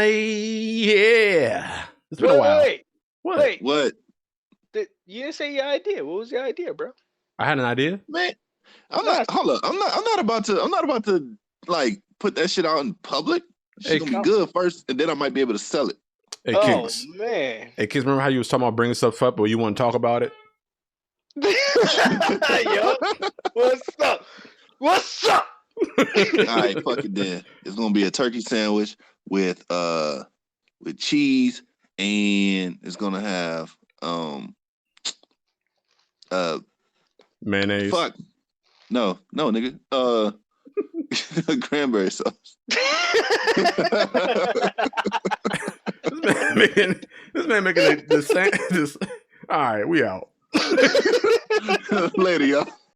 Speaker 3: Yeah. It's been a while.
Speaker 1: Wait.
Speaker 2: What?
Speaker 1: You didn't say your idea. What was your idea, bro?
Speaker 3: I had an idea.
Speaker 2: Man, I'm not about to like put that shit out in public. It's gonna be good first, and then I might be able to sell it.
Speaker 3: Hey, Kickz.
Speaker 1: Oh, man.
Speaker 3: Hey, Kickz, remember how you was talking about bringing stuff up, but you want to talk about it?
Speaker 1: Yo, what's up?
Speaker 2: All right, fuck it then. It's gonna be a turkey sandwich with cheese, and it's gonna have
Speaker 3: mayonnaise.
Speaker 2: Fuck. No, nigga. Cranberry sauce.
Speaker 3: This man making the same. All right, we out.
Speaker 2: Later, y'all.